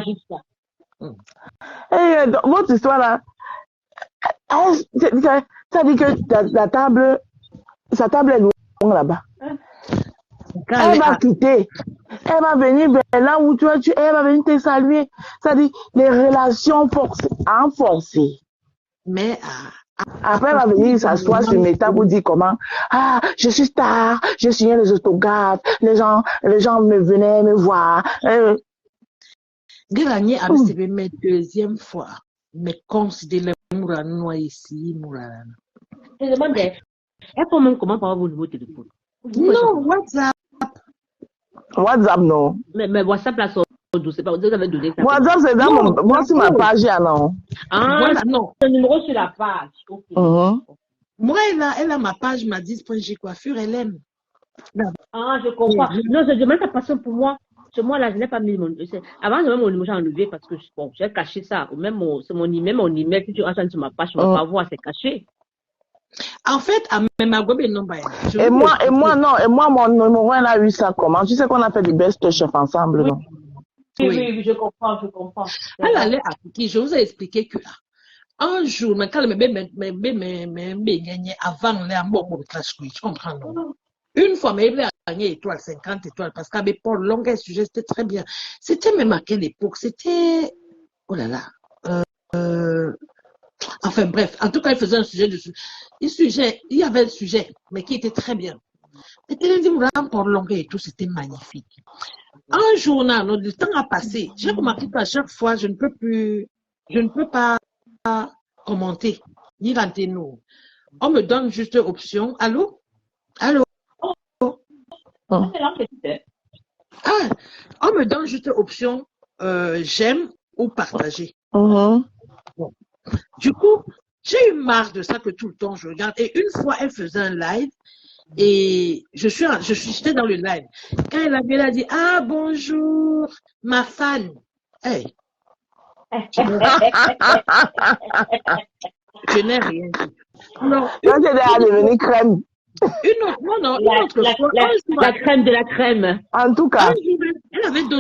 Votre histoire là, ça dit que sa table est loin là-bas. Elle va quitter. Elle va venir vers là où elle va venir te saluer. Ça dit, les relations forcées. Mais après, elle va venir s'asseoir sur mes tables pour dire comment, je suis star, je signais les autographes, les gens me venaient me voir. Gagné avec mes deuxième fois, mais considérez Mourano ici, Mourano. Je demandais, elle peut même comment avoir vos numéros de téléphone? Non, WhatsApp. WhatsApp, non. Mais WhatsApp, là, c'est pas, vous avez donné ça. WhatsApp, c'est dans moi, sur ma page, non. Voilà, non. Le numéro sur la page. Okay. Moi, elle a ma page, ma 10.g coiffure, elle aime. Je comprends. Non, je demande ta passion pour moi. Chez moi, là, je n'ai pas mis mon. Avant, j'ai même mon numéro, j'ai enlevé parce que bon, j'ai caché ça. Ou même c'est mon email, si tu rentres sur ma page, tu ne vas pas voir, c'est caché. En fait, et moi, mon numéro, elle a eu ça comment? Tu sais qu'on a fait du best chef ensemble, non? Oui, je comprends. Elle allait appliquer, je vous ai expliqué que un jour, mais quand avant les amours pour le clash, tu comprends, non? Une fois, mais il a gagné étoile, 50 étoiles, parce qu'avec Paul Longuet, sujet, c'était très bien. C'était même à quelle époque? C'était, oh là là, enfin bref, en tout cas, il faisait un sujet il y avait un sujet, mais qui était très bien. Et Paul Longuet et tout, c'était magnifique. Un jour, le temps a passé. J'ai remarqué qu'à chaque fois, je ne peux pas commenter, ni l'antenne. On me donne juste option. Allô? Oh. On me donne juste option j'aime ou partager. Bon. Du coup, j'ai eu marre de ça que tout le temps je regarde. Et une fois, elle faisait un live et j'étais dans le live. Quand elle a dit, bonjour, ma fan. Hey. Je n'ai rien dit. Non. Là, c'est devenu crème. Une autre fois. La crème de la crème. En tout cas. Elle avait d'autres